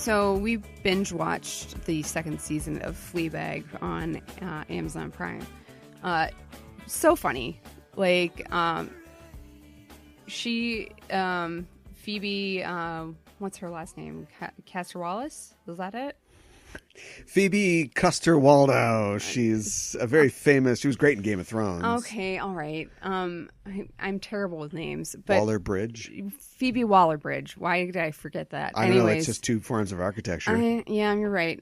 So we binge watched the second season of Fleabag on Amazon Prime. So funny. Like, Phoebe, what's her last name? Castor Wallace? Was that it? Phoebe Custer-Waldo. She's a very famous. She was great in Game of Thrones. Okay, all right. I'm terrible with names. But Waller-Bridge. Phoebe Waller-Bridge. Why did I forget that? I don't know. It's just two forms of architecture. Yeah, you're right.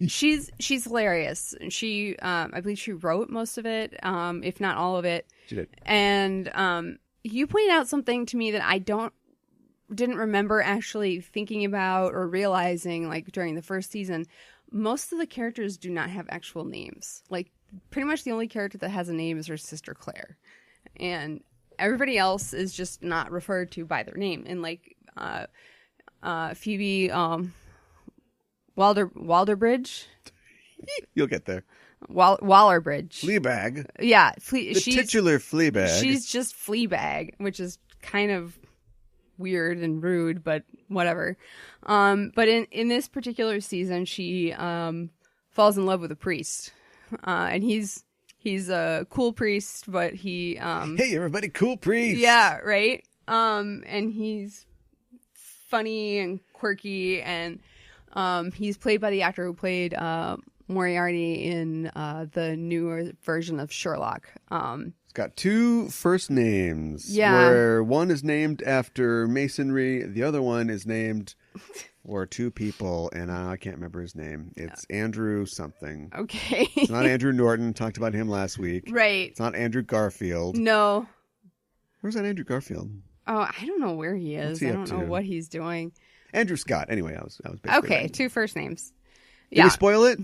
She's hilarious. She, I believe, she wrote most of it, if not all of it. She did. And you pointed out something to me that I didn't remember actually thinking about or realizing, like, during the first season. Most of the characters do not have actual names. Like, pretty much the only character that has a name is her sister Claire, and everybody else is just not referred to by their name. And like Phoebe Walderbridge, you'll get there. Wallerbridge, Fleabag, yeah, the titular Fleabag. She's just Fleabag, which is kind of weird and rude, but whatever. But in this particular season, she falls in love with a priest, and he's a cool priest, but he hey everybody, cool priest. Yeah, right. And he's funny and quirky, and he's played by the actor who played Moriarty in the newer version of Sherlock. It's got two first names. Yeah. Where one is named after masonry, the other one is named for two people, and I can't remember his name. It's Andrew something. Okay. It's not Andrew Norton. Talked about him last week. Right. It's not Andrew Garfield. No. Where's that Andrew Garfield? Oh, I don't know where he is. I don't know what he's doing. Andrew Scott. Anyway, I was basically okay. right. Two first names. Did we spoil it?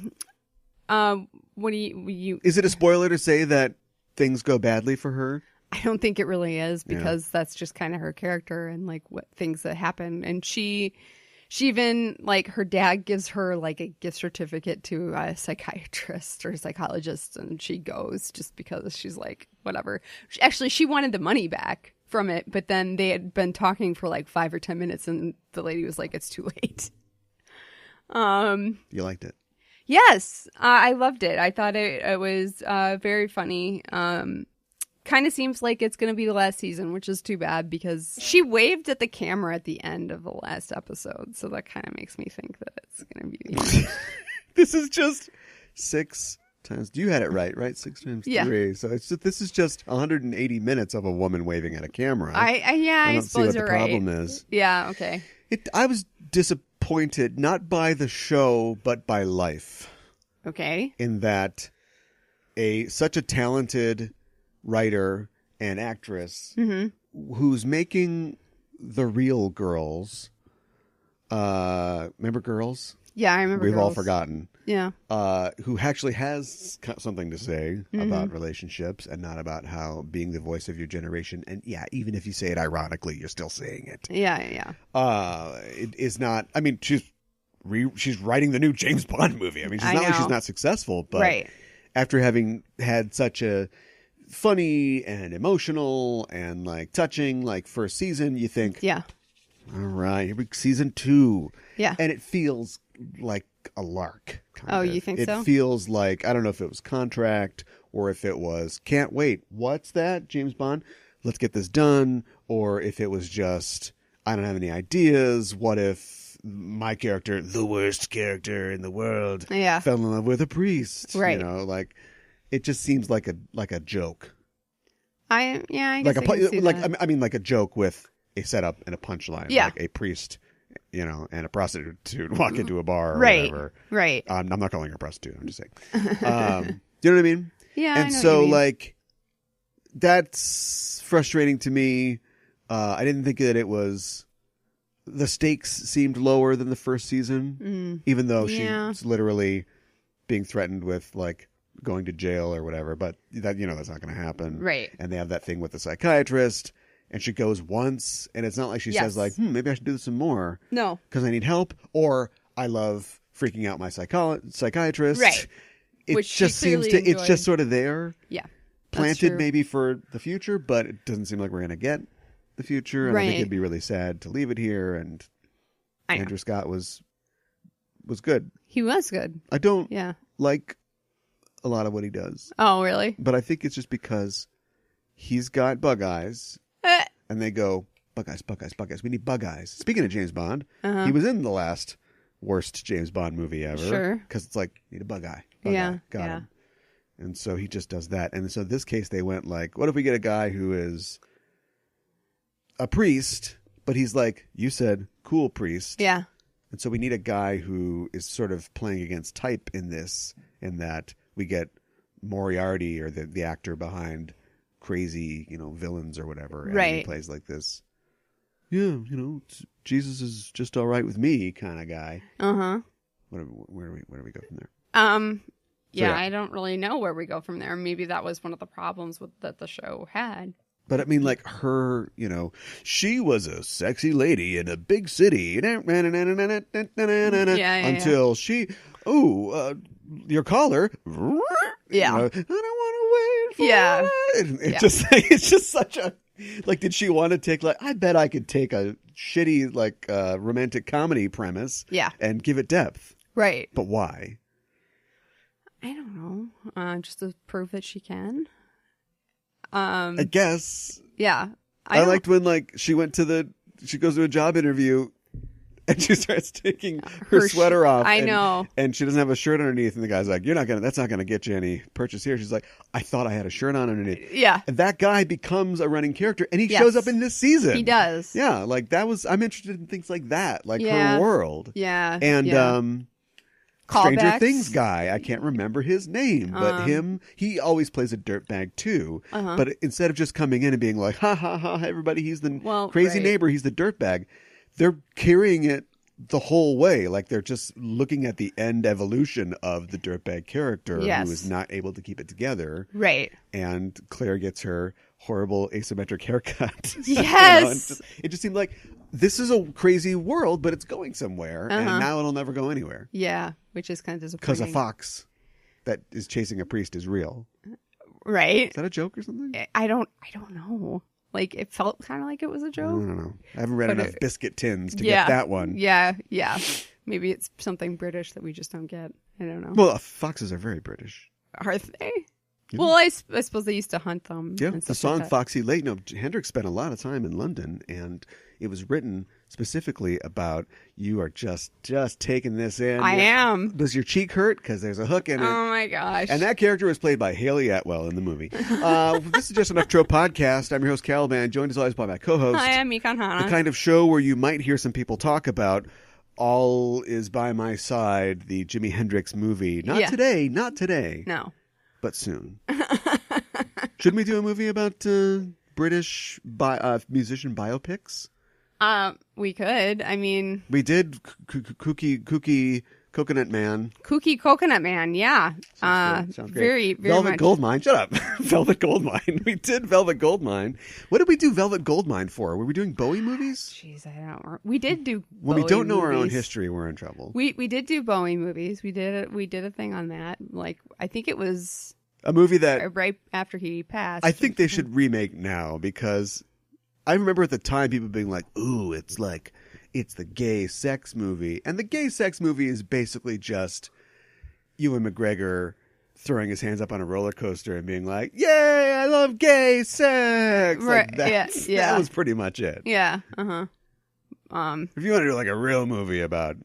What do you? Is it a spoiler to say that things go badly for her? I don't think it really is, because that's just kind of her character and like what things that happen. And she even, like, her dad gives her like a gift certificate to a psychiatrist or a psychologist, and she goes just because she's like, whatever. Actually, she wanted the money back from it, but then they had been talking for like 5 or 10 minutes, and the lady was like, it's too late. You liked it? Yes, I loved it. I thought it was very funny. Kind of seems like it's going to be the last season, which is too bad, because she waved at the camera at the end of the last episode. So that kind of makes me think that it's going to be the end. This is just 6 times. You had it right? 6 times 3. So this is just 180 minutes of a woman waving at a camera. I suppose see what the problem is. Yeah, okay. I was disappointed, not by the show, but by life. Okay. In that such a talented writer and actress who's making the real Girls. Remember Girls? Yeah, I remember We've Girls. all forgotten. Yeah. Who actually has something to say about relationships and not about how being the voice of your generation. And yeah, even if you say it ironically, you're still saying it. Yeah. It is not, I mean, she's writing the new James Bond movie. I mean, she's not like she's not successful, but after having had such a funny and emotional and like touching like first season, you think, all right, here we season 2. Yeah. And it feels like a lark. You think so? It feels like, I don't know if it was contract or if it was, can't wait, what's that, James Bond? Let's get this done. Or if it was just, I don't have any ideas. What if my character, the worst character in the world, fell in love with a priest? Right. You know, like, it just seems like a joke. I guess like I can see that. I mean, like a joke with a setup and a punchline. Yeah. Like a priest, you know, and a prostitute walk into a bar or right. whatever. Right. I'm not calling her a prostitute. I'm just saying. Do you know what I mean? Yeah. And I know so, what you mean. like, that's frustrating to me. I didn't think that it was. The stakes seemed lower than the first season, even though she's literally being threatened with like going to jail or whatever. But that that's not going to happen, right? And they have that thing with the psychiatrist, and she goes once, and it's not like she says like, maybe I should do this some more. No, because I need help, or I love freaking out my psychiatrist. Right. It Which just seems to. It's just sort of there. Yeah. Planted maybe for the future, but it doesn't seem like we're going to get the future. And I think it'd be really sad to leave it here. And Andrew Scott was was good. He was good. I don't like a lot of what he does. Oh, really? But I think it's just because he's got bug eyes, and they go, bug eyes, bug eyes, bug eyes. We need bug eyes. Speaking of James Bond, he was in the last worst James Bond movie ever. Sure. Because it's like, need a bug eye. Bug eye. Got him. And so he just does that. And so in this case, they went like, what if we get a guy who is a priest, but he's like, you said, cool priest. Yeah. And so we need a guy who is sort of playing against type in this, in that we get Moriarty, or the actor behind crazy, villains or whatever. Right. And he plays like this, Jesus is just all right with me kind of guy. Uh-huh. Where do we go from there? Yeah, I don't really know where we go from there. Maybe that was one of the problems that the show had. But I mean, like her, she was a sexy lady in a big city until she, your collar. Yeah. I don't want to wait for it. It's just such a, like, did she want to take, like, I bet I could take a shitty, like, romantic comedy premise and give it depth. Right. But why? I don't know. Just to prove that she can. I guess. Yeah. I liked when, like, she goes to a job interview and she starts taking her sweater off. I know. And she doesn't have a shirt underneath. And the guy's like, that's not going to get you any purchase here. She's like, I thought I had a shirt on underneath. Yeah. And that guy becomes a running character, and he shows up in this season. He does. Yeah. Like, I'm interested in things like that, like her world. Yeah. And, Stranger Callbacks. Things guy, I can't remember his name, but he always plays a dirtbag too. But instead of just coming in and being like, ha ha ha, everybody, he's the crazy neighbor, he's the dirtbag, they're carrying it the whole way. Like, they're just looking at the end evolution of the dirtbag character who is not able to keep it together. Right. And Claire gets her horrible asymmetric haircut. Yes. It just seemed like this is a crazy world, but it's going somewhere, and now it'll never go anywhere. Yeah, which is kind of disappointing. Because a fox that is chasing a priest is real. Right. Is that a joke or something? I don't know. Like, it felt kind of like it was a joke. I don't know. I haven't read enough biscuit tins to get that one. Yeah. Maybe it's something British that we just don't get. I don't know. Well, foxes are very British. Are they? Yeah. Well, I suppose they used to hunt them. Yeah, the song Foxy Lake. No, Hendrix spent a lot of time in London, and it was written specifically about, you are just taking this in. I am. Does your cheek hurt? Because there's a hook in it. Oh, my gosh. And that character was played by Haley Atwell in the movie. This is Just Enough Trope Podcast. I'm your host, Caliban, joined as always by my co-host. Hi, I'm Mikan Hana. The kind of show where you might hear some people talk about All Is By My Side, the Jimi Hendrix movie. Not today. No. But soon. Shouldn't we do a movie about British musician biopics? We could. I mean, we did Kooky Coconut Man. Kooky Coconut Man, yeah. Sounds great. Very Velvet much. Goldmine. Shut up. Velvet Goldmine. We did Velvet Goldmine. What did we do Velvet Goldmine for? Were we doing Bowie movies? Jeez, I don't. We did do. When Bowie we don't know movies. our own history, we're in trouble. We did do Bowie movies. We did a thing on that. Like, I think it was a movie that right after he passed. I think they should remake now, because I remember at the time people being like, "Ooh, it's the gay sex movie," and the gay sex movie is basically just Ewan McGregor throwing his hands up on a roller coaster and being like, "Yay, I love gay sex!" Right? Like that was pretty much it. Yeah. If you want to do like a real movie about,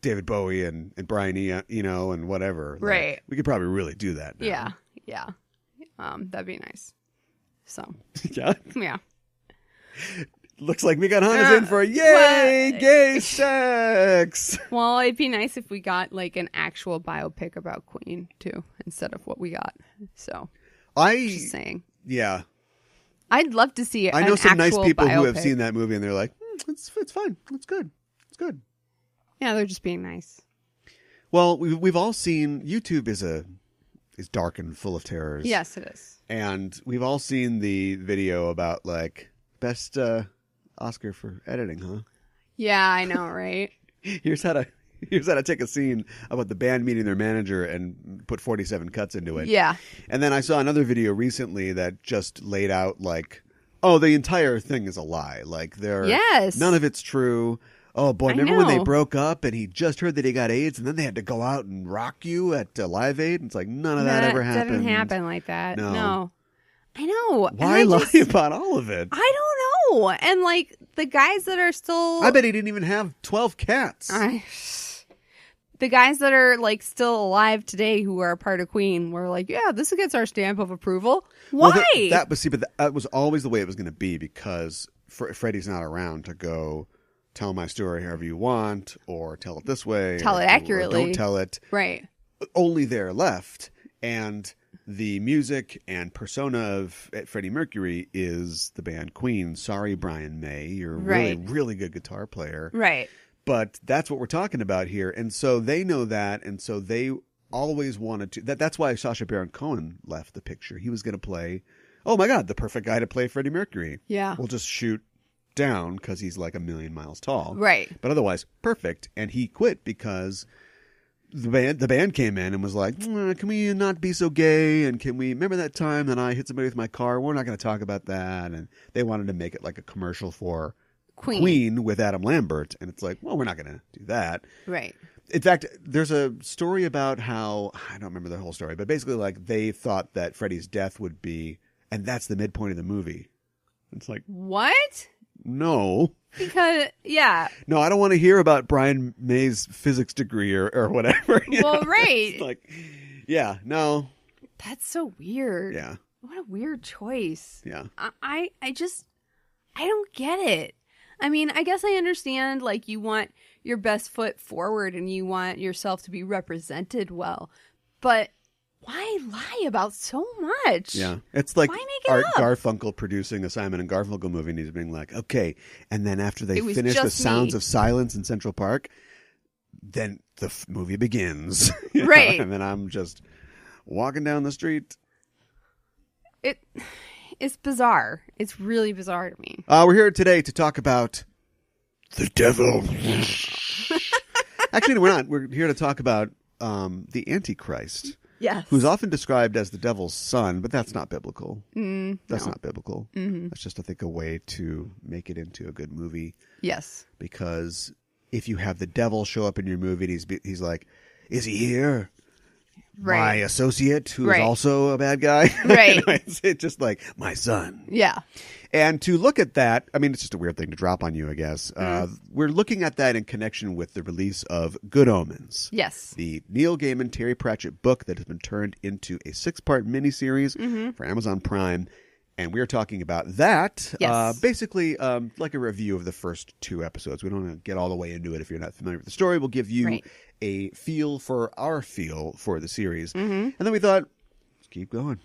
David Bowie and Brian Eno and whatever, right? We could probably really do that now. Yeah. That'd be nice. So. Yeah. Looks like Mikan Hana's in for gay sex. Well, it'd be nice if we got like an actual biopic about Queen too, instead of what we got. So, just saying. Yeah. I'd love to see. I know some nice people biopic. who have seen that movie and they're like, it's fine, it's good. Yeah, they're just being nice. Well, we've all seen YouTube is dark and full of terrors. Yes, it is. And we've all seen the video about like best Oscar for editing, huh? Yeah, I know, right? Here's how to take a scene about the band meeting their manager and put 47 cuts into it. Yeah. And then I saw another video recently that just laid out like, oh, the entire thing is a lie. Like none of it's true. Oh boy, remember when they broke up and he just heard that he got AIDS and then they had to go out and rock you at Live Aid? And it's like, none of that ever happened. It didn't happen like that. No. I know. Why lie about all of it? I don't know. And like the guys that are still... I bet he didn't even have 12 cats. The guys that are like still alive today who are a part of Queen were like, yeah, this gets our stamp of approval. Why? Well, that was always the way it was going to be because Freddie's not around to go... tell my story however you want, or tell it this way. Tell it accurately. Don't tell it. Right. Only they're left. And the music and persona of Freddie Mercury is the band Queen. Sorry, Brian May. You're a really, really good guitar player. Right. But that's what we're talking about here. And so they know that. And so they always wanted to. That's why Sacha Baron Cohen left the picture. He was going to play, oh my God, the perfect guy to play Freddie Mercury. Yeah. We'll just shoot down because he's like 1,000,000 miles tall, right? But otherwise perfect. And he quit because the band came in and was like, can we not be so gay, and can we remember that time that I hit somebody with my car? We're not going to talk about that. And they wanted to make it like a commercial for Queen with Adam Lambert, and it's like, well, we're not going to do that, right? In fact, there's a story about how, I don't remember the whole story, but basically like they thought that Freddie's death would be, and that's the midpoint of the movie. It's like, what? No. Because, yeah. No, I don't want to hear about Brian May's physics degree or whatever. Well, right. It's like, yeah, no. That's so weird. Yeah. What a weird choice. Yeah. I don't get it. I mean, I guess I understand, like, you want your best foot forward and you want yourself to be represented well. But... why lie about so much? Yeah. It's like why make it Art up? Garfunkel producing a Simon and Garfunkel movie and he's being like, okay. And then after they finish the just Sounds me. of Silence in Central Park, then the movie begins. Right. And then I'm just walking down the street. It's bizarre. It's really bizarre to me. We're here today to talk about the devil. Actually, we're not. We're here to talk about the Antichrist. Yes. Who's often described as the devil's son, but that's not biblical. That's no. not biblical. Mm-hmm. That's just, I think, a way to make it into a good movie. Yes. Because if you have the devil show up in your movie and he's like, is he here? Right. My associate, who is also a bad guy. Right. It's just like, my son. Yeah. And to look at that, I mean, it's just a weird thing to drop on you, I guess. We're looking at that in connection with the release of Good Omens. Yes. The Neil Gaiman, Terry Pratchett book that has been turned into a 6-part miniseries for Amazon Prime. And we are talking about that. Yes. Basically, like a review of the first 2 episodes. We don't want to get all the way into it if you're not familiar with the story. We'll give you a feel for our feel for the series. And then we thought, let's keep going.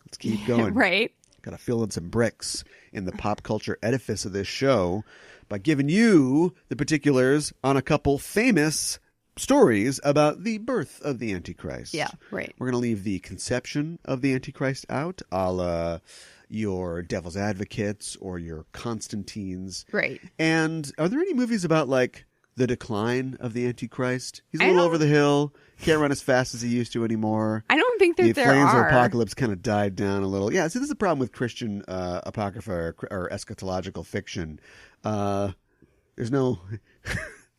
Let's keep going. Right. Got to fill in some bricks in the pop culture edifice of this show by giving you the particulars on a couple famous stories about the birth of the Antichrist. Yeah, right. We're going to leave the conception of the Antichrist out, a la your Devil's Advocates or your Constantines. Right. And are there any movies about, like, the decline of the Antichrist? He's a little over the hill. Can't run as fast as he used to anymore. I don't think that the flames of apocalypse kind of died down a little. Yeah, see, this is the problem with Christian apocrypha or eschatological fiction. There's no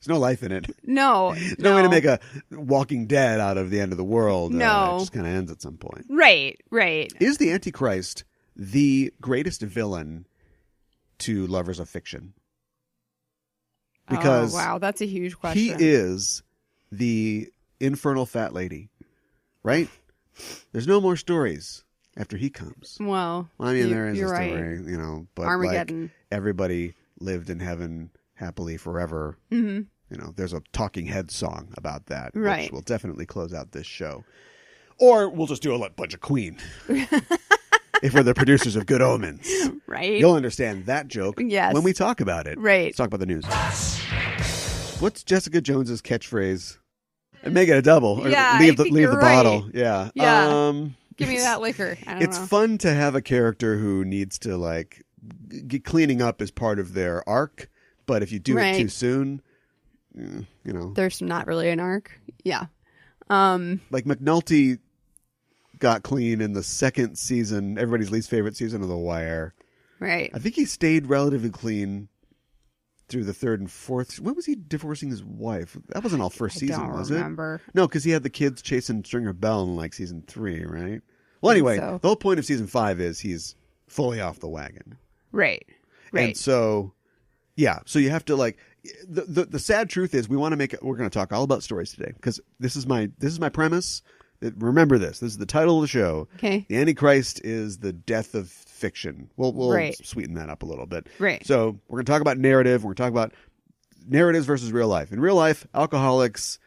life in it. No. There's no way to make a Walking Dead out of the end of the world. No. It just kind of ends at some point. Right, right. Is the Antichrist the greatest villain to lovers of fiction? Because wow, that's a huge question. He is the infernal fat lady, right? There's no more stories after he comes. Well, I mean, there is a right. story, you know, but Armageddon. Like everybody lived in heaven happily forever. Mm-hmm. You know, there's a Talking Heads song about that, right? Which will definitely close out this show. Or we'll just do a bunch of Queen. If we're the producers of Good Omens. Right. You'll understand that joke when we talk about it. Right. Let's talk about the news. What's Jessica Jones's catchphase? And make it a double. Or leave the bottle. Yeah. Yeah. Give me that liquor. I don't know. It's fun to have a character who needs to, like, get cleaning up as part of their arc. But if you do it too soon, you know. There's not really an arc. Yeah. Like McNulty got clean in the second season, everybody's least favorite season of The Wire. Right. I think he stayed relatively clean through the third and fourth. When was he divorcing his wife? That wasn't all first season, was it? I don't remember. No, because he had the kids chasing Stringer Bell in like season 3, right? Well, anyway, the whole point of season 5 is he's fully off the wagon. Right. And so, yeah. So you have to like the sad truth is we're going to talk all about stories today because this is my premise. Remember this. This is the title of the show. Okay. The Antichrist is the death of fiction. We'll sweeten that up a little bit. Right. So we're going to talk about narrative. We're going to talk about narratives versus real life. In real life, alcoholics,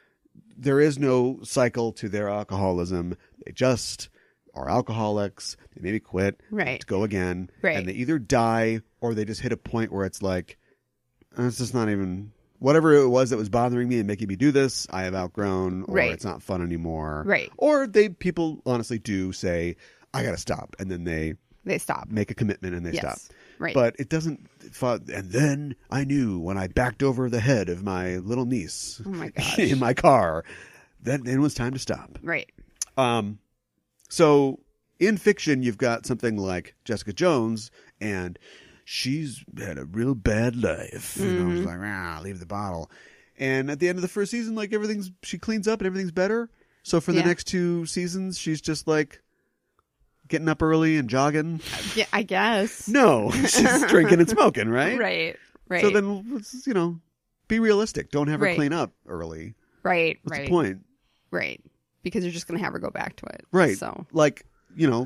there is no cycle to their alcoholism. They just are alcoholics. They maybe quit. Right. To go again. Right. And they either die or they just hit a point where it's like, it's just not even... Whatever it was that was bothering me and making me do this, I have outgrown, or it's not fun anymore. Right. Or people honestly do say, I got to stop. And then they stop. Make a commitment and they stop. Right. But it doesn't. And then I knew when I backed over the head of my little niece in my car, then it was time to stop. Right. So in fiction, you've got something like Jessica Jones and she's had a real bad life. You know, she's like, leave the bottle. And at the end of the first season, like she cleans up and everything's better. So for the next 2 seasons, she's just like getting up early and jogging. Yeah, I guess. No, she's drinking and smoking, right? Right. So then, let's, be realistic. Don't have her clean up early. Right. What's the point? Right. Because you're just going to have her go back to it. Right. So like,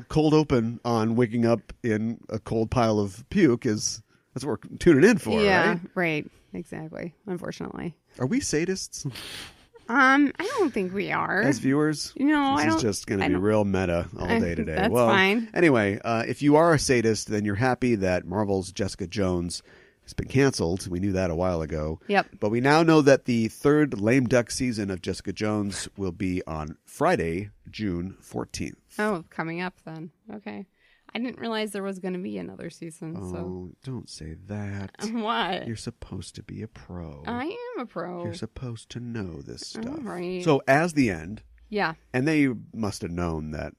cold open on waking up in a cold pile of puke that's what we're tuning in for, right? Right. Exactly. Unfortunately. Are we sadists? I don't think we are. As viewers? This is just going to be real meta all day today. That's fine. Anyway, if you are a sadist, then you're happy that Marvel's Jessica Jones has been canceled. We knew that a while ago. Yep. But we now know that the 3rd lame duck season of Jessica Jones will be on Friday, June 14th. Oh, coming up then. Okay. I didn't realize there was going to be another season. Oh, don't say that. What? You're supposed to be a pro. I am a pro. You're supposed to know this stuff. All right. So as the end. Yeah. And they must have known that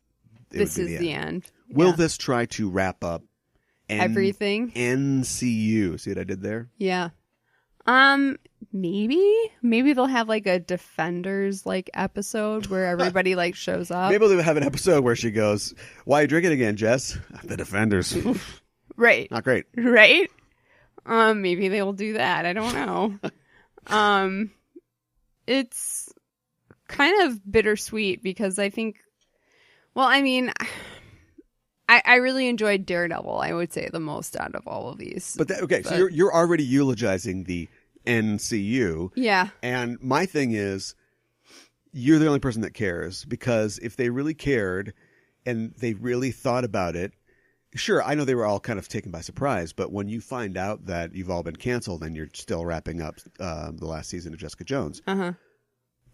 this is the end. Will this try to wrap up everything? NCU. See what I did there? Yeah. Maybe they'll have like a Defenders like episode where everybody like shows up. Maybe they'll have an episode where she goes, "Why are you drinking again, Jess?" The Defenders. Right. Not great. Right. Maybe they'll do that. I don't know. It's kind of bittersweet because I think, I really enjoyed Daredevil, I would say, the most out of all of these. So you're already eulogizing the NCU. Yeah. And my thing is, you're the only person that cares, because if they really cared and they really thought about it, sure, I know they were all kind of taken by surprise, but when you find out that you've all been canceled and you're still wrapping up the last season of Jessica Jones, and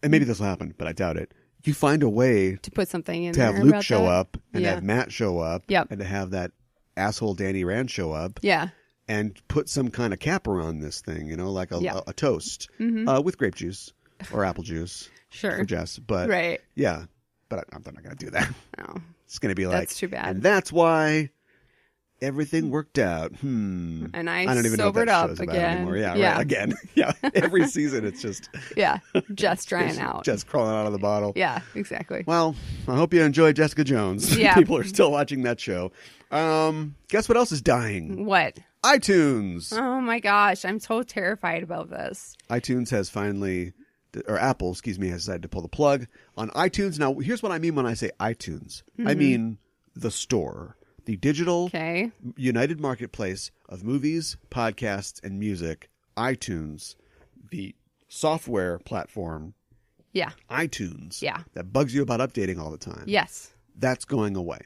maybe this will happen, but I doubt it, you find a way to put something in to there have Luke about show that. up and to have Matt show up and to have that asshole Danny Rand show up and put some kind of cap around this thing, like a toast with grape juice or apple juice for Jess. But but I'm not going to do that. No. It's going to be like, that's too bad. And that's why everything worked out. And I don't even know what that show's about anymore. Yeah, right. Again. Yeah. Every season it's just just drying out. Just crawling out of the bottle. Yeah, exactly. Well, I hope you enjoyed Jessica Jones. Yeah. People are still watching that show. Guess what else is dying? What? iTunes. Oh my gosh, I'm so terrified about this. iTunes has finally, or Apple, has decided to pull the plug on iTunes. Now, here's what I mean when I say iTunes. I mean the store. The digital United Marketplace of movies, podcasts, and music, iTunes, the software platform, iTunes, that bugs you about updating all the time. Yes. That's going away.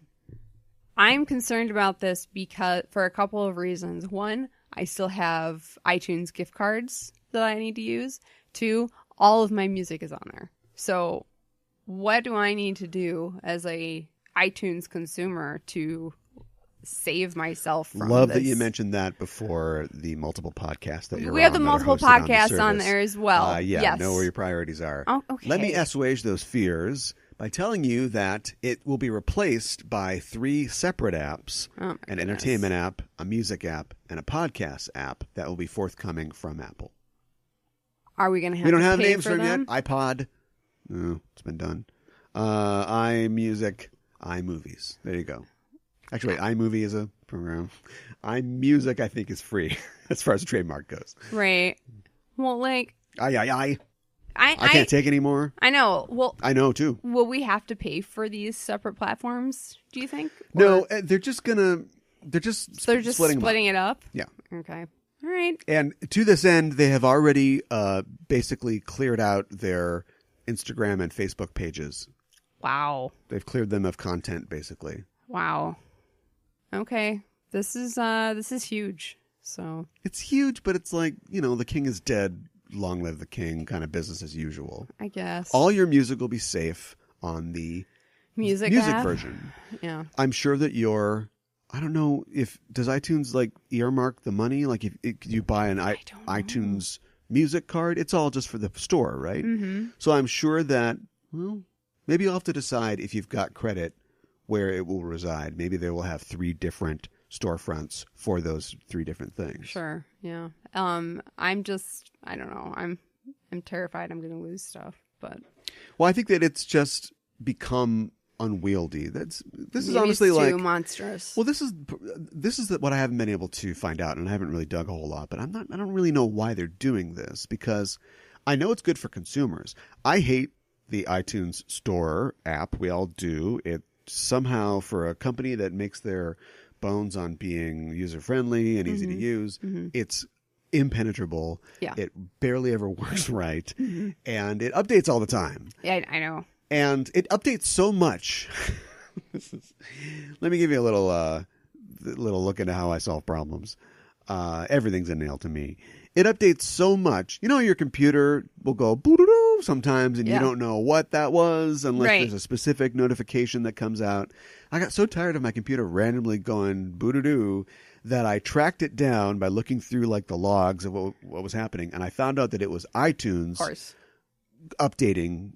I'm concerned about this because for a couple of reasons. One, I still have iTunes gift cards that I need to use. Two, all of my music is on there. So what do I need to do as a iTunes consumer to save myself from Love this? that you mentioned that before the multiple podcasts that you're on. We have the multiple podcasts on there as well. Yes. Know where your priorities are. Oh, okay. Let me assuage those fears by telling you that it will be replaced by 3 separate apps, an entertainment app, a music app, and a podcast app that will be forthcoming from Apple. Are we going to have We don't to have pay names for for them them? yet. iPod. No, it's been done. iMusic, iMovies. There you go. Actually, iMovie is a program. iMusic, I think, is free as far as the trademark goes. Right. Well, like... I can't take anymore. I know. Well, I know, too. Will we have to pay for these separate platforms, do you think? No, they're just splitting it up? Yeah. Okay. All right. And to this end, they have already basically cleared out their Instagram and Facebook pages. Wow. They've cleared them of content, basically. Wow. Okay. This is huge. So it's huge, but it's like, the king is dead. Long live the king, kind of business as usual. I guess. All your music will be safe on the music version. Yeah. I'm sure that I don't know does iTunes like earmark the money? Like if you buy an iTunes music card, it's all just for the store, right? Mm-hmm. So I'm sure that, maybe you'll have to decide if you've got credit where it will reside. Maybe they will have 3 different storefronts for those 3 different things. Sure. Yeah. I don't know. I'm terrified I'm going to lose stuff, but. Well, I think that it's just become unwieldy. This is honestly it's like too monstrous. Well, this is what I haven't been able to find out, and I haven't really dug a whole lot. But I don't really know why they're doing this, because I know it's good for consumers. I hate the iTunes Store app. We all do. It somehow, for a company that makes their bones on being user friendly and easy to use, it's impenetrable. Yeah. It barely ever works right, and it updates all the time. Yeah, I know. And it updates so much. Let me give you a little look into how I solve problems. Everything's a nail to me. It updates so much. Your computer will go boo-doo-doo sometimes, and you don't know what that was unless there's a specific notification that comes out. I got so tired of my computer randomly going boo-doo-doo that I tracked it down by looking through like the logs of what was happening, and I found out that it was iTunes. Of course. Updating,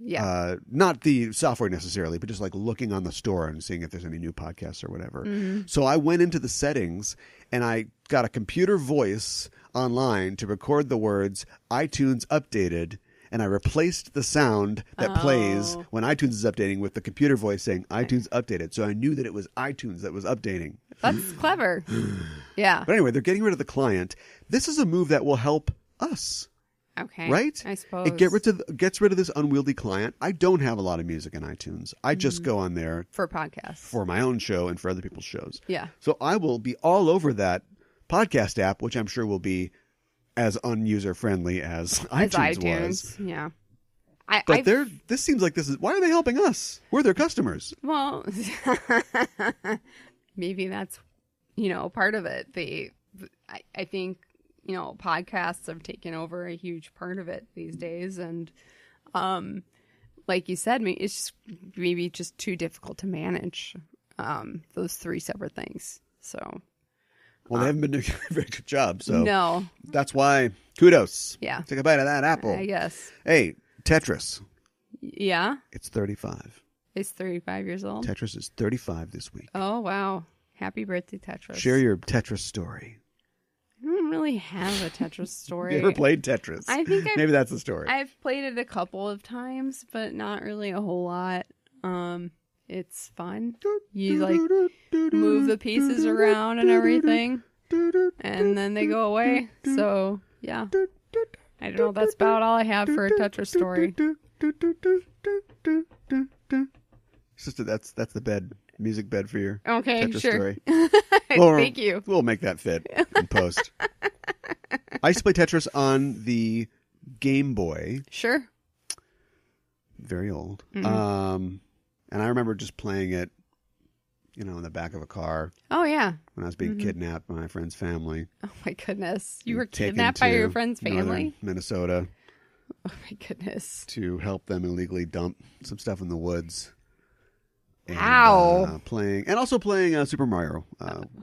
not the software necessarily, but just like looking on the store and seeing if there's any new podcasts or whatever. So I went into the settings and I got a computer voice online to record the words iTunes updated, and I replaced the sound that plays when iTunes is updating with the computer voice saying iTunes updated. So I knew that it was iTunes that was updating. That's clever. Yeah. But anyway, they're getting rid of the client. This is a move that will help us. Okay. Right? I suppose. It gets rid of this unwieldy client. I don't have a lot of music in iTunes. I just go on there for podcasts, for my own show and for other people's shows. Yeah. So I will be all over that podcast app, which I'm sure will be as unuser friendly as iTunes was. Yeah. But this seems like why are they helping us? We're their customers. Well, maybe that's, part of it. I think, podcasts have taken over a huge part of it these days. And like you said, it's maybe just too difficult to manage those 3 separate things. So. Well, they haven't been doing a very good job. So no. That's why kudos. Yeah. Take a bite of that apple. I guess. Hey, Tetris. Yeah? It's 35. It's 35 years old? Tetris is 35 this week. Oh, wow. Happy birthday, Tetris. Share your Tetris story. I don't really have a Tetris story. You ever played Tetris? I think maybe that's the story. I've played it a couple of times, but not really a whole lot. It's fun. You like move the pieces around and everything, and then they go away. So yeah, I don't know. That's about all I have for a Tetris story. That's the music bed for your Tetris story. Thank you. We'll make that fit in post. I used to play Tetris on the Game Boy. Sure. Very old. And I remember just playing it, in the back of a car. Oh, yeah. When I was being kidnapped by my friend's family. Oh, my goodness. You were kidnapped by your friend's family? Northern Minnesota. Oh, my goodness. To help them illegally dump some stuff in the woods. And, wow. playing Super Mario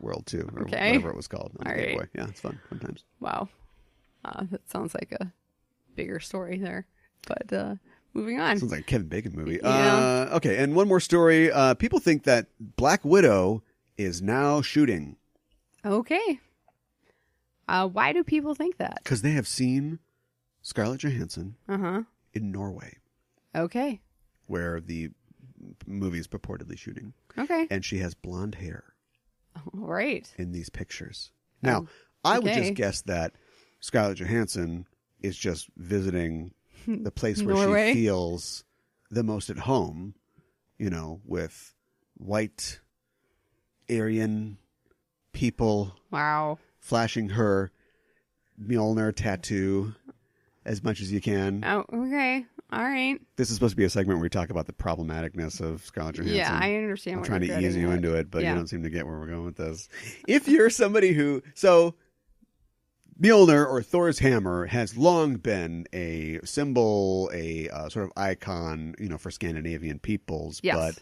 World 2, or whatever it was called on the Game Boy. Yeah, it's fun sometimes. Wow. That sounds like a bigger story there. But moving on. Sounds like a Kevin Bacon movie. Yeah. Okay, and one more story. People think that Black Widow is now shooting. Okay. Why do people think that? Because they have seen Scarlett Johansson in Norway. Okay. Where the movie is purportedly shooting. Okay. And she has blonde hair. All right. In these pictures. Now, I would just guess that Scarlett Johansson is just visiting the place where Norway? she feels the most at home, with white Aryan people. Wow. Flashing her Mjolnir tattoo as much as you can. Oh, okay. All right. This is supposed to be a segment where we talk about the problematicness of Scarlett Johansson. Yeah, I understand. I'm trying to ease you into it, but you don't seem to get where we're going with this. If you're somebody Mjolnir or Thor's hammer has long been a symbol, a sort of icon, for Scandinavian peoples. Yes. But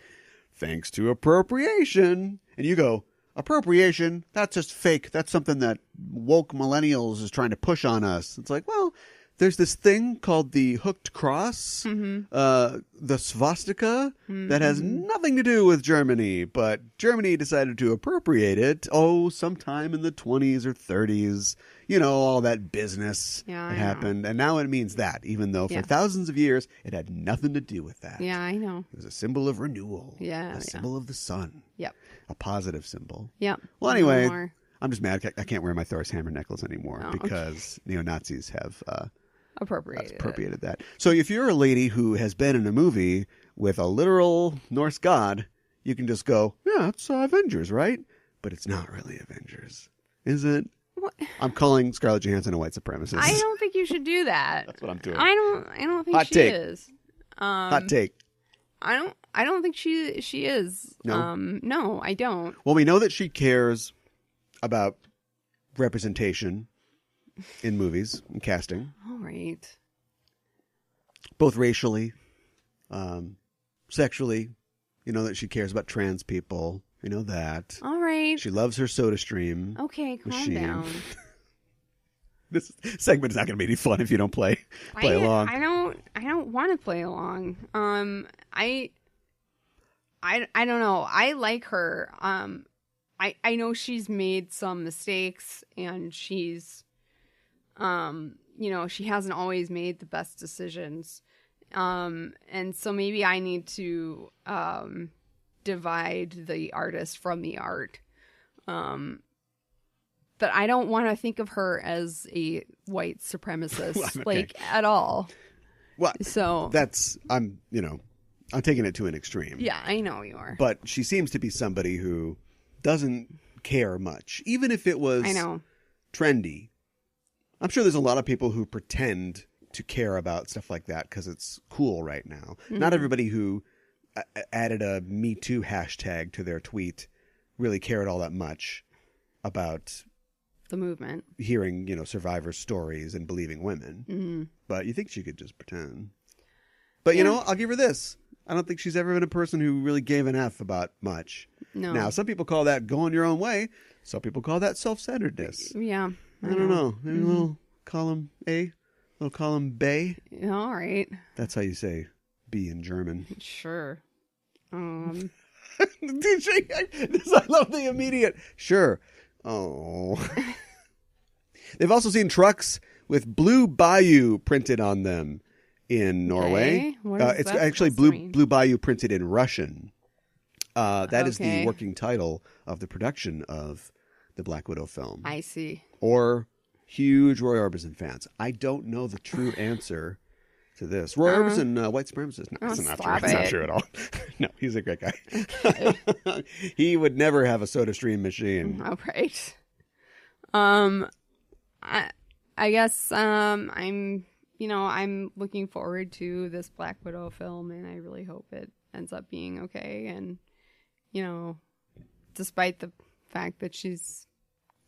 thanks to appropriation, and you go, appropriation, that's just fake. That's something that woke millennials is trying to push on us. It's like, well, there's this thing called the hooked cross, the swastika, that has nothing to do with Germany, but Germany decided to appropriate it, sometime in the 20s or 30s. All that business that happened. And now it means that, even though for thousands of years, it had nothing to do with that. Yeah, I know. It was a symbol of renewal. Yeah. A symbol of the sun. Yep. A positive symbol. Yep. Well, anyway, I'm just mad I can't wear my Thor's hammer necklace anymore because neo-Nazis have appropriated that. So if you're a lady who has been in a movie with a literal Norse god, you can just go, yeah, it's Avengers, right? But it's not really Avengers, is it? What? I'm calling Scarlett Johansson a white supremacist. I don't think you should do that. That's what I'm doing. I don't think she is. Hot take. I don't think she is. No? No, I don't. Well, we know that she cares about representation in movies and casting. All right. Both racially, sexually. That she cares about trans people. That. All right. She loves her SodaStream. Okay, calm machine. down. This segment is not going to be any fun if you don't play along. I don't want to play along. I don't know. I like her. I know she's made some mistakes and she's she hasn't always made the best decisions. And so maybe I need to divide the artist from the art. But I don't want to think of her as a white supremacist, at all. Well, so I'm taking it to an extreme. Yeah, I know you are. But she seems to be somebody who doesn't care much, even if it was trendy. I'm sure there's a lot of people who pretend to care about stuff like that because it's cool right now. Mm-hmm. Not everybody who added a Me Too hashtag to their tweet really cared all that much about the movement, hearing survivor stories and believing women. Mm-hmm. But you think she could just pretend. But I'll give her this. I don't think she's ever been a person who really gave an F about much. No. Now, some people call that going your own way. Some people call that self-centeredness. Yeah. I don't know. Maybe a little column A, a little column B. All right. That's how you say B in German. Sure. I love the immediate. Sure. Oh. They've also seen trucks with Blue Bayou printed on them in Norway. It's actually Blue Bayou printed in Russian. That is the working title of the production of the Black Widow film. I see. Or huge Roy Orbison fans. I don't know the true answer to this. Roy Orbison, white supremacist. No, that's not true. It's not true at all. No, he's a great guy. Okay. He would never have a SodaStream machine. All right. I guess I'm looking forward to this Black Widow film, and I really hope it ends up being okay. And despite the fact that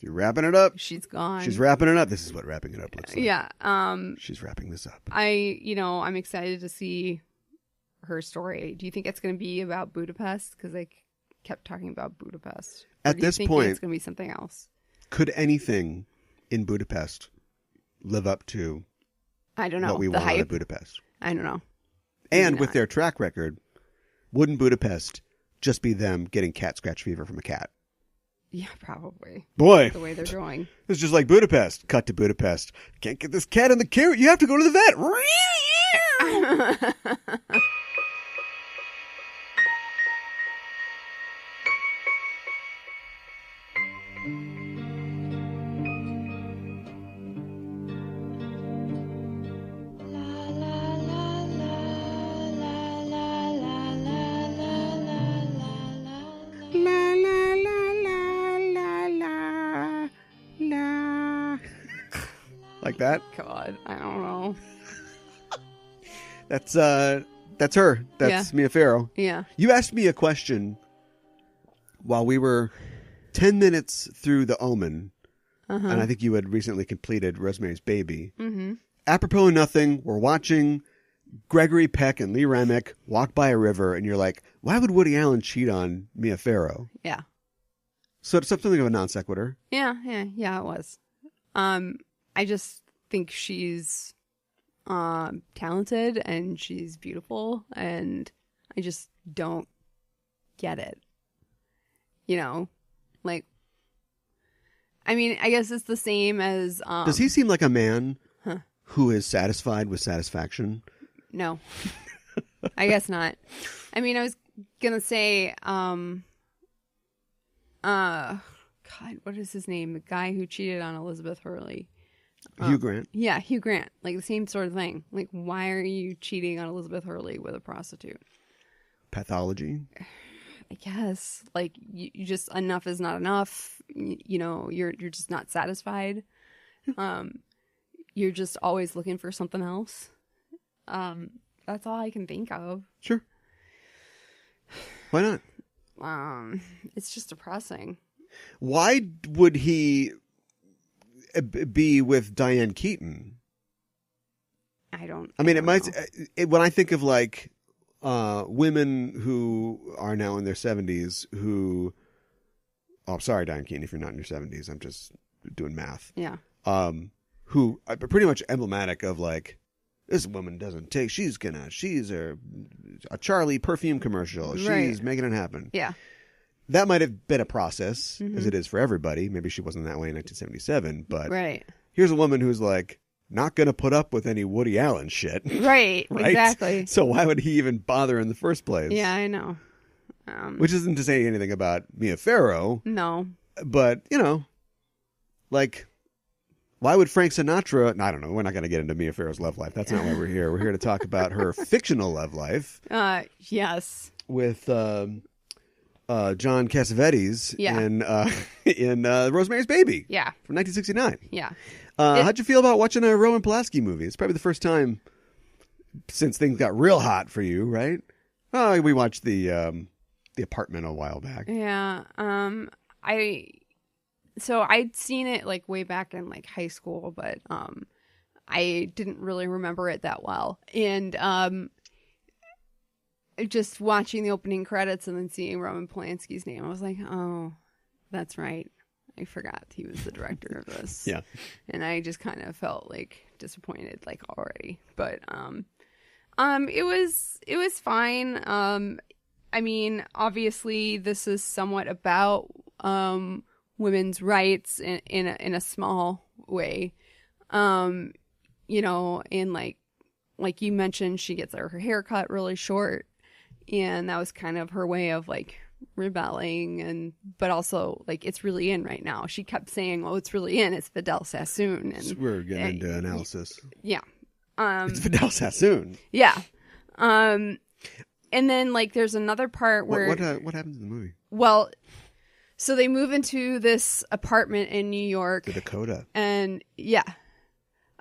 you're wrapping it up. She's gone. She's wrapping it up. This is what wrapping it up looks like. Yeah. She's wrapping this up. I'm excited to see her story. Do you think it's going to be about Budapest? Because they kept talking about Budapest. At this point, it's going to be something else? Could anything in Budapest live up to I don't know what we want out of Budapest? I don't know. And with their track record, wouldn't Budapest just be them getting cat scratch fever from a cat? Yeah, probably. Boy. The way they're going. It's just like Budapest. Cut to Budapest. Can't get this cat in the carrot. You have to go to the vet. Like that? God, I don't know. That's her. That's Mia Farrow. Yeah. You asked me a question while we were 10 minutes through the Omen, and I think you had recently completed Rosemary's Baby. Mm-hmm. Apropos of nothing, we're watching Gregory Peck and Lee Remick walk by a river, and you're like, why would Woody Allen cheat on Mia Farrow? Yeah. So it's something of a non sequitur. Yeah, it was. I just think she's talented and she's beautiful, and I just don't get it. You know, like, I mean, I guess it's the same as. Does he seem like a man who is satisfied with satisfaction? No, I guess not. I mean, I was gonna say, God, what is his name? The guy who cheated on Elizabeth Hurley. Hugh Grant. Yeah, Hugh Grant. Like the same sort of thing. Like, why are you cheating on Elizabeth Hurley with a prostitute? Pathology. I guess. Like, you just, enough is not enough. You know, you're just not satisfied. You're just always looking for something else. That's all I can think of. Sure. Why not? It's just depressing. Why would he be with Diane Keaton? I mean, it might. When I think of like women who are now in their 70s who, oh, I'm sorry, Diane Keaton, if you're not in your 70s, I'm just doing math. Yeah. Who are pretty much emblematic of like, this woman doesn't take. She's a Charlie perfume commercial. She's making it happen. Yeah. That might have been a process, as it is for everybody. Maybe she wasn't that way in 1977, but here's a woman who's like not going to put up with any Woody Allen shit. Right, exactly. So why would he even bother in the first place? Yeah, I know. Which isn't to say anything about Mia Farrow. No. But, you know, like, why would Frank Sinatra... I don't know. We're not going to get into Mia Farrow's love life. That's not why we're here. We're here to talk about her fictional love life. Yes. With... John Cassavetes in Rosemary's Baby. Yeah. From 1969. Yeah. How'd you feel about watching a Roman Polanski movie? It's probably the first time since things got real hot for you, right? Oh, we watched the Apartment a while back. Yeah. So I'd seen it like way back in like high school, but I didn't really remember it that well. And just watching the opening credits and then seeing Roman Polanski's name, I was like, oh, that's right. I forgot he was the director of this. Yeah. And I just kind of felt like disappointed like already. But it was fine. I mean, obviously this is somewhat about women's rights in a small way. You know, and like you mentioned, she gets her hair cut really short. And that was kind of her way of like rebelling, but also like it's really in right now. She kept saying, "Oh, it's really in. It's Fidel Sassoon." And we're getting into analysis. Yeah, it's Fidel Sassoon. Yeah, and then like there's another part where what happens in the movie? Well, so they move into this apartment in New York, the Dakota, and yeah.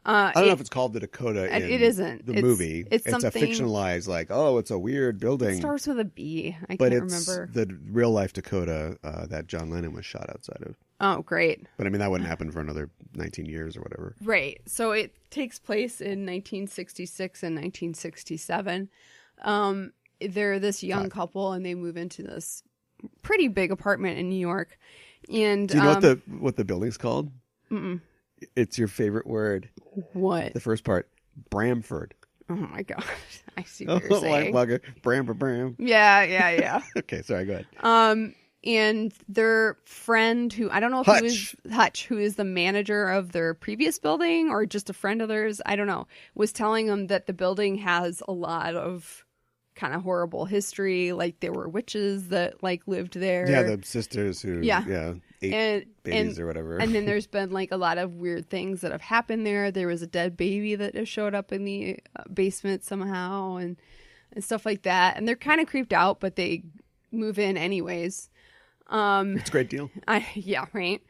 I don't know if it's called the Dakota in it isn't. The movie. It's a fictionalized, like, oh, it's a weird building. It starts with a B. I can't remember. But it's the real life Dakota that John Lennon was shot outside of. Oh, great. But I mean, that wouldn't happen for another 19 years or whatever. Right. So it takes place in 1966 and 1967. They're this young couple, and they move into this pretty big apartment in New York. And do you know what the building's called? Mm-mm. It's your favorite word. What? The first part, Bramford. Oh my god, I see what you're saying. Bram. Yeah. Okay, sorry, go ahead. And their friend, who I don't know if he was Hutch, who is the manager of their previous building or just a friend of theirs, I don't know, was telling them that the building has a lot of kind of horrible history. Like there were witches that like lived there. Yeah, the sisters who ate babies or whatever. And then there's been like a lot of weird things that have happened there. There was a dead baby that has showed up in the basement somehow and stuff like that. And they're kind of creeped out, but they move in anyways. It's a great deal. Yeah, right.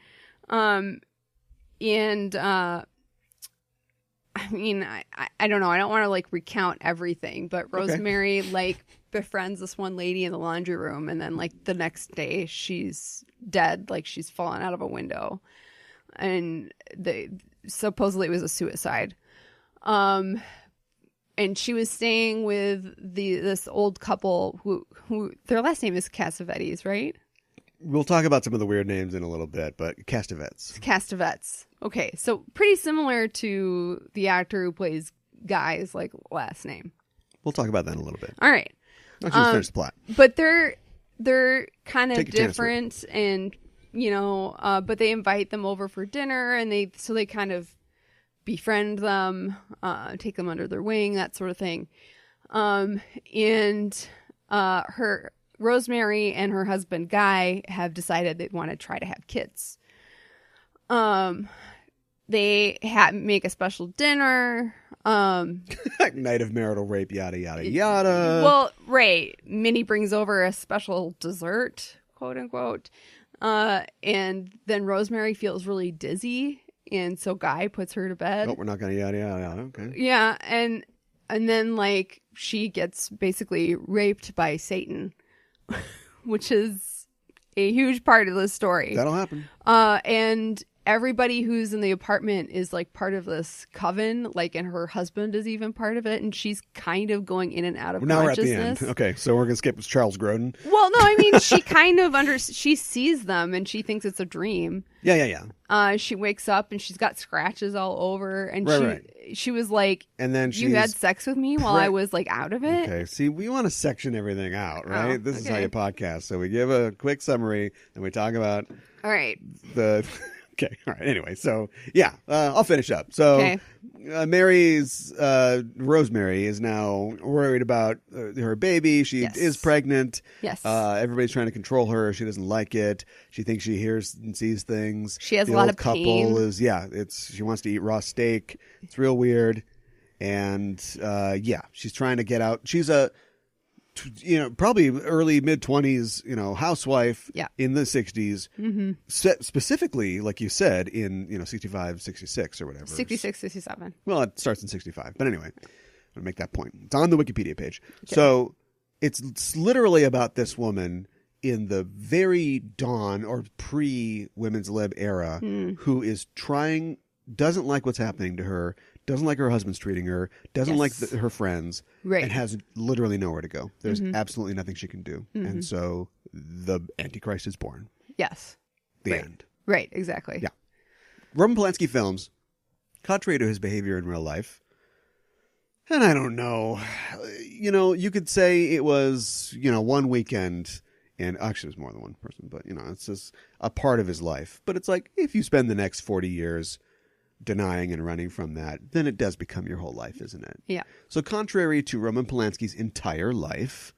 And I mean, I don't know. I don't want to like recount everything, but Rosemary like befriends this one lady in the laundry room, and then like the next day she's dead, like she's fallen out of a window, and supposedly it was a suicide. And she was staying with this old couple who their last name is Cassavetes, right? We'll talk about some of the weird names in a little bit, but Castavets. Okay, so pretty similar to the actor who plays Guy's like last name. We'll talk about that in a little bit. All right. Let's just finish the plot. But they're kind of different, and but they invite them over for dinner, and they kind of befriend them, take them under their wing, that sort of thing. And her Rosemary and her husband Guy have decided they want to try to have kids. They make a special dinner. Night of marital rape, yada yada yada. Well, right. Minnie brings over a special dessert, quote unquote. And then Rosemary feels really dizzy, and so Guy puts her to bed. Oh, we're not gonna yada yada yada. Okay. Yeah, and then like she gets basically raped by Satan. Which is a huge part of the story. That'll happen. And everybody who's in the apartment is like part of this coven, like, and her husband is even part of it, and she's kind of going in and out of consciousness. Now we're at the end. Okay, so we're gonna skip Charles Grodin. Well, no, I mean she kind of she sees them and she thinks it's a dream. Yeah. She wakes up and she's got scratches all over, and she was like, and then you had sex with me while I was like out of it. Okay, see, we want to section everything out, right? This is how you podcast. So we give a quick summary, and we talk about Okay, all right. Anyway, so yeah, I'll finish up. So Rosemary is now worried about her baby. She is pregnant. Yes. Everybody's trying to control her. She doesn't like it. She thinks she hears and sees things. She has a lot of pain. She wants to eat raw steak. It's real weird. And she's trying to get out. She's probably early mid-20s, housewife in the 60s, specifically, like you said, in, 65, 66 or whatever. 66, 67. Well, it starts in 65. But anyway, I'm going to make that point. It's on the Wikipedia page. Okay. So it's literally about this woman in the very dawn or pre-women's lib era who is doesn't like what's happening to her, doesn't like her husband's treating her, doesn't like her friends, and has literally nowhere to go. There's absolutely nothing she can do. And so the Antichrist is born. Yes. The end. Right, exactly. Yeah. Roman Polanski films, contrary to his behavior in real life, and I don't know, you could say it was, one weekend, and actually it was more than one person, but, it's just a part of his life. But it's like, if you spend the next 40 years denying and running from that, then it does become your whole life, isn't it? Yeah. So contrary to Roman Polanski's entire life,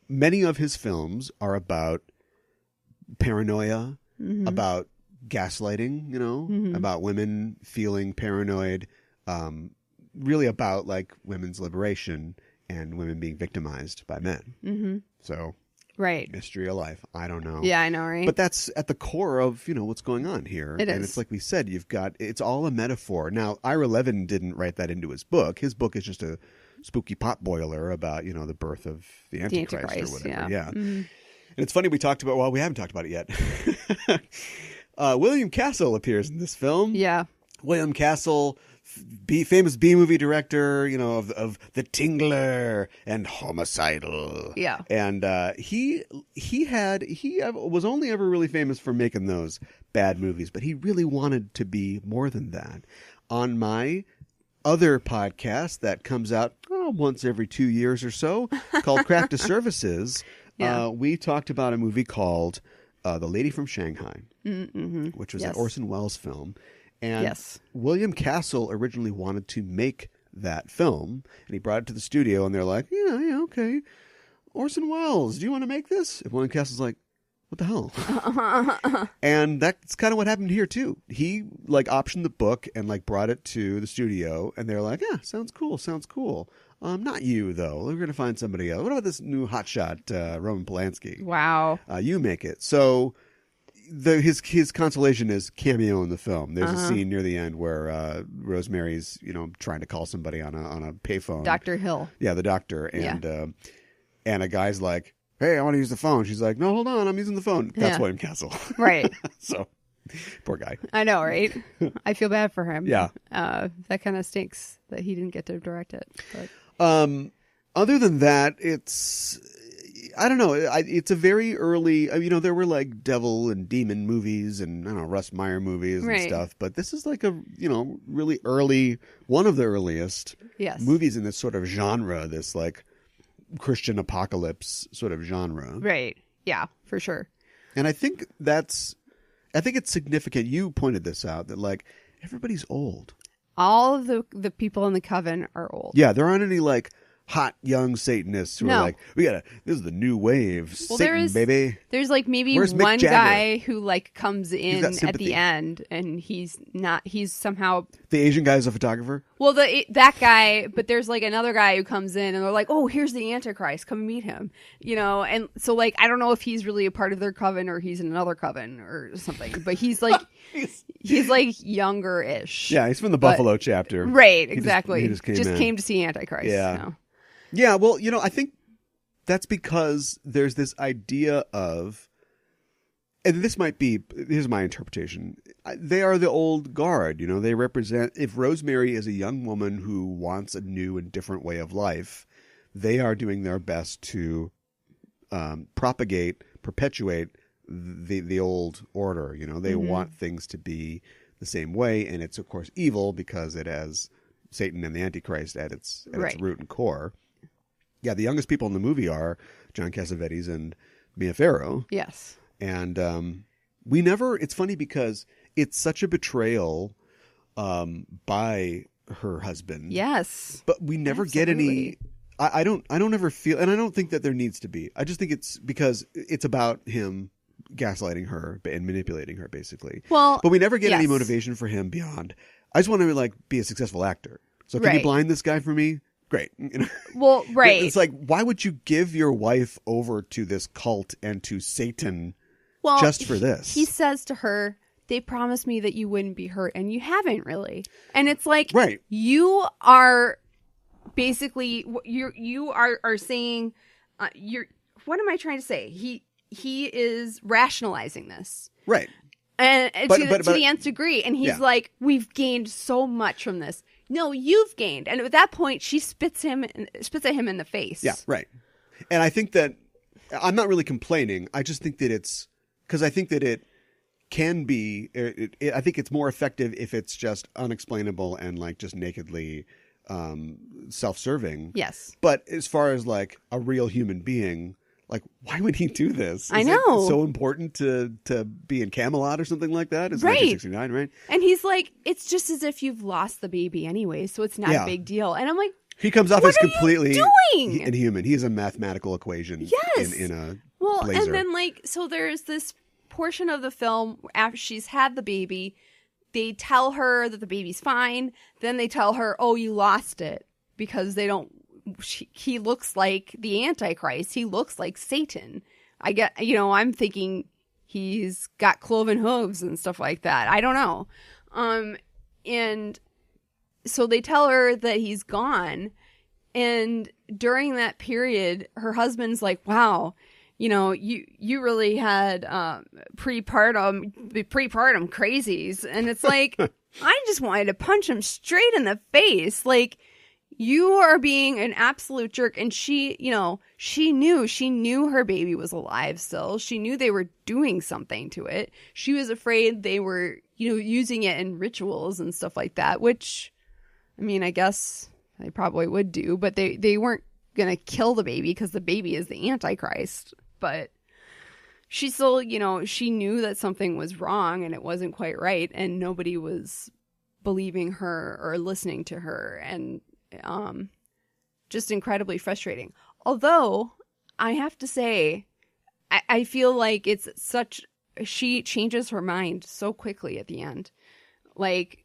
many of his films are about paranoia, about gaslighting, about women feeling paranoid, really about like women's liberation and women being victimized by men. So mystery of life. I don't know. Yeah, I know, right? But that's at the core of, what's going on here. It is. And it's like we said, it's all a metaphor. Now, Ira Levin didn't write that into his book. His book is just a spooky potboiler about, the birth of the Antichrist or whatever. Yeah. And it's funny, we haven't talked about it yet. William Castle appears in this film. Yeah. William Castle, famous B-movie director, of The Tingler and Homicidal. Yeah. And he was only ever really famous for making those bad movies, but he really wanted to be more than that. On my other podcast that comes out once every 2 years or so, called Craft Disservices. We talked about a movie called The Lady from Shanghai, which was an Orson Welles film. And William Castle originally wanted to make that film, and he brought it to the studio, and they're like, yeah, okay. Orson Welles, do you want to make this? And William Castle's like, what the hell? And that's kind of what happened here too. He optioned the book and brought it to the studio, and they're like, yeah, sounds cool. Not you though. We're going to find somebody else. What about this new hotshot, Roman Polanski? Wow. You make it. So his consolation is cameo in the film. There's a scene near the end where Rosemary's, trying to call somebody on a payphone. Dr. Hill. Yeah, the doctor. And a guy's like, hey, I want to use the phone. She's like, no, hold on, I'm using the phone. That's William Castle. Right. So, poor guy. I know, right? I feel bad for him. Yeah. That kind of stinks that he didn't get to direct it. But. Other than that, I don't know. It's a very early, there were devil and demon movies and, Russ Meyer movies and stuff. But this is a, really early, one of the earliest movies in this sort of genre, this Christian apocalypse sort of genre. Right. Yeah, for sure. And I think it's significant. You pointed this out that everybody's old. All of the people in the coven are old. Yeah, there aren't any hot young Satanists who are this is the new wave. Well, Satan, baby. There's maybe Where's one Mick Jagger? guy who comes in at the end, and he's somehow the Asian guy is a photographer. Well, that guy, but there's another guy who comes in, and they're like, oh, here's the Antichrist, come meet him, and so I don't know if he's really a part of their coven or he's in another coven or something, but he's he's younger-ish. Yeah, he's from the Buffalo chapter. Right, exactly. He just came to see Antichrist. Yeah. So. Yeah, well, I think that's because there's this idea of, and here's my interpretation, they are the old guard, they represent, if Rosemary is a young woman who wants a new and different way of life, they are doing their best to perpetuate the old order, they want things to be the same way, and it's of course evil because it has Satan and the Antichrist at its root and core. Yeah, the youngest people in the movie are John Cassavetes and Mia Farrow. Yes. And it's funny because it's such a betrayal by her husband. Yes. But we never get any, I don't ever feel, and I don't think that there needs to be. I just think it's because it's about him gaslighting her and manipulating her, basically. Well, but we never get any motivation for him beyond, I just want to be a successful actor. So can you blind this guy for me? Great. Well, right. It's why would you give your wife over to this cult and to Satan just for this? He says to her, they promised me that you wouldn't be hurt, and you haven't really. And it's right. You are basically, you are saying, what am I trying to say? He is rationalizing this. Right. And to the nth degree. And he's we've gained so much from this. No, you've gained. And at that point, she spits at him in the face. Yeah, right. And I think that I'm not really complaining. I just think that because I think that it can be, I think it's more effective if it's just unexplainable and just nakedly self-serving. Yes. But as far as a real human being, why would he do this? I know. It so important to be in Camelot or something like that? It's right. 1969, right? And he's it's just as if you've lost the baby anyway, so it's not a big deal. And I'm he comes off as completely doing? inhuman. He's a mathematical equation. Yes. In a and blazer. then so there's this portion of the film after she's had the baby, they tell her that the baby's fine. Then they tell her, oh, you lost it because they don't. He looks like the Antichrist. He looks like Satan. I'm thinking he's got cloven hooves and stuff like that. I don't know. And so they tell her that he's gone. And during that period, her husband's like, wow, you really had prepartum crazies. And it's I just wanted to punch him straight in the face. You are being an absolute jerk. And she knew her baby was alive still. She knew they were doing something to it. She was afraid they were, using it in rituals and stuff like that, which, I guess they probably would do, but they weren't going to kill the baby because the baby is the Antichrist. But she still, she knew that something was wrong and it wasn't quite right, and nobody was believing her or listening to her, and just incredibly frustrating. Although, I have to say, I feel like she changes her mind so quickly at the end. Like,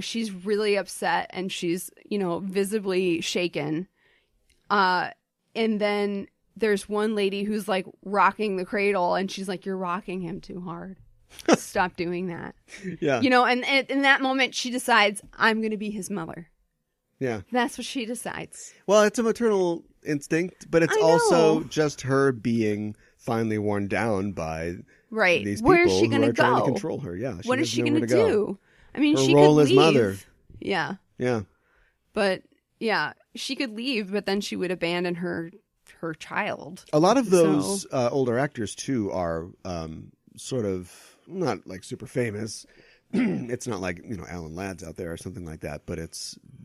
she's really upset and she's, visibly shaken. And then there's one lady who's like rocking the cradle and she's like, "You're rocking him too hard. Stop doing that." Yeah. And in that moment she decides, I'm going to be his mother. Yeah. That's what she decides. Well, it's a maternal instinct, but it's also just her being finally worn down by these people Where is she who gonna are trying to go? control her. Yeah. What is she going to do? I mean, her she role could as leave. mother. Yeah. Yeah. But yeah, she could leave, but then she would abandon her child. A lot of those older actors too are sort of not like super famous. It's not like, Alan Ladd's out there or something like that, but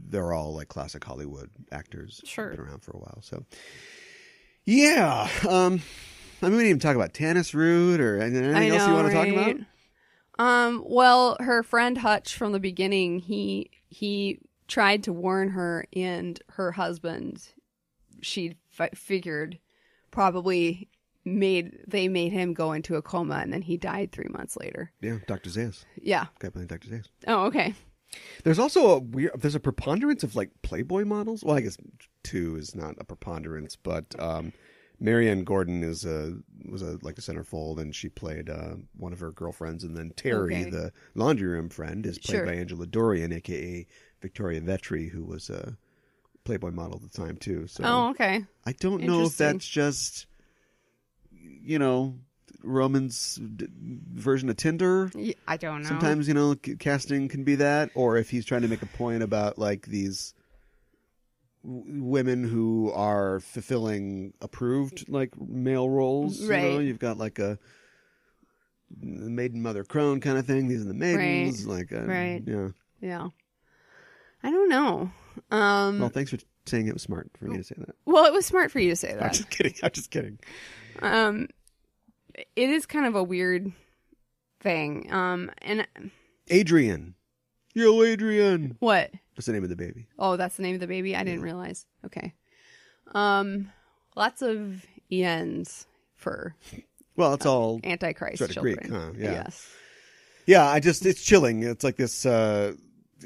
they're all like classic Hollywood actors. Sure. Been around for a while. So yeah. I mean, we didn't even talk about Tanis Root or anything else you want to talk about? Well, her friend Hutch from the beginning, he tried to warn her, and her husband, she figured probably made him go into a coma, and then he died 3 months later. Yeah, Dr. Zayas. Yeah. Guy playing Dr. Zayas. Oh, okay. There's also there's a preponderance of like Playboy models. Well, I guess 2 is not a preponderance, but Marianne Gordon was a centerfold, and she played one of her girlfriends, and then Terry, the laundry room friend, is played by Angela Dorian, aka Victoria Vetri, who was a Playboy model at the time too. So okay. I don't know if that's just Roman's version of Tinder. I don't know. Sometimes casting can be that, or if he's trying to make a point about like these women who are fulfilling approved like male roles. Right. You've got like a maiden mother crone kind of thing. These are the maidens. Right. Right. Yeah. Yeah. I don't know. Well, thanks for saying it was smart for me to say that. Well, it was smart for you to say that. I'm just kidding. It is kind of a weird thing. And Adrian. Yo, Adrian. What? What's the name of the baby? Oh, that's the name of the baby? I didn't realize. Okay. Lots of Ians for it's all Antichrist sort of children. Greek, huh? Yeah. Yes. Yeah, it's chilling. It's like this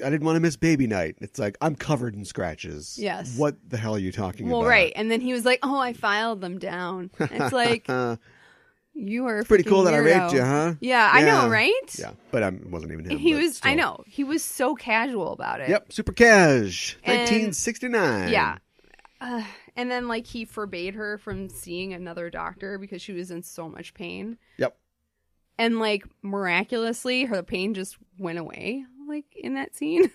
I didn't want to miss baby night. It's like, I'm covered in scratches. Yes. What the hell are you talking about? Well, right. And then he was like, "Oh, I filed them down." It's like, you are pretty cool weirdo. that I raped you, huh? Yeah, I know, right? Yeah, but it wasn't even him. He was, I know. He was so casual about it. Yep, super cash. 1969. Yeah. And then, like, he forbade her from seeing another doctor because she was in so much pain. Yep. And, like, miraculously, her pain just went away, like, in that scene.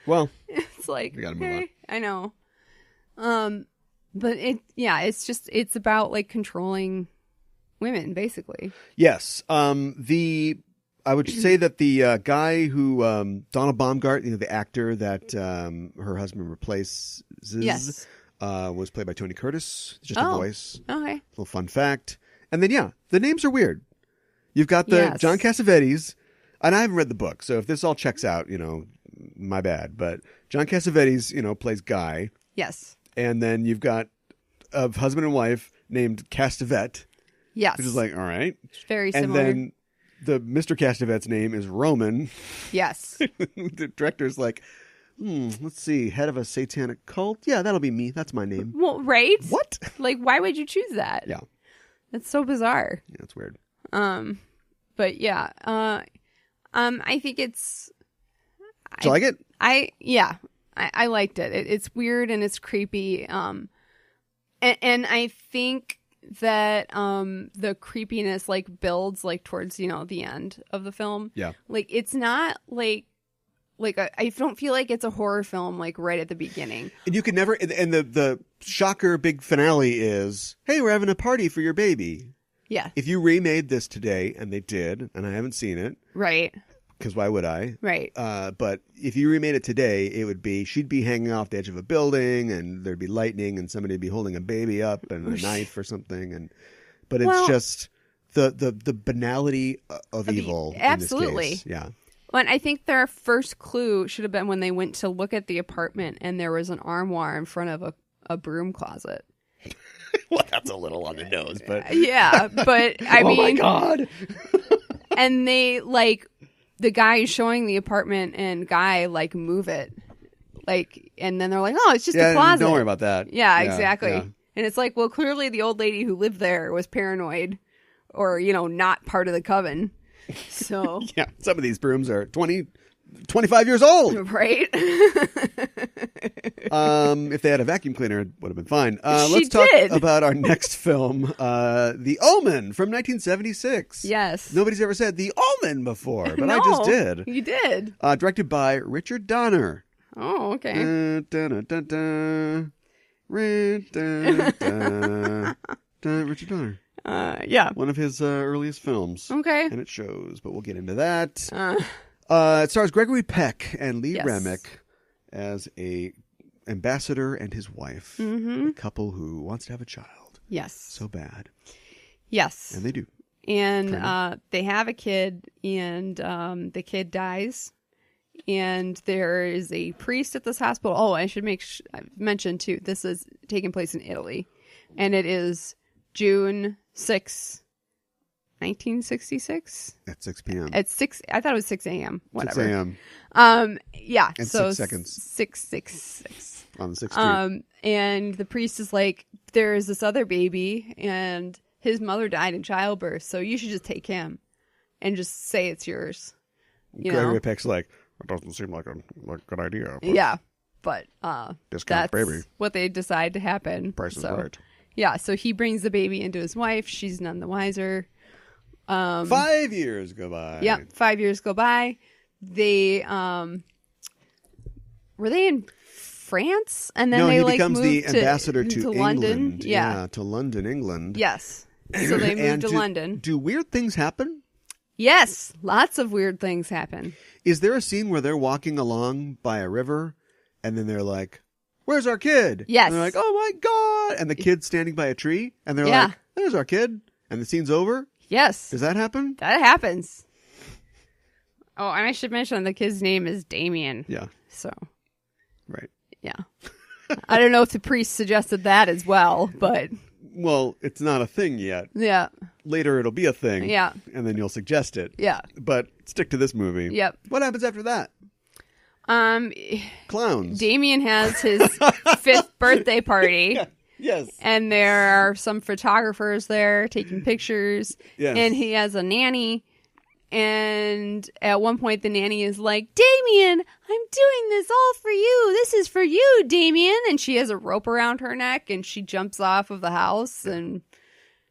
Well, it's like, we gotta move on. I know. But it's about, like, controlling women, basically. Yes. I would say that the guy who Donald Baumgart, the actor that her husband replaces, was played by Tony Curtis. Just a voice. Okay. Little fun fact. And then the names are weird. You've got the John Cassavetes, and I haven't read the book, so if this all checks out, my bad. But John Cassavetes, plays Guy. Yes. And then you've got a husband and wife named Castavet. Yes. Which is like, all right. Very similar. And then the Mr. Castavet's name is Roman. Yes. The director's like, let's see, head of a satanic cult? Yeah, that'll be me. That's my name. Well, right? What? Like, why would you choose that? Yeah. That's so bizarre. Yeah, it's weird. But yeah, I think it's... Do you like it? I liked it. It's weird and it's creepy. And I think that the creepiness like builds like towards the end of the film. Yeah. Like it's not like I don't feel like it's a horror film like right at the beginning. And you can never. And the shocker big finale is, hey, we're having a party for your baby. Yeah. If you remade this today, and they did, and I haven't seen it, right? because why would I? Right. But if you remade it today, it would be she'd be hanging off the edge of a building, and there'd be lightning, and somebody'd be holding a baby up and a knife or something. But it's just the banality of evil. Absolutely. In this case. Yeah. Well, and I think their first clue should have been when they went to look at the apartment, and there was an armoire in front of a broom closet. Well, that's a little on the nose, but yeah, but I mean, oh my God. And they the guy is showing the apartment, and guy move it, and then they're like, oh, it's just a closet. Don't worry about that. Yeah, exactly. Yeah. And it's well, clearly the old lady who lived there was paranoid, or not part of the coven. So yeah, some of these brooms are 25 years old. Right. If they had a vacuum cleaner, it would have been fine. Let's talk about our next film, The Omen from 1976. Yes. Nobody's ever said The Omen before, but No, I just did. You did. Directed by Richard Donner. Oh, okay. Richard Donner. Yeah. One of his earliest films. Okay. And it shows, but we'll get into that. It stars Gregory Peck and Lee Remick as a ambassador and his wife, a couple who wants to have a child. Yes. So bad. Yes. And they do. And they have a kid, and the kid dies. And there is a priest at this hospital. Oh, I should mention, too, this is taking place in Italy. And it is June 6th, 1966. At 6 p.m. At 6, I thought it was 6 a.m. Whatever. 6 a.m. Yeah. And so 6 seconds. 666. On the 16th. And the priest is like, there's this other baby, and his mother died in childbirth, so you should just take him and just say it's yours. Gregory Peck's like, it doesn't seem like a good idea. But yeah, but discount that's baby. what they decide to happen. Price is right. Yeah, so he brings the baby into his wife. She's none the wiser. 5 years go by. Yeah, 5 years go by. They were they in France, and then he becomes the ambassador to England. London. Yeah, to London, England. Yes. So they moved to London. Do weird things happen? Yes, lots of weird things happen. Is there a scene where they're walking along by a river, and then they're like, "Where's our kid?" Yes. And they're like, "Oh my God!" And the kid's standing by a tree, and they're like, "There's our kid," and the scene's over. Yes. Does that happen? That happens. Oh, and I should mention the kid's name is Damien. Yeah. So. Right. Yeah. I don't know if the priest suggested that as well, but. Well, it's not a thing yet. Yeah. Later it'll be a thing. Yeah. And then you'll suggest it. Yeah. But stick to this movie. Yep. What happens after that? Clowns. Damien has his 5th birthday party. Yes. And there are some photographers there taking pictures. Yes. And he has a nanny. And at one point, the nanny is like, Damien, I'm doing this all for you. This is for you, Damien. And she has a rope around her neck, and she jumps off of the house and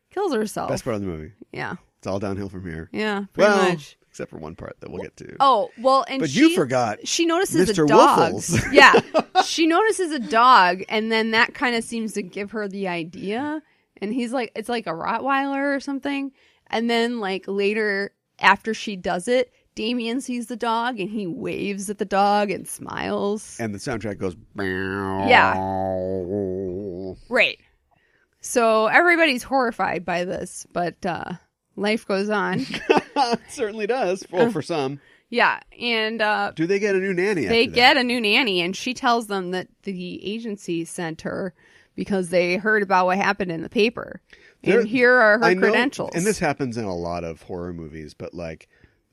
kills herself. Best part of the movie. Yeah. It's all downhill from here. Yeah, pretty much. Except for one part that we'll get to. Oh, well, and you forgot. She notices Mr. a dog. Woofles. Yeah. She notices a dog, and then that kind of seems to give her the idea. And he's like, it's like a Rottweiler or something. And then, later, after she does it, Damien sees the dog, and he waves at the dog and smiles. And the soundtrack goes... Yeah. Right. So everybody's horrified by this, but life goes on. It certainly does. Well, for some. Yeah. And do they get a new nanny They get a new nanny, and she tells them that the agency sent her because they heard about what happened in the paper. And here are her credentials. And this happens in a lot of horror movies, but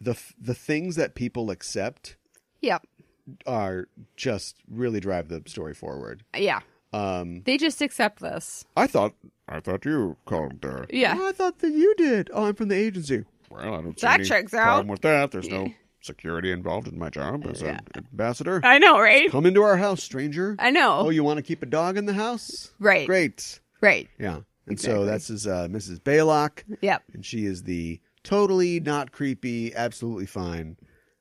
the things that people accept are just really drive the story forward. Yeah. They just accept this. I thought you called. Yeah. I thought that you did. Oh, I'm from the agency. Well, I don't see any checks out. problem with that. There's no security involved in my job as an ambassador. I know, right? Come into our house, stranger. I know. Oh, you want to keep a dog in the house? Right. Great. Right. Yeah. And so that's Mrs. Baylock. Yep. And she is the totally not creepy, absolutely fine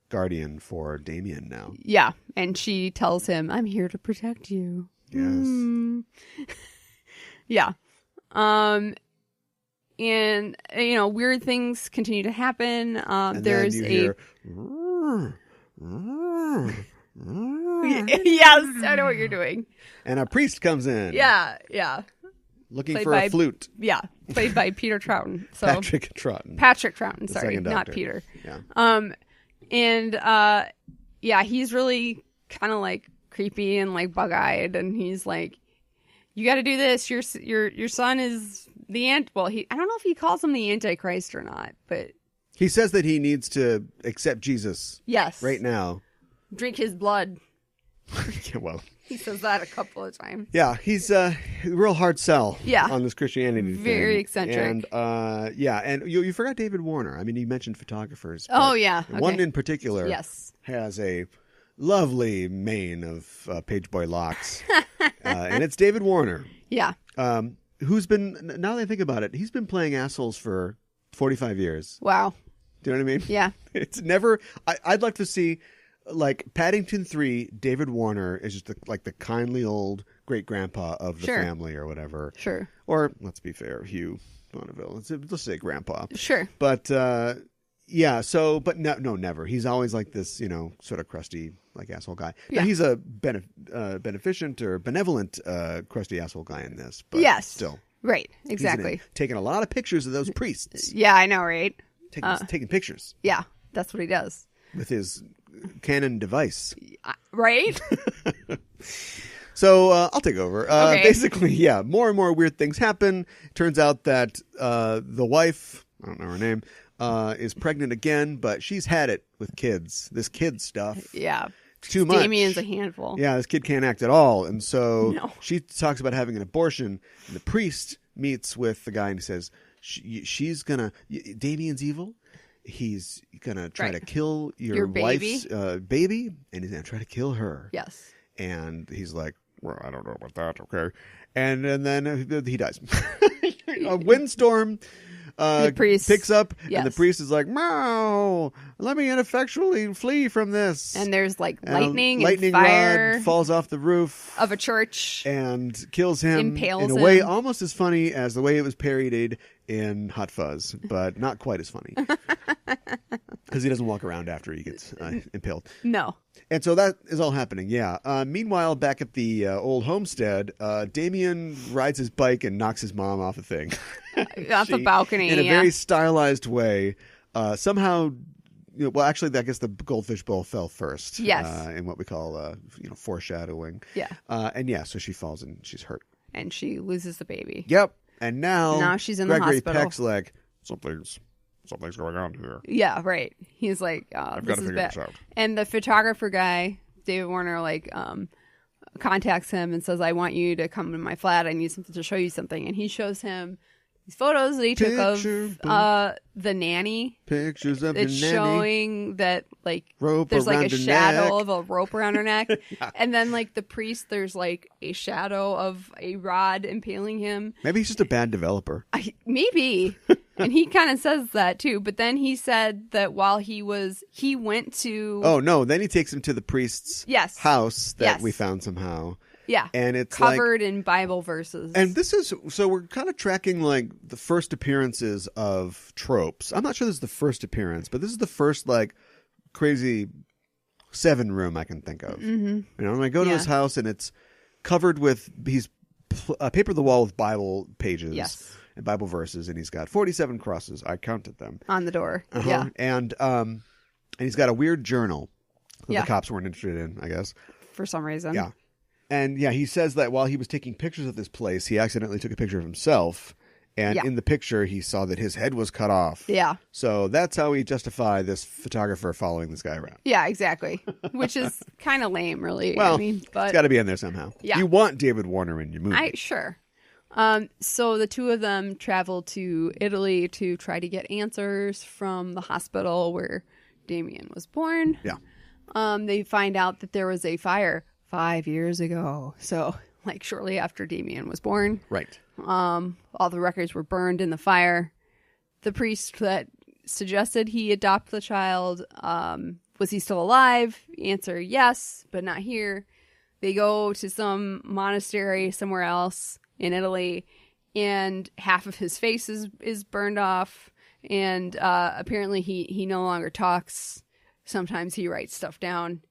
guardian for Damien now. Yeah. And she tells him, I'm here to protect you. Yes. Yeah. And, weird things continue to happen. There's hear, Yes, I know what you're doing. And a priest comes in. Yeah. Looking for a flute. Yeah, played by Peter Troughton. So Patrick Troughton. Sorry, not Peter. Yeah. He's really kind of like creepy and like bug-eyed, and he's like, "You got to do this. Your son is the I don't know if he calls him the Antichrist or not, but he says that he needs to accept Jesus. Yes, right now. Drink his blood." Yeah, well, he says that a couple of times. Yeah, he's a real hard sell. Yeah. On this Christianity thing. Very eccentric. And and you forgot David Warner. I mean, you mentioned photographers. Oh yeah, okay. One in particular. Yes. Has a lovely mane of page boy locks, and it's David Warner. Yeah. Who's been, now that I think about it, he's been playing assholes for 45 years. Wow. Do you know what I mean? Yeah. It's never, I'd like to see, like, Paddington 3, David Warner is just the kindly old great grandpa of the family or whatever. Sure. Or, let's be fair, Hugh Bonneville. Let's say grandpa. Sure. But, but no, never. He's always like this, sort of crusty, like, asshole guy. Yeah. Now, he's a beneficent or benevolent crusty asshole guy in this. But yes. Still. Right. Exactly. Taking a lot of pictures of those priests. Yeah, I know, right? Taking pictures. Yeah, that's what he does. With his Canon device. Right? So I'll take over. Okay. Basically, more and more weird things happen. Turns out that the wife, I don't know her name, is pregnant again, but she's had it with kids. This kid stuff. Yeah. Too much. Damien's a handful. Yeah, this kid can't act at all. And so she talks about having an abortion. And the priest meets with the guy and says, she's going to, Damien's evil. He's going to try to kill your wife's baby, and he's going to try to kill her. Yes. And he's like, well, I don't know about that. Okay. And then he dies. A windstorm the priest picks up, and the priest is like, "Meow, let me ineffectually flee from this." And there's like lightning and fire rod falls off the roof of a church and kills him impales in a way almost as funny as the way it was parodied in Hot Fuzz, but not quite as funny because he doesn't walk around after he gets impaled. No. And so that is all happening, yeah. Meanwhile, back at the old homestead, Damien rides his bike and knocks his mom off a thing. Off the balcony, in a very stylized way. Somehow, well, actually, I guess the goldfish bowl fell first. Yes. In what we call, foreshadowing. Yeah. So she falls and she's hurt. And she loses the baby. Yep. And now she's in Gregory the hospital. Peck's like, something's going on here. Yeah, right. He's like, I've got to figure this out. And the photographer guy, David Warner, contacts him and says, I want you to come to my flat. I need something to show you something. And he shows him these photos that he took of the nanny. Pictures of the nanny. It's showing that, rope there's around a shadow neck. of a rope around her neck. Yeah. And then, the priest, there's, a shadow of a rod impaling him. Maybe he's just a bad developer. Maybe. And he kind of says that, too. But then he said that while he went to... Oh, no. Then he takes him to the priest's house that we found somehow. Yeah. And it's covered in Bible verses. And this is, so we're kind of tracking the first appearances of tropes. I'm not sure this is the first appearance, but this is the first crazy 7 room I can think of. Mm-hmm. And I go to his house and it's covered with, he's papered the wall with Bible pages. Yes. And Bible verses, and he's got 47 crosses. I counted them. On the door. Uh-huh. Yeah. And he's got a weird journal that the cops weren't interested in, I guess. For some reason. Yeah. And he says that while he was taking pictures of this place, he accidentally took a picture of himself. And in the picture, he saw that his head was cut off. Yeah. So that's how he justified this photographer following this guy around. Yeah, exactly. Which is kind of lame, really. Well, but it's got to be in there somehow. Yeah. You want David Warner in your movie. Sure. So the two of them travel to Italy to try to get answers from the hospital where Damien was born. Yeah. They find out that there was a fire 5 years ago. So, shortly after Damien was born. Right. All the records were burned in the fire. The priest that suggested he adopt the child, was he still alive? Answer, yes, but not here. They go to some monastery somewhere else in Italy, and half of his face is burned off, and apparently he no longer talks. sometimes he writes stuff down.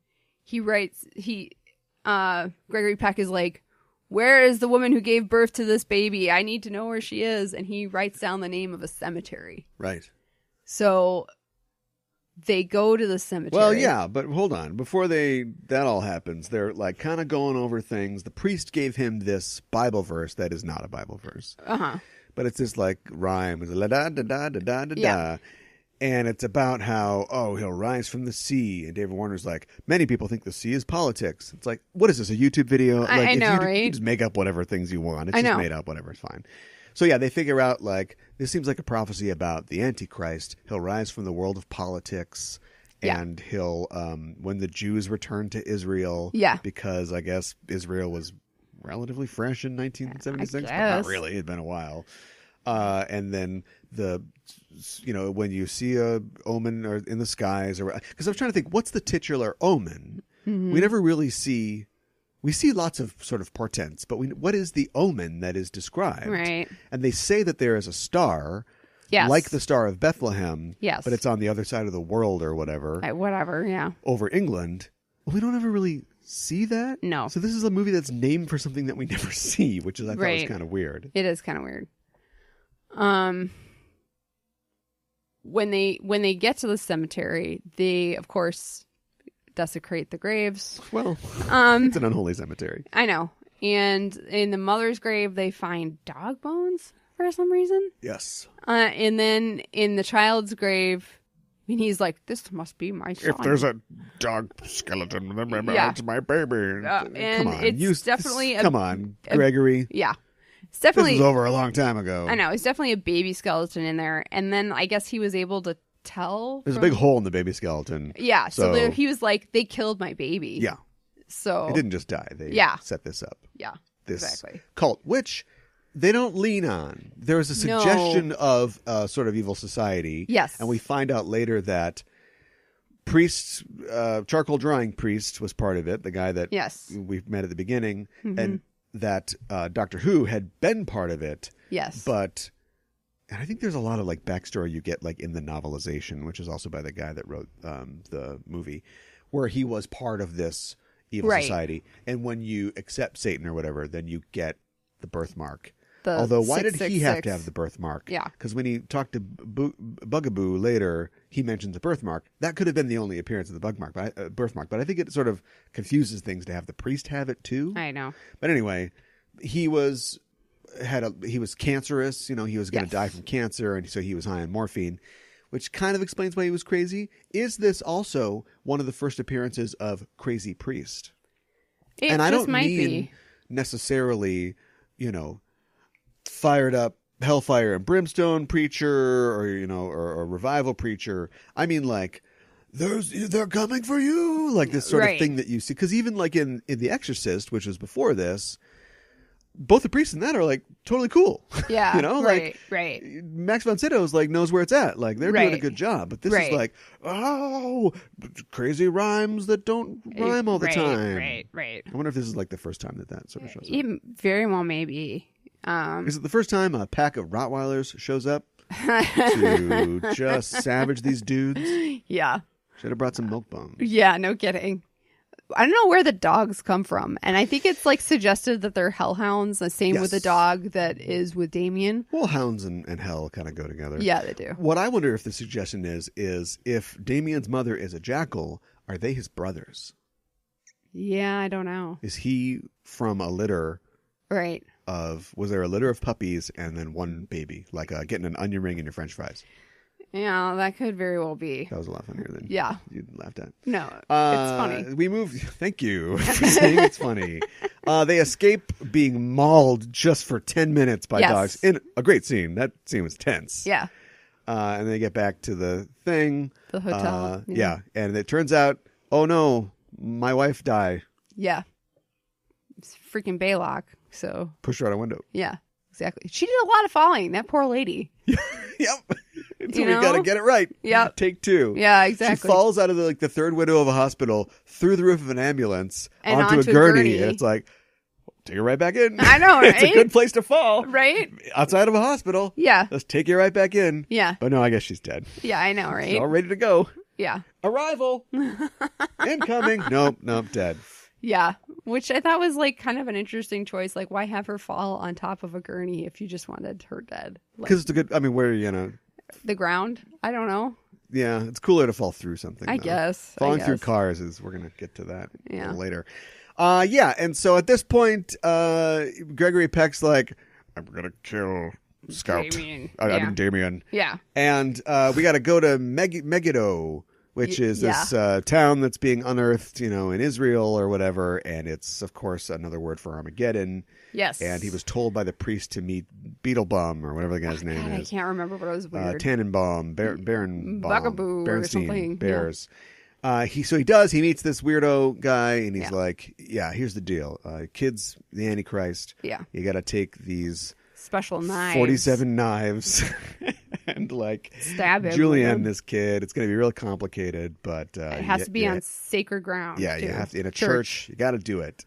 Gregory Peck is like, where is the woman who gave birth to this baby? I need to know where she is. And he writes down the name of a cemetery. Right. So they go to the cemetery. Well, yeah, but hold on. Before that all happens, they're like kind of going over things. The priest gave him this Bible verse that is not a Bible verse. Uh-huh. But it's this like rhyme. It's da-da-da-da-da-da-da. And it's about how, he'll rise from the sea. And David Warner's like, many people think the sea is politics. It's like, what is this, a YouTube video? Like, I know, right? You just make up whatever things you want. It's just made up, whatever, it's fine. So yeah, they figure out like, this seems like a prophecy about the Antichrist. He'll rise from the world of politics. And he'll, when the Jews return to Israel. Yeah. Because I guess Israel was relatively fresh in 1976. But not really. It'd been a while. And then when you see a omen or in the skies, or because I was trying to think, what's the titular omen? Mm-hmm. We never really see. We see lots of sort of portents, but what is the omen that is described? Right. And they say that there is a star, like the Star of Bethlehem, but it's on the other side of the world or whatever. Yeah. Over England. Well, we don't ever really see that. No. So this is a movie that's named for something that we never see, which is I thought was kind of weird. It is kind of weird. When they get to the cemetery, they of course desecrate the graves. Well, it's an unholy cemetery. I know. And in the mother's grave, they find dog bones for some reason. Yes. And then in the child's grave, he's like, "This must be my son." If there's a dog skeleton, remember it's my baby. And come on, it's definitely come on, Gregory. Yeah. It's definitely, this was over a long time ago. I know. It's definitely a baby skeleton in there. And then I guess he was able to tell. There's a big hole in the baby skeleton. Yeah. So he was like, they killed my baby. Yeah. So it didn't just die. They set this up. Yeah. This cult, which they don't lean on. There is a suggestion of a sort of evil society. Yes. And we find out later that priests, charcoal drawing priest was part of it. The guy that we met at the beginning. Mm-hmm. And that Doctor Who had been part of it. Yes. But, and I think there's a lot of like backstory you get like in the novelization, which is also by the guy that wrote the movie, where he was part of this evil society. And when you accept Satan or whatever, then you get the birthmark. Although, why did he have to have the birthmark? Yeah. Because when he talked to Bugaboo later, he mentions the birthmark. That could have been the only appearance of the birthmark. But I think it sort of confuses things to have the priest have it too. I know. But anyway, he was cancerous. He was going to die from cancer, and so he was high on morphine, which kind of explains why he was crazy. Is this also one of the first appearances of Crazy Priest? And I don't mean necessarily, fired up hellfire and brimstone preacher or revival preacher. I mean, like, they're coming for you, like this sort of thing that you see. Because even like in The Exorcist, which was before this, both the priests in that are like totally cool. Yeah. Like Max von Sydow's like knows where it's at. Like they're doing a good job. But this is like, crazy rhymes that don't rhyme all the time. Right. I wonder if this is like the first time that sort of shows up. Very well, maybe. Is it the first time a pack of Rottweilers shows up to just savage these dudes? Yeah. Should have brought some milk bones. Yeah, no kidding. I don't know where the dogs come from. And I think it's like suggested that they're hellhounds. The same with the dog that is with Damien. Well, hounds and hell kind of go together. Yeah, they do. What I wonder if the suggestion is if Damien's mother is a jackal, are they his brothers? Yeah, I don't know. Is he from a litter? Right. Was there a litter of puppies and then one baby? Like getting an onion ring in your French fries. Yeah, that could very well be. That was a lot funnier than you laughed at. No, it's funny. We moved. Thank you for saying it's funny. They escape being mauled just for 10 minutes by dogs in a great scene. That scene was tense. Yeah. And they get back to the thing. The hotel. Yeah. And it turns out, oh no, my wife died. Yeah. It's freaking Baylock. So pushed her out a window. Yeah, exactly. She did a lot of falling. That poor lady. Yep. So we got to get it right. Yep. Take two. Yeah, exactly. She falls out of the third window of a hospital through the roof of an ambulance and onto a gurney. And it's like, take her right back in. I know, right? It's a good place to fall. Right? Outside of a hospital. Yeah. Let's take you right back in. Yeah. But no, I guess she's dead. Yeah, I know, right? She's all ready to go. Yeah. Arrival! Incoming! Nope, dead. Yeah, which I thought was like kind of an interesting choice. Like, why have her fall on top of a gurney if you just wanted her dead? Because it's a good, I mean, where, you know... The ground? I don't know. Yeah, it's cooler to fall through something. I guess. Falling through cars is, we're going to get to that a little later. Yeah, and so at this point, Gregory Peck's like, I'm going to kill Scout. Damien. I mean, Damien. Yeah. And we got to go to Megiddo, which is this town that's being unearthed, you know, in Israel or whatever. And it's, of course, another word for Armageddon. Yes. And he was told by the priest to meet Beetlebum or whatever the guy's name is. I can't remember, but it was weird. Tannenbaum, Baron Bugaboo or something. Bears. Yeah. He meets this weirdo guy and he's like, yeah, here's the deal. Kid's the Antichrist. Yeah. You got to take these special knives. 47 knives and like stab him. Julian this kid. It's going to be real complicated, but it has to be on sacred ground. Yeah, you have to in a church. You got to do it.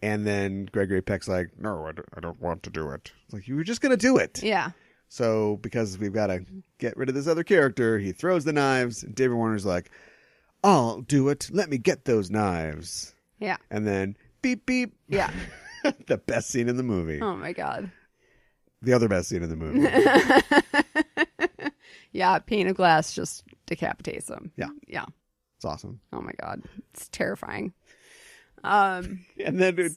And then Gregory Peck's like, no, I don't want to do it. It's like, you were just going to do it. Yeah. So because we've got to get rid of this other character, he throws the knives. And David Warner's like, I'll do it. Let me get those knives. Yeah. And then beep, beep. Yeah. The best scene in the movie. Oh, my God. The other best scene in the movie. Yeah. Pane of glass just decapitates him. Yeah. Yeah. It's awesome. Oh, my God. It's terrifying. And then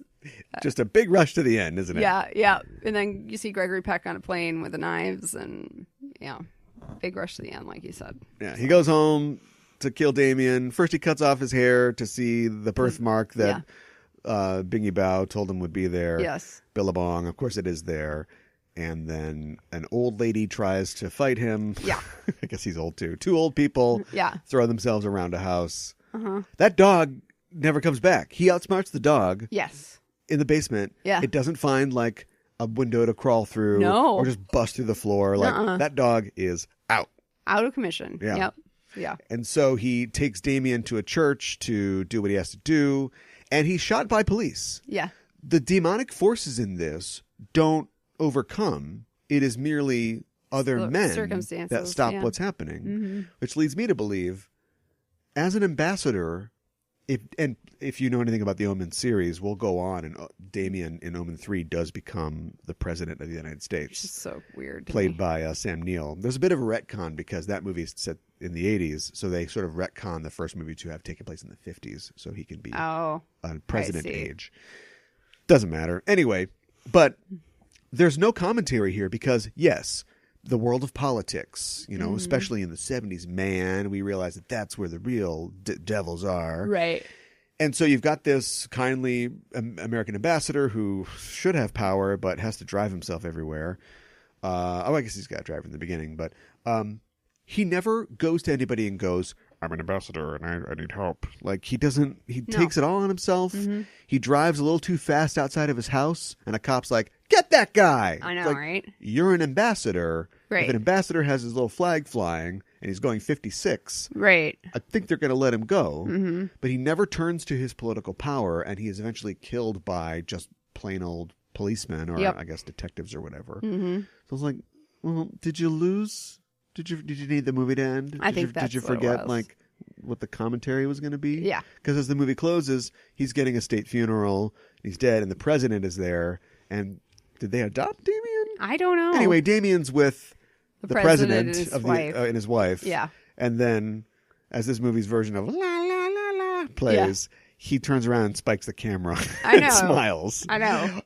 just a big rush to the end, isn't it? Yeah, yeah. And then you see Gregory Peck on a plane with the knives and, big rush to the end, like you said. Yeah, he goes home to kill Damien. First he cuts off his hair to see the birthmark that Bingy Bao told him would be there. Yes. Billabong, of course it is there. And then an old lady tries to fight him. Yeah. I guess he's old too. Two old people throw themselves around a house. Uh-huh. That dog never comes back. He outsmarts the dog. Yes. In the basement. Yeah. It doesn't find like a window to crawl through. No. Or just bust through the floor. Like that dog is out. Out of commission. Yeah. Yep. Yeah. And so he takes Damien to a church to do what he has to do. And he's shot by police. Yeah. The demonic forces in this don't overcome. It is merely other men that stop what's happening. Mm-hmm. Which leads me to believe, as an ambassador, if you know anything about the Omen series, we'll go on, and Damien in Omen 3 does become the president of the United States. Which is so weird. Played by Sam Neill. There's a bit of a retcon because that movie is set in the 80s, so they sort of retcon the first movie to have taken place in the 50s, so he can be president age. Doesn't matter. Anyway, but there's no commentary here because, yes, the world of politics, you know, especially in the 70s, man, we realize that that's where the real devils are. Right. And so you've got this kindly American ambassador who should have power but has to drive himself everywhere. I guess he's got to drive in the beginning, but he never goes to anybody and goes, I'm an ambassador and I need help. Like he doesn't, takes it all on himself. Mm-hmm. He drives a little too fast outside of his house and a cop's like, get that guy. I know, like, right? You're an ambassador. Right. If an ambassador has his little flag flying and he's going 56, right? I think they're going to let him go. Mm-hmm. But he never turns to his political power, and he is eventually killed by just plain old policemen or I guess detectives or whatever. Mm-hmm. So I was like, well, did you lose? Did you need the movie to end? Did you forget like what the commentary was going to be? Yeah. Because as the movie closes, he's getting a state funeral. He's dead, and the president is there. And did they adopt Damien? I don't know. Anyway, Damien's with the president and his of wife. And his wife. Yeah. And then, as this movie's version of la la la la plays, he turns around and spikes the camera. I know. And smiles. I know.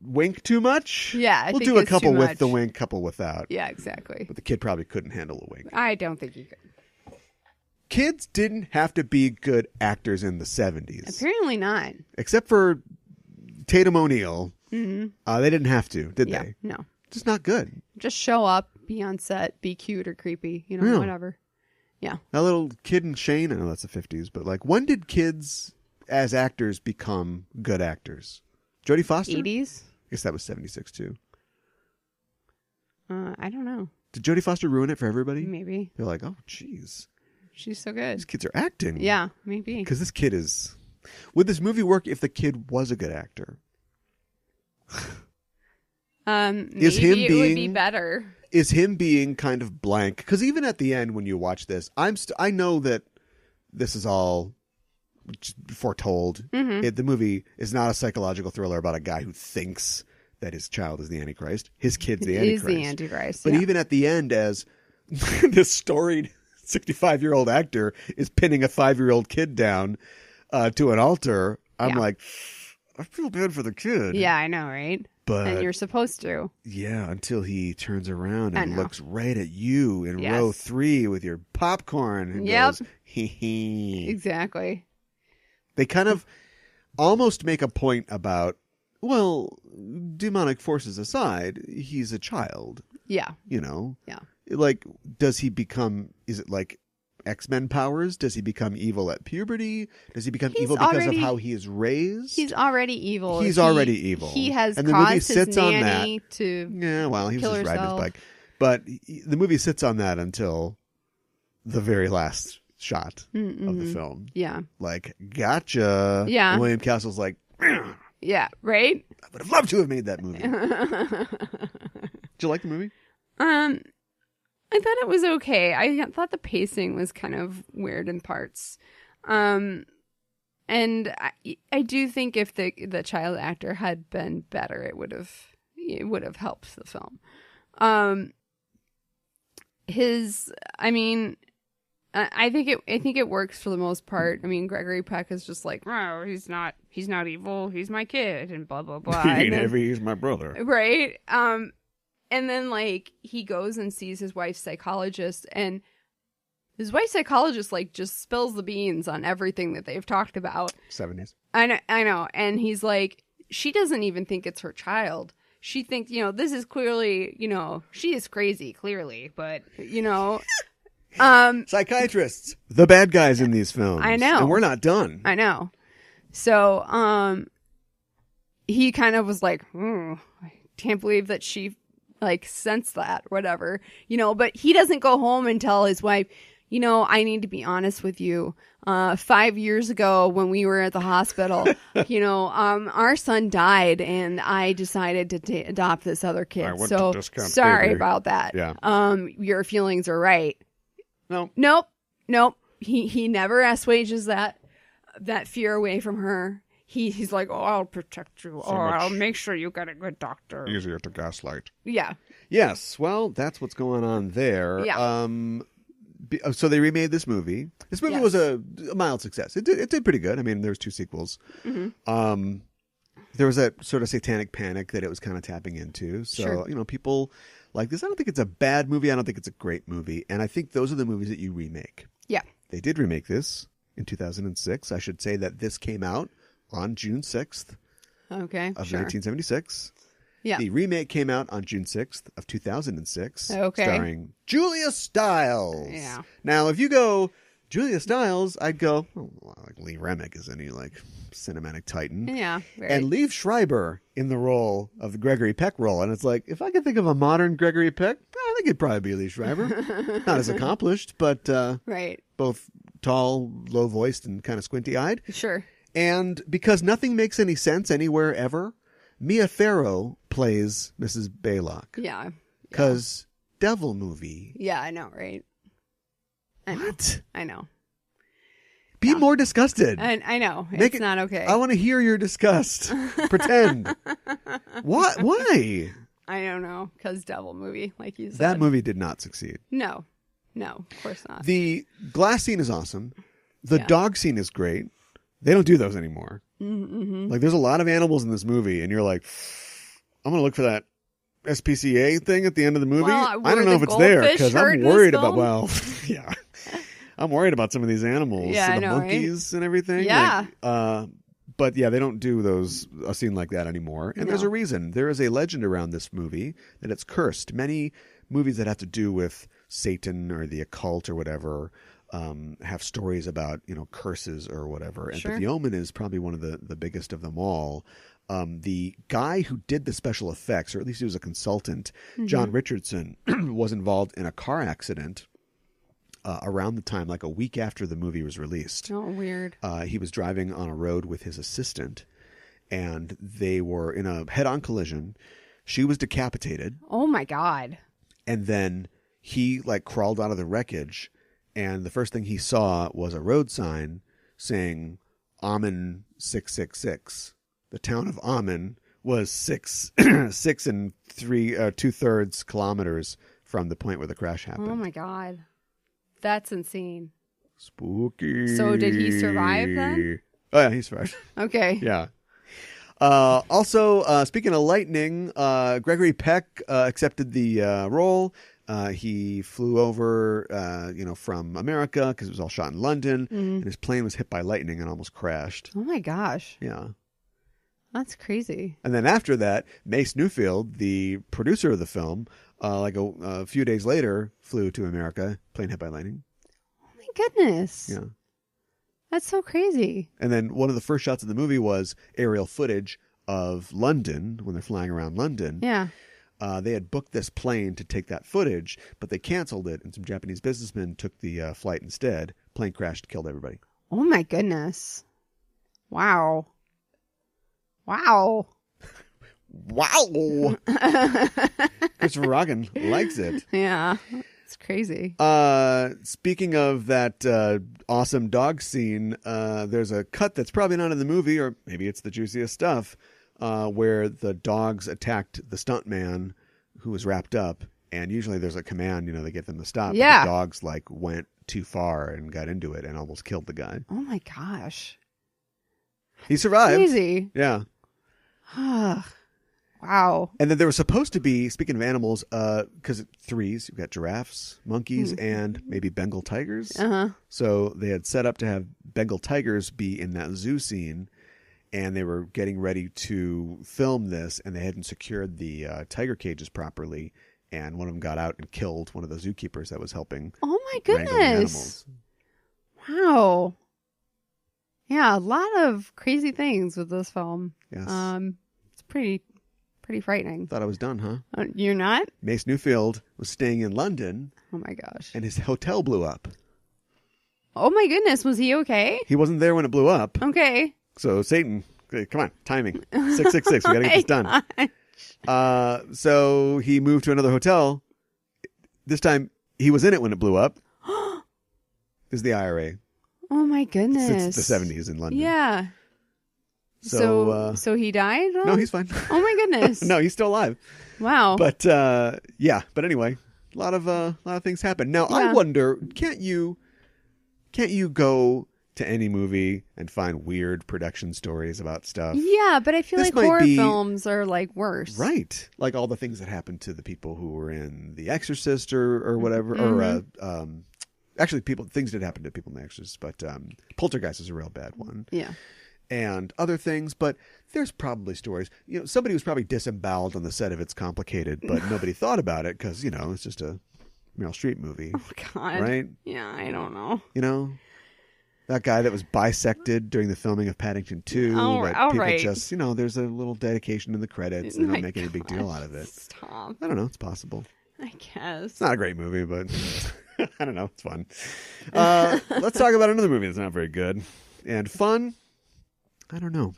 Wink too much? Yeah, we'll do a couple with the wink, couple without. Yeah, exactly. But the kid probably couldn't handle a wink. I don't think he could. Kids didn't have to be good actors in the 70s. Apparently not. Except for Tatum O'Neal. Mm-hmm. They didn't have to, did they? No. Just not good. Just show up, be on set, be cute or creepy, whatever. Yeah. That little kid in Shane, I know that's the 50s, but like when did kids as actors become good actors? Jodie Foster? 80s? I guess that was 76 too. I don't know. Did Jodie Foster ruin it for everybody? Maybe. They're like, oh, jeez. She's so good. These kids are acting. Yeah, maybe. Because this kid is... Would this movie work if the kid was a good actor? Maybe it would be better. Is him being kind of blank? Because even at the end when you watch this, I know that this is all foretold. The movie is not a psychological thriller about a guy who thinks that his child is the Antichrist. His kid's the Antichrist. Is the Antichrist. But even at the end, as this storied 65-year-old actor is pinning a 5-year-old kid down to an altar, I'm like, I feel bad for the kid. Yeah, I know, right? And you're supposed to. Yeah, until he turns around and looks right at you in row 3 with your popcorn and goes, hee hee. Exactly. They kind of almost make a point about, well, demonic forces aside, he's a child. Yeah. You know? Yeah. Like, does he become, is it like X-Men powers? Does he become evil at puberty? Does he become evil because of how he is raised? He's already evil. He's already evil. He has and the caused movie sits his on nanny that. To yeah, well, he was kill just riding his herself. bike. But the movie sits on that until the very last shot of the film. Yeah. Like, gotcha. Yeah. And William Castle's like, yeah, right? I would have loved to have made that movie. Did you like the movie? I thought it was okay. I thought the pacing was kind of weird in parts. And I do think if the child actor had been better, it would have helped the film. I think it works for the most part. I mean, Gregory Peck is just like, oh, he's not evil. He's my kid and blah, blah, blah. He's my brother. Right. And then, like, he goes and sees his wife's psychologist, and his wife's psychologist, like, just spills the beans on everything that they've talked about. 70s. I know. And he's like, she doesn't even think it's her child. She thinks, this is clearly, she is crazy, clearly, but, psychiatrists, the bad guys in these films. I know. And we're not done. I know. So, he kind of was like, I can't believe that she like sense that, whatever, but he doesn't go home and tell his wife, I need to be honest with you. 5 years ago when we were at the hospital, our son died and I decided to adopt this other kid. So sorry about that. Yeah. Your feelings are right. Nope. He never assuages that fear away from her. He's like, oh, I'll protect you, or I'll make sure you get a good doctor. Easier to gaslight. Yeah. Yes. Well, that's what's going on there. Yeah. So they remade this movie. This movie was a mild success. It did pretty good. I mean, there was 2 sequels. Mm-hmm. There was that sort of satanic panic that it was kind of tapping into. So, people like this. I don't think it's a bad movie. I don't think it's a great movie. And I think those are the movies that you remake. Yeah. They did remake this in 2006. I should say that this came out on June 6th of 1976. Yeah. The remake came out on June 6th of 2006. Okay. Starring Julia Stiles. Yeah. Now, if you go Julia Stiles, I'd go, like Lee Remick is any like cinematic titan. Yeah. Very. And Liev Schreiber in the role of the Gregory Peck role. And it's like, if I could think of a modern Gregory Peck, I think it'd probably be Liev Schreiber. Not as accomplished, but right. Both tall, low-voiced, and kind of squinty-eyed. Sure. And because nothing makes any sense anywhere ever, Mia Farrow plays Mrs. Baylock. Yeah. Because devil movie. Yeah, I know, right? What? I know. Be more disgusted. I know. It's not okay. I want to hear your disgust. Pretend. What? Why? I don't know. Because devil movie, like you said. That movie did not succeed. No, of course not. The glass scene is awesome. The dog scene is great. They don't do those anymore. Mm-hmm. Like, there's a lot of animals in this movie, and you're like, I'm going to look for that SPCA thing at the end of the movie. Well, I don't know if it's there, because I'm worried about, yeah. I'm worried about some of these animals. Yeah, the monkeys and everything. Yeah. But yeah, they don't do a scene like that anymore. And there's a reason. There is a legend around this movie that it's cursed. Many movies that have to do with Satan or the occult or whatever have stories about, curses or whatever. Sure. But the Omen is probably one of the biggest of them all. The guy who did the special effects, or at least he was a consultant, John Richardson, was involved in a car accident around the time, like a week after the movie was released. Oh, weird. He was driving on a road with his assistant, and they were in a head-on collision. She was decapitated. Oh, my God. And then he, crawled out of the wreckage and the first thing he saw was a road sign saying Omen 666. The town of Omen was 6 and 2/3 kilometers from the point where the crash happened. Oh my God. That's insane. Spooky. So did he survive then? Oh yeah, he survived. Okay. Yeah. Also, speaking of lightning, Gregory Peck accepted the role. He flew over, from America because it was all shot in London, and his plane was hit by lightning and almost crashed. Oh my gosh. Yeah. That's crazy. And then after that, Mace Newfield, the producer of the film, a few days later, flew to America, plane hit by lightning. Oh my goodness. Yeah. That's so crazy. And then one of the first shots of the movie was aerial footage of London when they're flying around London. Yeah. They had booked this plane to take that footage, but they canceled it, and some Japanese businessmen took the flight instead. Plane crashed, killed everybody. Oh my goodness. Wow. Wow. Wow. Christopher Robin likes it. Yeah. It's crazy. Speaking of that awesome dog scene, there's a cut that's probably not in the movie, or maybe it's the juiciest stuff, where the dogs attacked the stuntman who was wrapped up. And usually there's a command, they get them to stop. Yeah. But the dogs went too far and got into it and almost killed the guy. Oh my gosh. He survived. Crazy. Yeah. Wow. And then there was supposed to be, speaking of animals, because threes, you've got giraffes, monkeys, and maybe Bengal tigers. Uh-huh. So they had set up to have Bengal tigers be in that zoo scene, and they were getting ready to film this, and they hadn't secured the tiger cages properly, and one of them got out and killed one of the zookeepers that was helping. Oh my wrangle the goodness. animals. Wow. Yeah, a lot of crazy things with this film. Yes. It's pretty frightening. Thought I was done, huh? You're not? Mace Newfield was staying in London. Oh my gosh. And his hotel blew up. Oh my goodness. Was he okay? He wasn't there when it blew up. Okay. So Satan, come on, timing. 666. We got to get this done. So he moved to another hotel. This time he was in it when it blew up. This is the IRA. Oh my goodness. Since the 70s in London. Yeah. So he died? No, he's fine. Oh my goodness. No, he's still alive. Wow. But yeah. But anyway, a lot of things happen. Now I wonder, can't you go to any movie and find weird production stories about stuff? Yeah, but I feel like horror films are worse. Right. Like all the things that happened to the people who were in The Exorcist or whatever, or actually things did happen to people in The Exorcist, but Poltergeist is a real bad one. Yeah. And other things, but there's probably stories. Somebody was probably disemboweled on the set of It's Complicated, but nobody thought about it because, it's just a Meryl Streep movie. Oh, God. Right? Yeah, I don't know. That guy that was bisected during the filming of Paddington 2. People just, there's a little dedication in the credits. They don't make any big deal out of it. Stop. I don't know. It's possible. I guess. It's not a great movie, but I don't know. It's fun. Let's talk about another movie that's not very good. And fun? I don't know.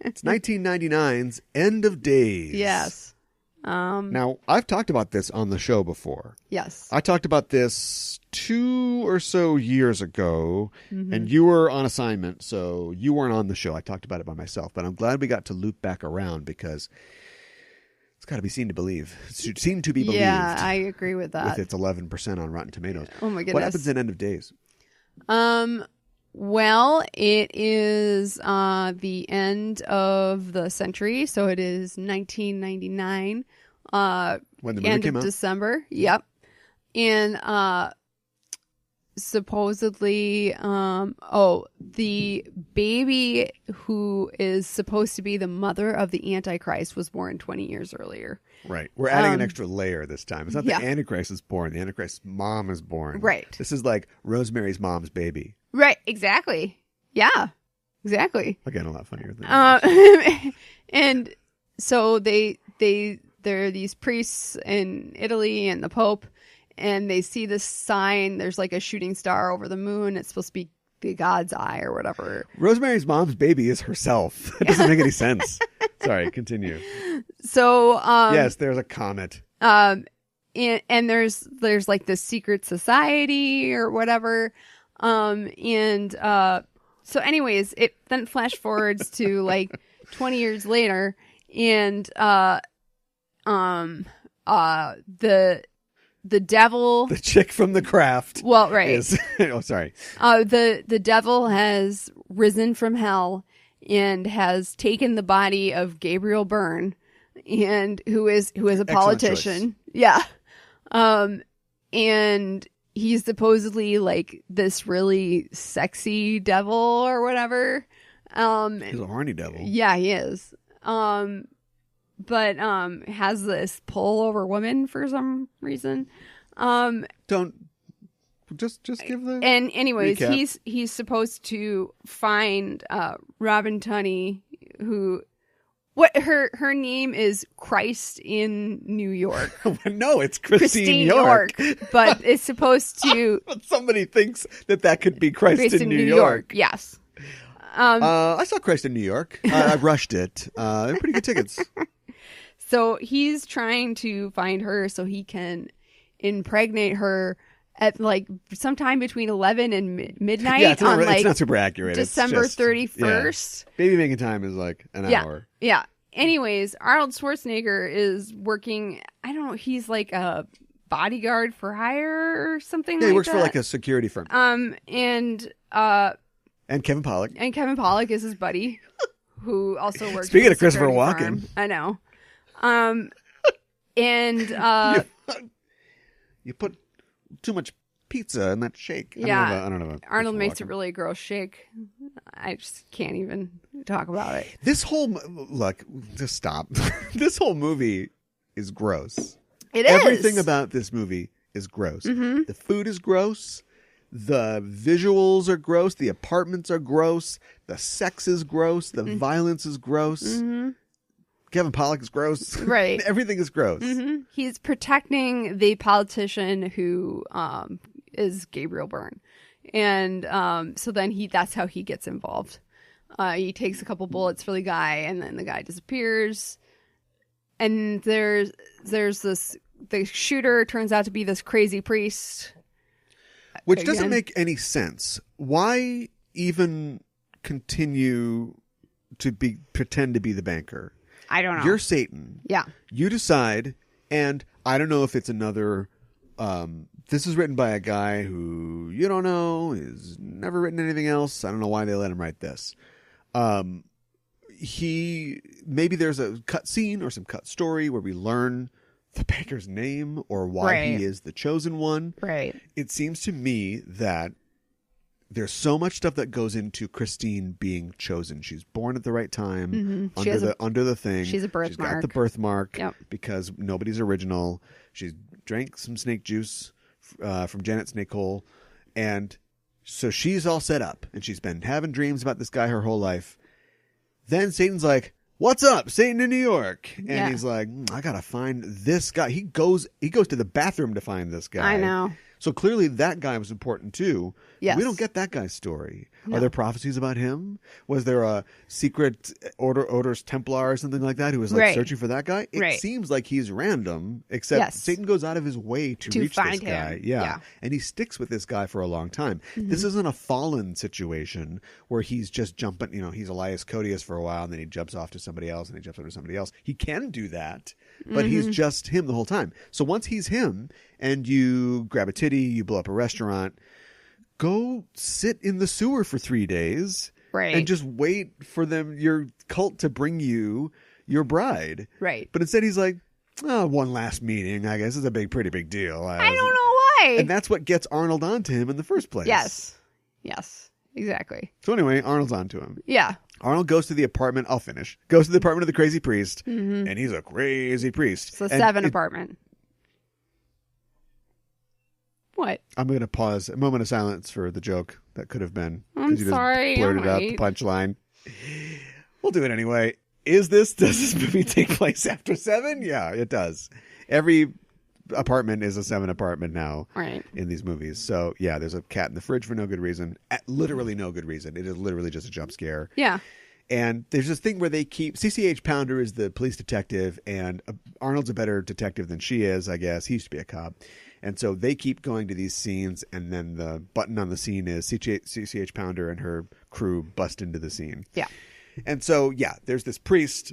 It's 1999's End of Days. Yes. Now, I've talked about this on the show before. Yes. I talked about this 2 or so years ago, and you were on assignment, so you weren't on the show. I talked about it by myself, but I'm glad we got to loop back around because it's got to be seen to believe. It's seen to be believed. Yeah, I agree with that. With its 11% on Rotten Tomatoes. Oh my goodness. What happens in End of Days? Well, it is the end of the century, so it is 1999. When the movie end came of out? December. Yep. And supposedly, the baby who is supposed to be the mother of the Antichrist was born 20 years earlier. Right. We're adding an extra layer this time. It's not the Antichrist is born. The Antichrist's mom is born. Right. This is like Rosemary's mom's baby. Right. Exactly. Yeah. Exactly. Again, a lot funnier than and so there are these priests in Italy and the Pope, and they see this sign. There's like a shooting star over the moon. It's supposed to be the God's eye or whatever. Rosemary's mom's baby is herself. It doesn't make any sense. Sorry, continue. So yes, there's a comet. and there's like this secret society or whatever. So anyways, it then flash forwards to like 20 years later, and the devil, the chick from the Craft. Well, right. Is, oh, sorry. The devil has risen from hell and has taken the body of Gabriel Byrne, and who is a politician. Yeah. And he's supposedly like this really sexy devil or whatever. He's a horny devil. Yeah, he is. But has this pull over women for some reason. Don't just give the and anyways recap. he's supposed to find Robin Tunney, who her name is Christ in New York. No, it's Christine York. But it's supposed to. But somebody thinks that could be Christ in New York. Yes. I saw Christ in New York. I rushed it. They're pretty good tickets. So he's trying to find her so he can impregnate her at like sometime between 11 and midnight. Yeah, it's like not super accurate. December 31st. Yeah. Baby making time is like an hour. Yeah. Anyways, Arnold Schwarzenegger is working. I don't know. He's like a bodyguard for hire or something. Yeah, he works that. for like a security firm. And Kevin Pollak. And Kevin Pollak is his buddy, who also works. Speaking for of Christopher security Walken, firm. I know. And you put too much pizza in that shake. Yeah, I don't know. Arnold makes a really gross shake. I just can't even talk about it. This whole look, just stop. This whole movie is gross. It is. Everything about this movie is gross. Mm-hmm. The food is gross. The visuals are gross. The apartments are gross. The sex is gross. The violence is gross. Mm-hmm. Kevin Pollak is gross. Right. Everything is gross. Mm-hmm. He's protecting the politician who is Gabriel Byrne. And so then that's how he gets involved. He takes a couple bullets for the guy, and then the guy disappears. And there's this, the shooter turns out to be this crazy priest. Which doesn't make any sense. Why even continue to pretend to be the banker? I don't know. You're Satan. Yeah. You decide, and I don't know if it's another. This is written by a guy who you don't know, has never written anything else. I don't know why they let him write this. Maybe there's a cut scene or some cut story where we learn the banker's name or why he is the chosen one. Right. It seems to me that there's so much stuff that goes into Christine being chosen. She's born at the right time, under the thing. She's a birthmark. She's got the birthmark because nobody's original. She drank some snake juice from Janet Snakehole, and so she's all set up, and she's been having dreams about this guy her whole life. Then Satan's like, "What's up, Satan in New York?" And he's like, "I gotta find this guy." He goes to the bathroom to find this guy. I know. So clearly that guy was important too. Yes. We don't get that guy's story. No. Are there prophecies about him? Was there a secret Orders Templar or something like that who was like searching for that guy? It seems like he's random, except Satan goes out of his way to reach find this guy. him. Yeah. And he sticks with this guy for a long time. Mm-hmm. This isn't a Fallen situation where he's just jumping, he's Elias Codius for a while and then he jumps off to somebody else and he jumps over to somebody else. He can do that, but he's just him the whole time. So once he's him and you grab a titty, you blow up a restaurant, go sit in the sewer for 3 days and just wait for your cult to bring you your bride. Right. But instead he's like, one last meeting, I guess. It's a pretty big deal. I don't know why. And that's what gets Arnold onto him in the first place. Yes, exactly. So anyway, Arnold's onto him. Yeah. Arnold goes to the apartment. I'll finish. Goes to the apartment of the crazy priest, and he's a crazy priest. It's a 7 apartment. What? I'm going to pause a moment of silence for the joke that could have been. I'm sorry. Blurted out the punchline. We'll do it anyway. Does this movie take place after 7? Yeah, it does. Every apartment is a 7 apartment now in these movies. So yeah, there's a cat in the fridge for no good reason. Literally no good reason. It is literally just a jump scare. Yeah. And there's this thing where they keep CCH Pounder is the police detective, and Arnold's a better detective than she is, I guess. He used to be a cop. And so they keep going to these scenes, and then the button on the scene is CCH Pounder and her crew bust into the scene. Yeah. And so, there's this priest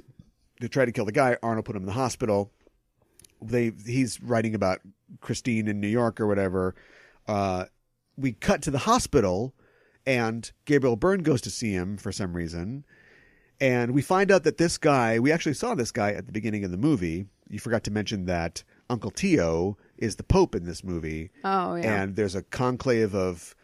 who tried to kill the guy. Arnold put him in the hospital. He's writing about Christine in New York or whatever. We cut to the hospital, and Gabriel Byrne goes to see him for some reason. And we find out that this guy, we actually saw this guy at the beginning of the movie. You forgot to mention that Uncle Tio is the Pope in this movie. Oh, yeah. And there's a conclave of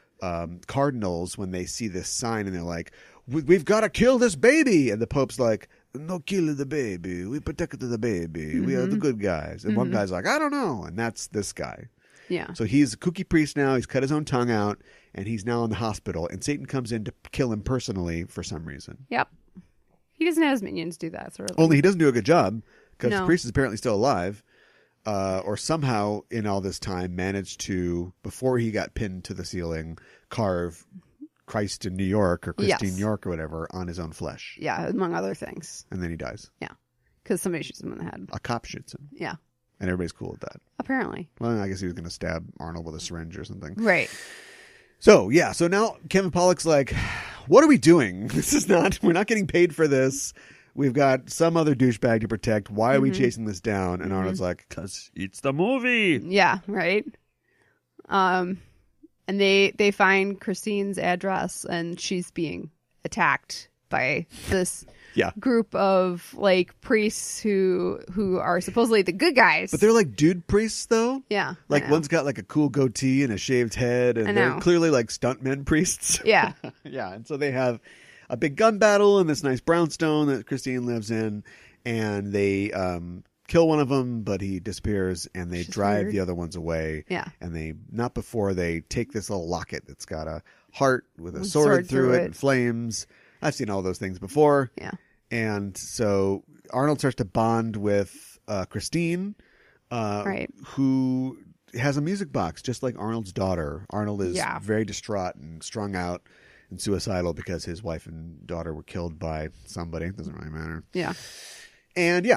cardinals when they see this sign, and they're like, we've got to kill this baby. And the Pope's like, no kill the baby. We protect the baby. Mm-hmm. We are the good guys. And one guy's like, I don't know. And that's this guy. Yeah. So he's a kooky priest now. He's cut his own tongue out, and he's now in the hospital. And Satan comes in to kill him personally for some reason. Yep. He doesn't have his minions do that sort of thing. Only he doesn't do a good job, because the priest is apparently still alive, or somehow in all this time managed to, before he got pinned to the ceiling, carve Christ in New York or Christine New York or whatever on his own flesh. Yeah, among other things. And then he dies. Yeah, because somebody shoots him in the head. A cop shoots him. Yeah. And everybody's cool with that. Apparently. Well, I guess he was going to stab Arnold with a syringe or something. Right. So now Kevin Pollak's like, what are we doing? We're not getting paid for this. We've got some other douchebag to protect. Why are we chasing this down? And Arnold's like, because it's the movie. Yeah, right. And they find Christine's address, and she's being attacked by this group of like priests who are supposedly the good guys. But they're like dude priests, though. Yeah. Like one's got like a cool goatee and a shaved head, and they're clearly like stuntmen priests. Yeah. Yeah. And so they have a big gun battle in this nice brownstone that Christine lives in, and they kill one of them, but he disappears, and they drive the other ones away. Yeah. And not before they take this little locket that's got a heart with a sword through it and flames. I've seen all those things before. Yeah. And so Arnold starts to bond with Christine, who has a music box, just like Arnold's daughter. Arnold is very distraught and strung out and suicidal because his wife and daughter were killed by somebody. It doesn't really matter. Yeah. And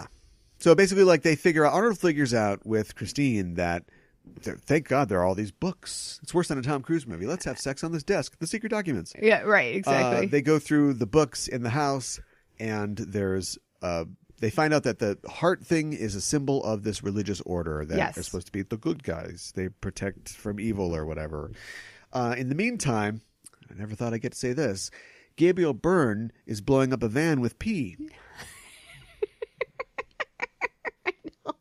so basically, like, Arnold figures out with Christine that, thank God there are all these books. It's worse than a Tom Cruise movie. Let's have sex on this desk. The secret documents. Yeah, right, exactly. They go through the books in the house, and there's they find out that the heart thing is a symbol of this religious order that are supposed to be the good guys. They protect from evil or whatever. In the meantime, I never thought I'd get to say this, Gabriel Byrne is blowing up a van with pee.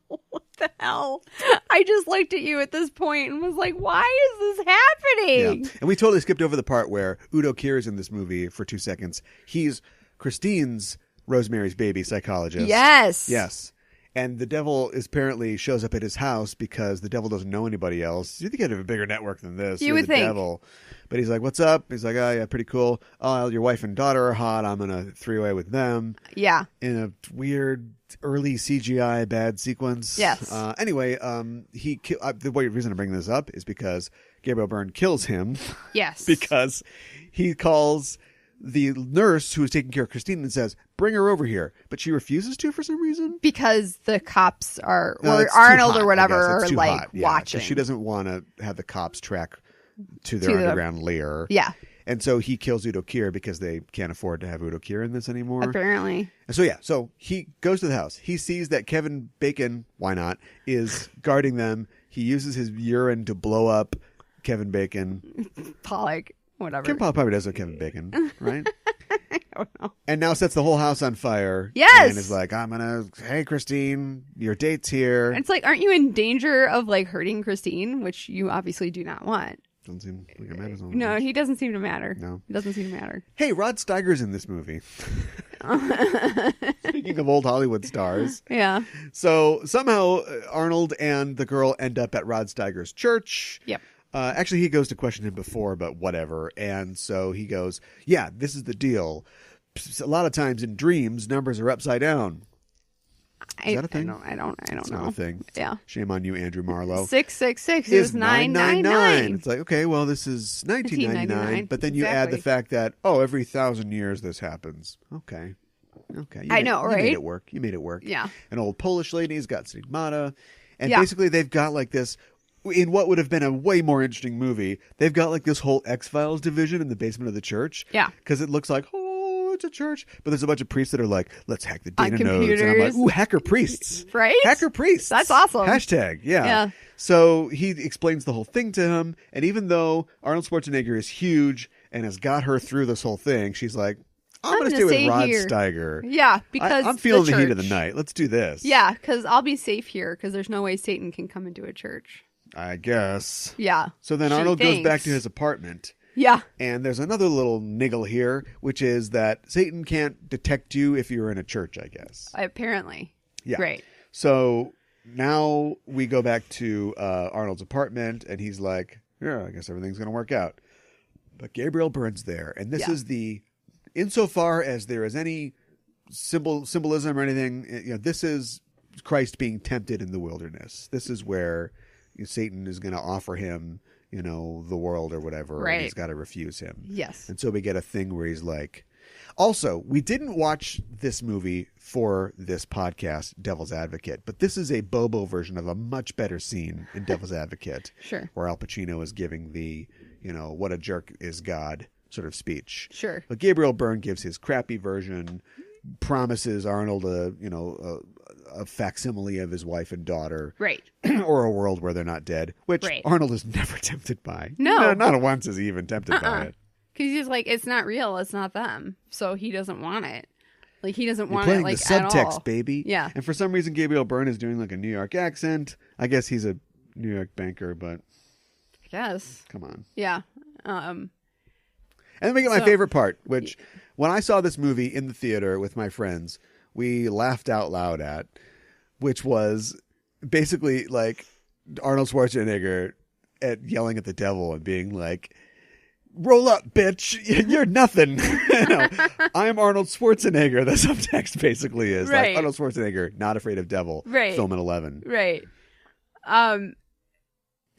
What the hell? I just looked at you at this point and was like, why is this happening? Yeah. And we totally skipped over the part where Udo Kier is in this movie for 2 seconds. He's Christine's Rosemary's Baby psychologist. Yes. And the devil apparently shows up at his house because the devil doesn't know anybody else. You think he'd have a bigger network than this. You would think. Devil. But he's like, what's up? He's like, oh, yeah, pretty cool. Oh, your wife and daughter are hot. I'm going to three-way with them. Yeah. In a weird early CGI bad sequence. Yes. Anyway, the reason I'm bringing this up is because Gabriel Byrne kills him. Yes. Because he calls the nurse who is taking care of Christine and says, bring her over here. But she refuses to for some reason. Because the cops or Arnold or whatever are like watching. She doesn't want to have the cops track to their underground lair. Yeah. And so he kills Udo Kier because they can't afford to have Udo Kier in this anymore. Apparently. And so he goes to the house. He sees that Kevin Bacon, why not, is guarding them. He uses his urine to blow up Kevin Bacon. Pollock. Whatever. Kevin Pollak probably does have Kevin Bacon, right? I don't know. And now sets the whole house on fire. Yes. And is like, hey, Christine, your date's here. It's like, aren't you in danger of like hurting Christine, which you obviously do not want? Doesn't seem like it matters. No, he doesn't seem to matter. No. It doesn't seem to matter. Hey, Rod Steiger's in this movie. Speaking of old Hollywood stars. Yeah. So somehow Arnold and the girl end up at Rod Steiger's church. Yep. Actually, he goes to question him before, but whatever. And so he goes, yeah, this is the deal. A lot of times in dreams, numbers are upside down. Is that a thing? I don't it's know. Not a thing. Yeah. Shame on you, Andrew Marlowe. 666 is 999. It's like, okay, well, this is 1999, but then you add the fact that, every 1,000 years this happens. Okay. I know, right? You made it work. Yeah. An old Polish lady's got stigmata, and basically they've got like this. In what would have been a way more interesting movie, they've got like this whole X-Files division in the basement of the church. Yeah. Because it looks like, it's a church. But there's a bunch of priests that are like, let's hack the data nodes. And I'm like, ooh, hacker priests. Right? Hacker priests. That's awesome. Hashtag. Yeah. So he explains the whole thing to him. And even though Arnold Schwarzenegger is huge and has got her through this whole thing, she's like, I'm going to stay with Rod Steiger. Yeah, because I'm feeling the heat of the night. Let's do this. Yeah, because I'll be safe here because there's no way Satan can come into a church. I guess. Yeah. So then Arnold goes back to his apartment. Yeah. And there's another little niggle here, which is that Satan can't detect you if you're in a church, I guess. Apparently. Yeah. Great. So now we go back to Arnold's apartment, and he's like, yeah, I guess everything's going to work out. But Gabriel Byrne's there. And this is insofar as there is any symbolism or anything, this is Christ being tempted in the wilderness. This is where Satan is going to offer him, the world or whatever. Right. And he's got to refuse him. Yes. And so we get a thing where he's like, also, we didn't watch this movie for this podcast, Devil's Advocate, but this is a Bobo version of a much better scene in Devil's Advocate. Sure. Where Al Pacino is giving the, what a jerk is God sort of speech. Sure. But Gabriel Byrne gives his crappy version, promises Arnold a facsimile of his wife and daughter. Right. Or a world where they're not dead, which Arnold is never tempted by. No. Not once is he even tempted by it. Because he's like, it's not real. It's not them. So he doesn't want it. Like, he doesn't want it, like, the subtext, at all. Baby. Yeah. And for some reason, Gabriel Byrne is doing like a New York accent. I guess he's a New York banker, but... I guess. Come on. Yeah. And then we get my favorite part, which when I saw this movie in the theater with my friends, we laughed out loud at, which was basically like Arnold Schwarzenegger yelling at the devil and being like, roll up, bitch. You're nothing. I'm Arnold Schwarzenegger. The subtext basically is like Arnold Schwarzenegger, not afraid of devil. Right. Film at 11. Right.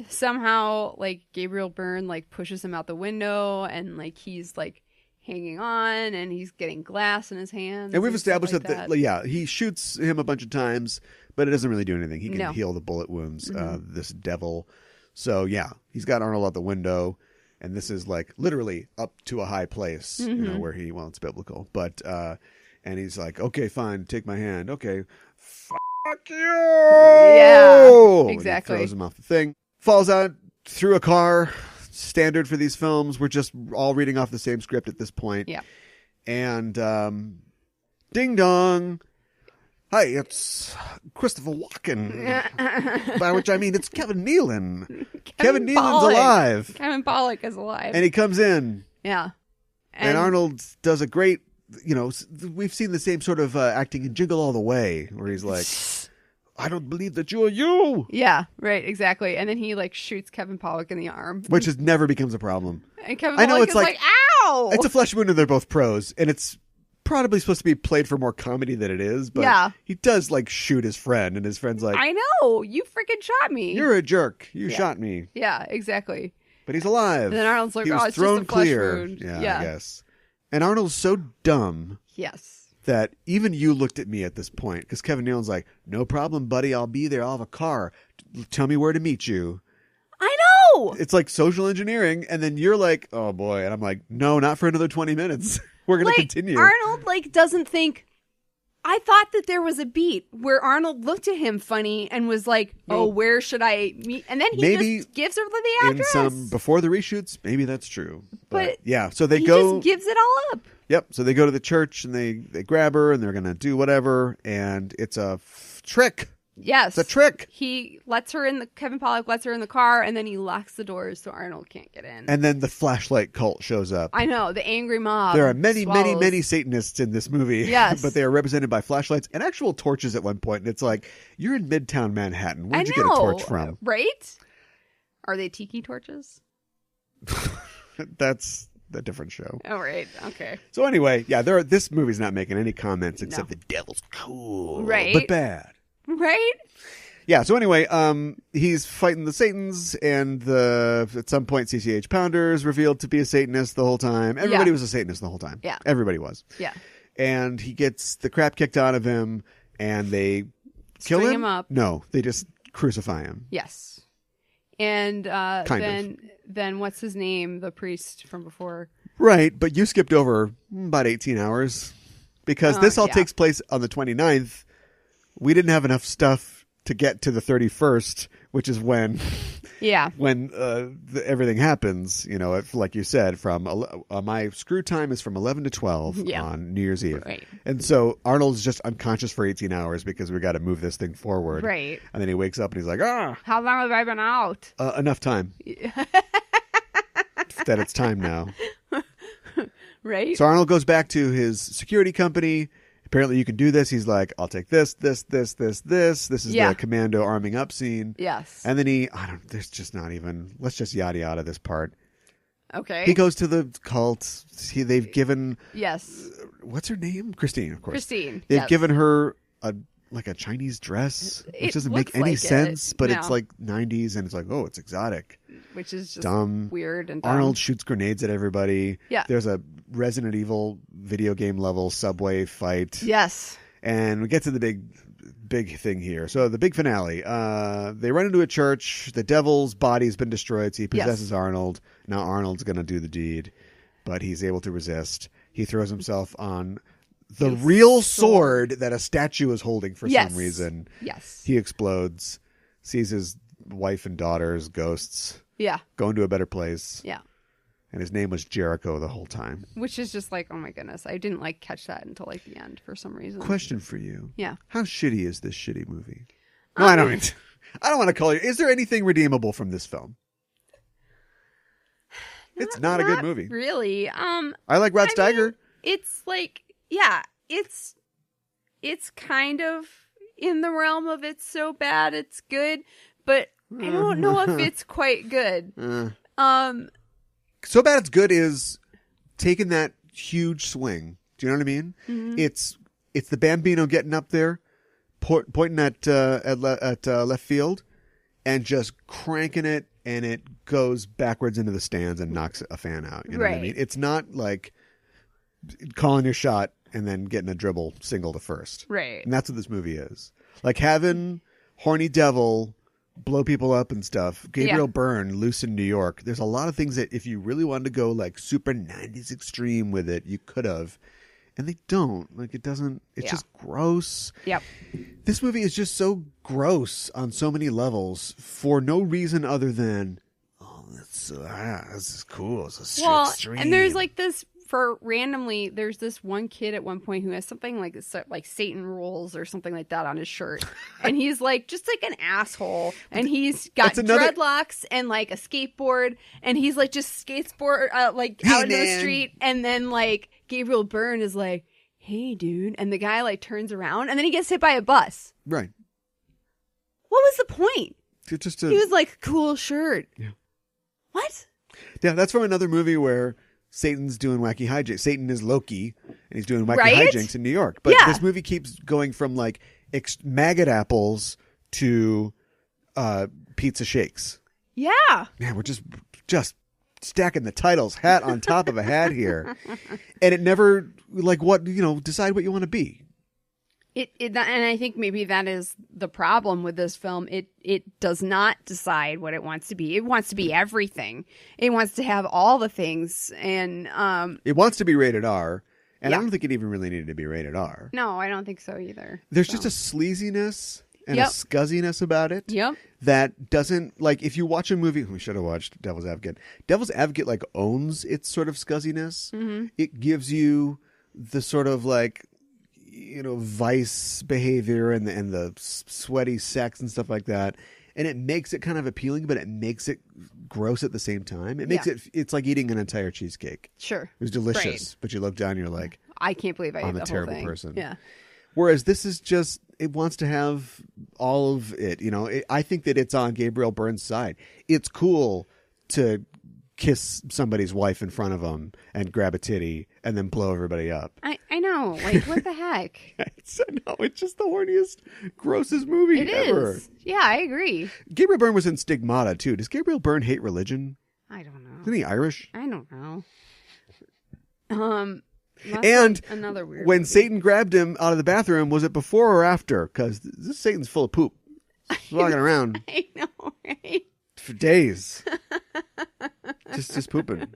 Somehow, like, Gabriel Byrne, like, pushes him out the window and, like, he's, like, hanging on and he's getting glass in his hands. And we've established that, he shoots him a bunch of times, but it doesn't really do anything. He can heal the bullet wounds, this devil. So, he's got Arnold out the window, and this is, like, literally up to a high place, where it's biblical. But, and he's like, okay, fine, take my hand. Okay, fuck you! Yeah, exactly. And he throws him off the thing. Falls out through a car. Standard for these films. We're just all reading off the same script at this point. Yeah. And ding dong. Hi, it's Christopher Walken. By which I mean it's Kevin Nealon. Kevin Nealon's alive. Kevin Pollak is alive. And he comes in. Yeah. And Arnold does a great, we've seen the same sort of acting in Jingle All the Way, where he's like, I don't believe that you're you. Yeah, right, exactly. And then he like shoots Kevin Pollak in the arm, which never becomes a problem. And Kevin Pollak is like, ow! It's a flesh wound, and they're both pros, and it's probably supposed to be played for more comedy than it is. But he does like shoot his friend, and his friend's like, I know, you freaking shot me. You're a jerk. You shot me. Yeah, exactly. But he's alive. And then Arnold's like, he was it's thrown just a flesh clear. wound. Yeah, I guess. And Arnold's so dumb. Yes. That even you looked at me at this point, because Kevin Nealon's like, no problem, buddy. I'll be there. I'll have a car. Tell me where to meet you. I know. It's like social engineering. And then you're like, oh, boy. And I'm like, no, not for another 20 minutes. We're going to continue. Arnold doesn't think. I thought that there was a beat where Arnold looked at him funny and was like, oh, where should I meet? And then he just gives her the address. Before the reshoots, maybe that's true. But yeah, so he just gives it all up. Yep. So they go to the church and they grab her and they're going to do whatever. And it's a trick. Yes. It's a trick. Kevin Pollak lets her in the car and then he locks the doors so Arnold can't get in. And then the flashlight cult shows up. I know. The angry mob. There are many Satanists in this movie. Yes. But they are represented by flashlights and actual torches at one point. And it's like, you're in Midtown Manhattan. Where'd you get a torch from? Right? Are they tiki torches? That's a different show. Oh, right. Okay. So anyway, this movie's not making any comments except the devil's cool. Right. But bad. Right? Yeah, so anyway, he's fighting the Satans, and at some point CCH Pounder is revealed to be a Satanist the whole time. Everybody was a Satanist the whole time. Yeah. Everybody was. Yeah. And he gets the crap kicked out of him, and they kill him? String him up. No, they just crucify him. Yes. And then what's his name? The priest from before. Right, but you skipped over about 18 hours, because this all takes place on the 29th. We didn't have enough stuff to get to the 31st, which is when everything happens, like you said, from my screw time is from 11 to 12 on New Year's Eve. Right. And so Arnold's just unconscious for 18 hours because we got to move this thing forward. Right. And then he wakes up and he's like, how long have I been out? Enough time. That it's time now. Right. So Arnold goes back to his security company. Apparently you can do this. He's like, I'll take this. This is the commando arming up scene. Yes. And then there's just not even, let's just yada this part. Okay. He goes to the cult. They've given. Yes. What's her name? Christine, of course. Christine. They've given her a Chinese dress, which doesn't make any sense, but it's like 90s and it's like, oh, it's exotic. Which is just dumb. Weird and dumb. Arnold shoots grenades at everybody. Yeah. There's a Resident Evil video game level subway fight. Yes. And we get to the big thing here. So the big finale. They run into a church. The devil's body's been destroyed, so he possesses Arnold. Now Arnold's going to do the deed, but he's able to resist. He throws himself on the real sword that a statue is holding for some reason. Yes. He explodes, sees his wife and daughter's ghosts. Yeah. Going to a better place. Yeah. And his name was Jericho the whole time. Which is just like, oh my goodness. I didn't catch that until the end for some reason. Question for you. Yeah. How shitty is this shitty movie? No, I don't want to call you. Is there anything redeemable from this film? It's not a good movie. Really. I like Rod Steiger. It's it's kind of in the realm of it's so bad it's good, but I don't know if it's quite good. So bad it's good is taking that huge swing. Do you know what I mean? Mm-hmm. It's the Bambino getting up there, pointing at left field, and just cranking it, and it goes backwards into the stands and knocks a fan out. You know what I mean? It's not like calling your shot and then getting a dribble single to first. Right. And that's what this movie is. Like having Horny Devil blow people up and stuff. Gabriel Byrne, Loose in New York. There's a lot of things that if you really wanted to go like super 90s extreme with it, you could have. And they don't. Like it doesn't. It's just gross. Yep. This movie is just so gross on so many levels for no reason other than, oh, this is cool. It's a extreme. And there's like this. There's this one kid at one point who has something like Satan rules or something like that on his shirt. And he's like, just like an asshole. And he's got dreadlocks and like a skateboard. And he's like just skateboard, out into the street. And then like Gabriel Byrne is like, hey dude. And the guy like turns around and then he gets hit by a bus. Right. What was the point? He was like, cool shirt. Yeah. What? Yeah, that's from another movie where Satan's doing wacky hijinks. Satan is Loki, and he's doing wacky hijinks in New York. But this movie keeps going from like maggot apples to pizza shakes. Yeah. Man, we're just stacking the titles hat on top of a hat here, and it never decide what you want to be. And I think maybe that is the problem with this film. It does not decide what it wants to be. It wants to be everything. It wants to have all the things, and it wants to be rated R. And I don't think it even really needed to be rated R. No, I don't think so either. There's just a sleaziness and a scuzziness about it. Yep. That doesn't, like, if you watch a movie, we should have watched Devil's Advocate. Devil's Advocate like owns its sort of scuzziness. Mm-hmm. It gives you the sort of like, vice behavior and the sweaty sex and stuff like that. And it makes it kind of appealing, but it makes it gross at the same time. It makes it's like eating an entire cheesecake. Sure. It was delicious, but you look down and you're like, I can't believe I ate the whole thing. I'm a terrible person. Yeah. Whereas this is just, it wants to have all of it. I think that it's on Gabriel Byrne's side. It's cool to kiss somebody's wife in front of them and grab a titty and then blow everybody up. I know. know. Like, what the heck? It's just the horniest, grossest movie ever. Is. Yeah, I agree. Gabriel Byrne was in Stigmata, too. Does Gabriel Byrne hate religion? I don't know. Isn't he Irish? I don't know. And another weird when movie. Satan grabbed him out of the bathroom, was it before or after? Because this Satan's full of poop. He's walking around. I know, right? For days. just pooping.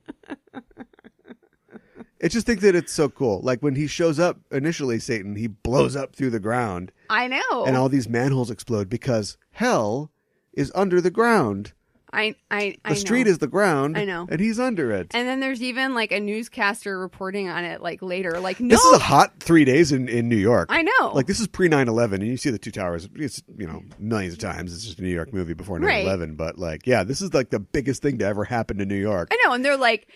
I just think that it's so cool. Like when he shows up initially, Satan, he blows up through the ground. I know. And all these manholes explode because hell is under the ground. The street is the ground. I know. And he's under it. And then there's even like a newscaster reporting on it like later. Like, no. This is a hot 3 days in New York. I know. Like this is pre 9/11 and you see the two towers. It's, millions of times. It's just a New York movie before 9/11. Right. But like, yeah, this is like the biggest thing to ever happen to New York. I know. And they're like,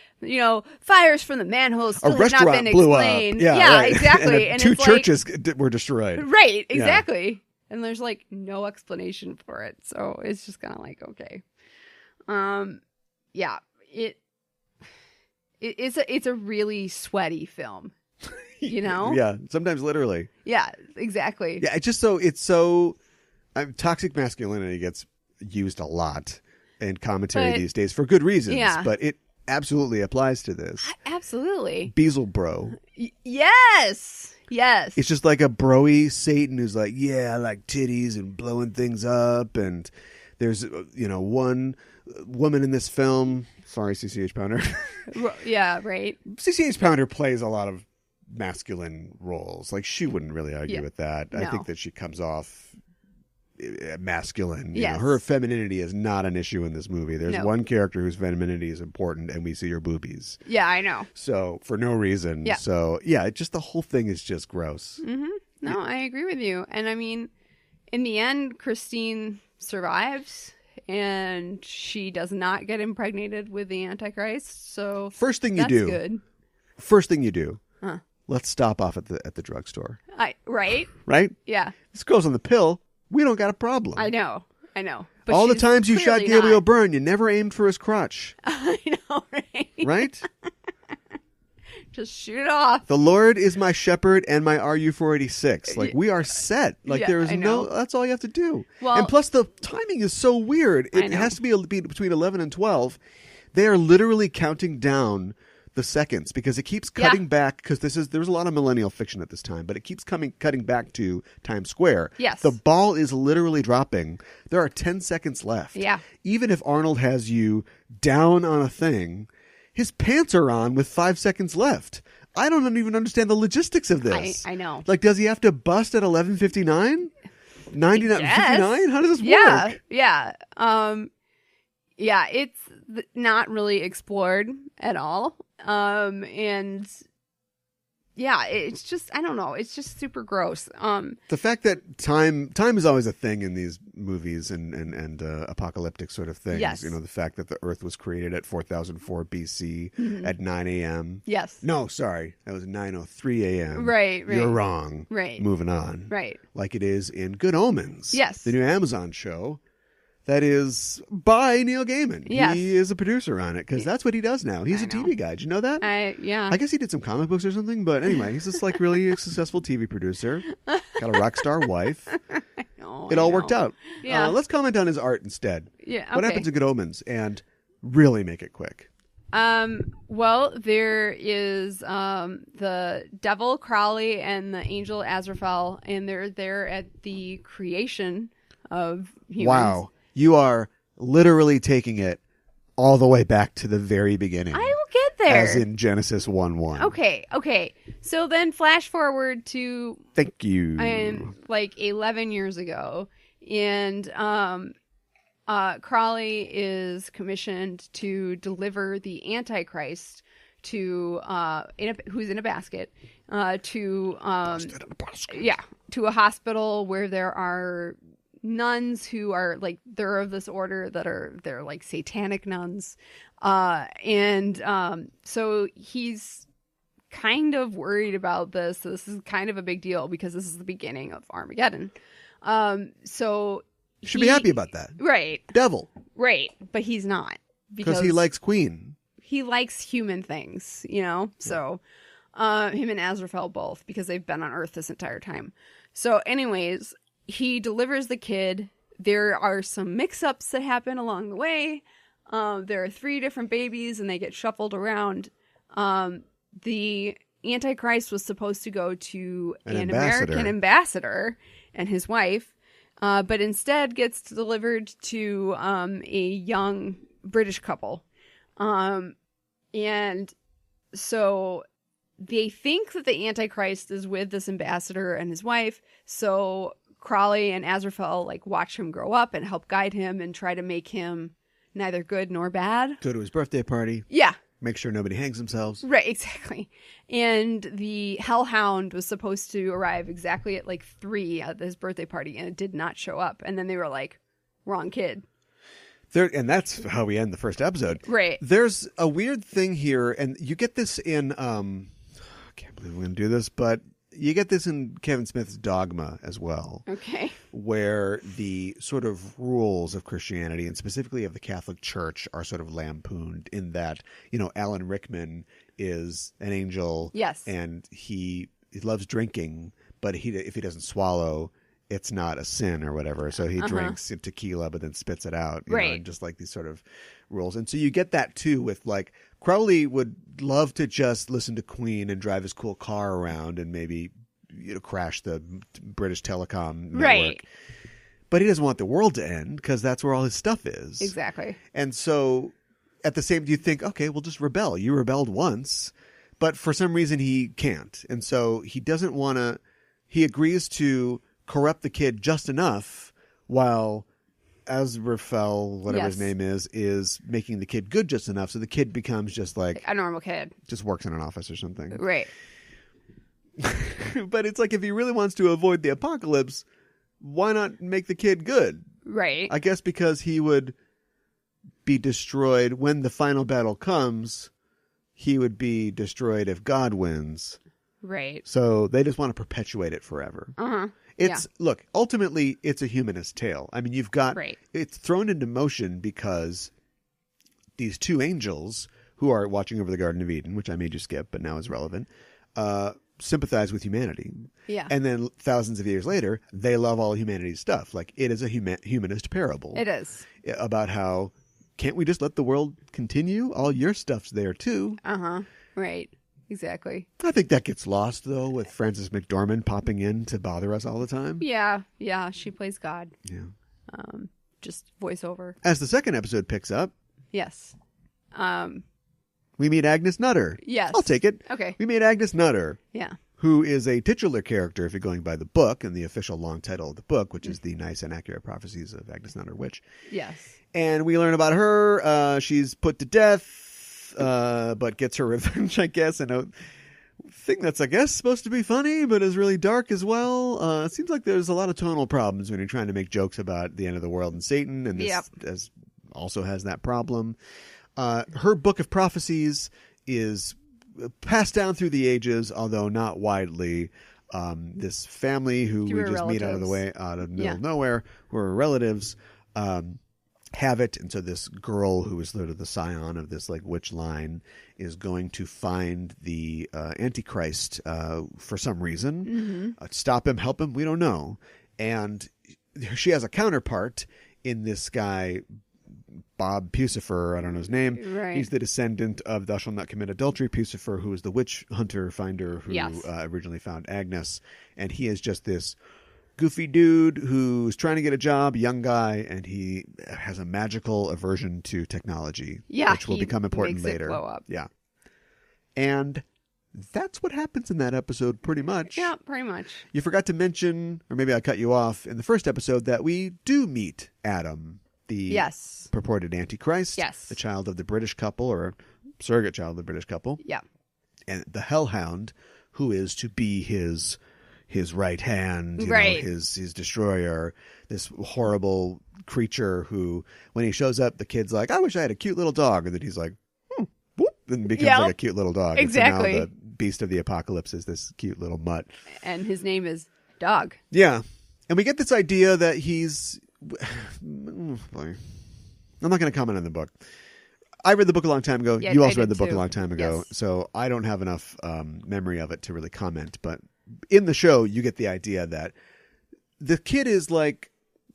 fires from the manholes still have not been blew explained. Up. Yeah, right. Exactly. and two churches were destroyed. Right. Exactly. Yeah. And there's like no explanation for it. So it's just kind of like, okay. Yeah, it's a really sweaty film, Yeah, sometimes literally. Yeah, exactly. Yeah, it's so toxic masculinity gets used a lot in commentary these days for good reasons. Yeah. But it absolutely applies to this. Absolutely. Beelzebub bro. Yes. It's just like a broy Satan who's like, yeah, I like titties and blowing things up, and there's one woman in this film. Sorry, CCH Pounder. Yeah, right. CCH Pounder plays a lot of masculine roles. Like she wouldn't really argue with that. No. I think that she comes off masculine. Yes. Her femininity is not an issue in this movie. There's one character whose femininity is important, and we see her boobies. Yeah, I know. So for no reason. Yeah. So yeah, just the whole thing is just gross. Mm-hmm. No, I agree with you. And I mean, in the end, Christine survives. And she does not get impregnated with the Antichrist. So first thing you do. Huh. Let's stop off at the drugstore. Right? Right? Yeah. This girl's on the pill. We don't got a problem. I know. But all the times you shot Gabriel Byrne, you never aimed for his crotch. I know, right? Right? Just shoot it off. The Lord is my shepherd and my RU-486. Like, we are set. Like, there is that's all you have to do. Well, and plus, the timing is so weird. It has to be between 11 and 12. They are literally counting down the seconds because it keeps cutting back, because there's a lot of millennial fiction at this time, but it keeps cutting back to Times Square. Yes. The ball is literally dropping. There are 10 seconds left. Yeah. Even if Arnold has you down on a thing, his pants are on with 5 seconds left. I don't even understand the logistics of this. I know. Like, does he have to bust at 11:59? 59? How does this work? Yeah. Yeah, it's not really explored at all. And yeah, it's just, I don't know. It's just super gross. The fact that time is always a thing in these movies and apocalyptic sort of things. Yes. The fact that the Earth was created at 4004 BC at 9 a.m. Yes. No, sorry. That was 9:03 a.m. Right. You're wrong. Right. Moving on. Right. Like it is in Good Omens. Yes. The new Amazon show. That is by Neil Gaiman. Yes. He is a producer on it because that's what he does now. He's a TV guy. Did you know that? Yeah. I guess he did some comic books or something, but anyway, he's just like really successful TV producer. Got a rock star wife. It all worked out. Yeah. Let's comment on his art instead. Yeah. Okay. What happens in Good Omens? And really make it quick. Well, there is the devil Crowley and the angel Azrael, and they're there at the creation of humans. Wow. You are literally taking it all the way back to the very beginning. I will get there. As in Genesis 1:1. Okay. So then flash forward to... Thank you. Like 11 years ago. And Crowley is commissioned to deliver the Antichrist to who's in a basket to a hospital where there are nuns who are like, they're of this order they're like satanic nuns, and so he's kind of worried about this. So this is kind of a big deal because this is the beginning of Armageddon. So you should be happy about that, right? Devil, right? But he's not, because he likes Queen. He likes human things, So Him and Azrael both, because they've been on Earth this entire time. So anyways, he delivers the kid. There are some mix-ups that happen along the way. There are 3 different babies, and they get shuffled around. The Antichrist was supposed to go to an American ambassador and his wife, but instead gets delivered to a young British couple. And so they think that the Antichrist is with this ambassador and his wife, so Crawley and Azrael like watch him grow up and help guide him and try to make him neither good nor bad. Go to his birthday party. Yeah. Make sure nobody hangs themselves. Right, exactly. And the Hellhound was supposed to arrive exactly at like 3 at his birthday party, and it did not show up. And then they were like, wrong kid. And that's how we end the first episode. Right. There's a weird thing here, and you get this in, I can't believe we're going to do this, but you get this in Kevin Smith's Dogma as well. Okay. Where the sort of rules of Christianity, and specifically of the Catholic Church, are sort of lampooned in that, Alan Rickman is an angel. Yes. And he loves drinking, but if he doesn't swallow, it's not a sin or whatever. So he drinks tequila, but then spits it out. Right. And just like these sort of rules. And so you get that too with like, Crowley would love to just listen to Queen and drive his cool car around and maybe, crash the British Telecom network. Right. But he doesn't want the world to end because that's where all his stuff is. Exactly. And so at the same, you think, okay, well, just rebel. You rebelled once, but for some reason he can't. And so he doesn't want to, he agrees to corrupt the kid just enough while Azrael, whatever his name is making the kid good just enough. So the kid becomes just like a normal kid. Just works in an office or something. Right. But it's like, if he really wants to avoid the apocalypse, why not make the kid good? Right. I guess because he would be destroyed when the final battle comes. He would be destroyed if God wins. Right. So they just want to perpetuate it forever. Look, ultimately, it's a humanist tale. I mean, you've got, it's thrown into motion because these 2 angels who are watching over the Garden of Eden, which I made you skip, but now is relevant, sympathize with humanity. Yeah. And then thousands of years later, they love all humanity's stuff. Like, it is a humanist parable. It is. About how, can't we just let the world continue? All your stuff's there, too. Right. Exactly. I think that gets lost, though, with Frances McDormand popping in to bother us all the time. Yeah. Yeah. She plays God. Yeah. Just voiceover. As the second episode picks up. Yes. We meet Agnes Nutter. Yes. I'll take it. Okay. We meet Agnes Nutter. Yeah. Who is a titular character, if you're going by the book, and the official long title of the book, which is The Nice and Accurate Prophecies of Agnes Nutter Witch. Yes. And we learn about her. She's put to death, but gets her revenge, I guess. And a thing that's, I guess, supposed to be funny, but is really dark as well. It seems like there's a lot of tonal problems when you're trying to make jokes about the end of the world and Satan, and this also has that problem. Her book of prophecies is passed down through the ages, although not widely. This family who we just meet out of the middle of nowhere, who are relatives, have it. And so this girl who is sort of the scion of this like witch line is going to find the Antichrist for some reason. Stop him, help him, we don't know. And she has a counterpart in this guy, Bob Pucifer, I don't know his name. Right. He's the descendant of Thou Shalt Not Commit Adultery Pucifer, who was the witch hunter finder who originally found Agnes. And he is just this goofy dude who's trying to get a job, young guy, and he has a magical aversion to technology, which will become important later. Blow up. Yeah. And that's what happens in that episode, pretty much. Yeah, pretty much. You forgot to mention, or maybe I cut you off, in the first episode that we do meet Adam, the purported Antichrist, the child of the British couple, or surrogate child of the British couple. Yeah. And the Hellhound, who is to be his right hand, you know, his destroyer, this horrible creature who, when he shows up, the kid's like, I wish I had a cute little dog. And then he's like, whoop, and becomes like a cute little dog. Exactly. And so now the beast of the apocalypse is this cute little mutt. And his name is Dog. Yeah. And we get this idea that he's... I'm not going to comment on the book. I read the book a long time ago. Yeah, you also I read the did book too. a long time ago. Yes. So I don't have enough memory of it to really comment. But in the show, you get the idea that the kid is like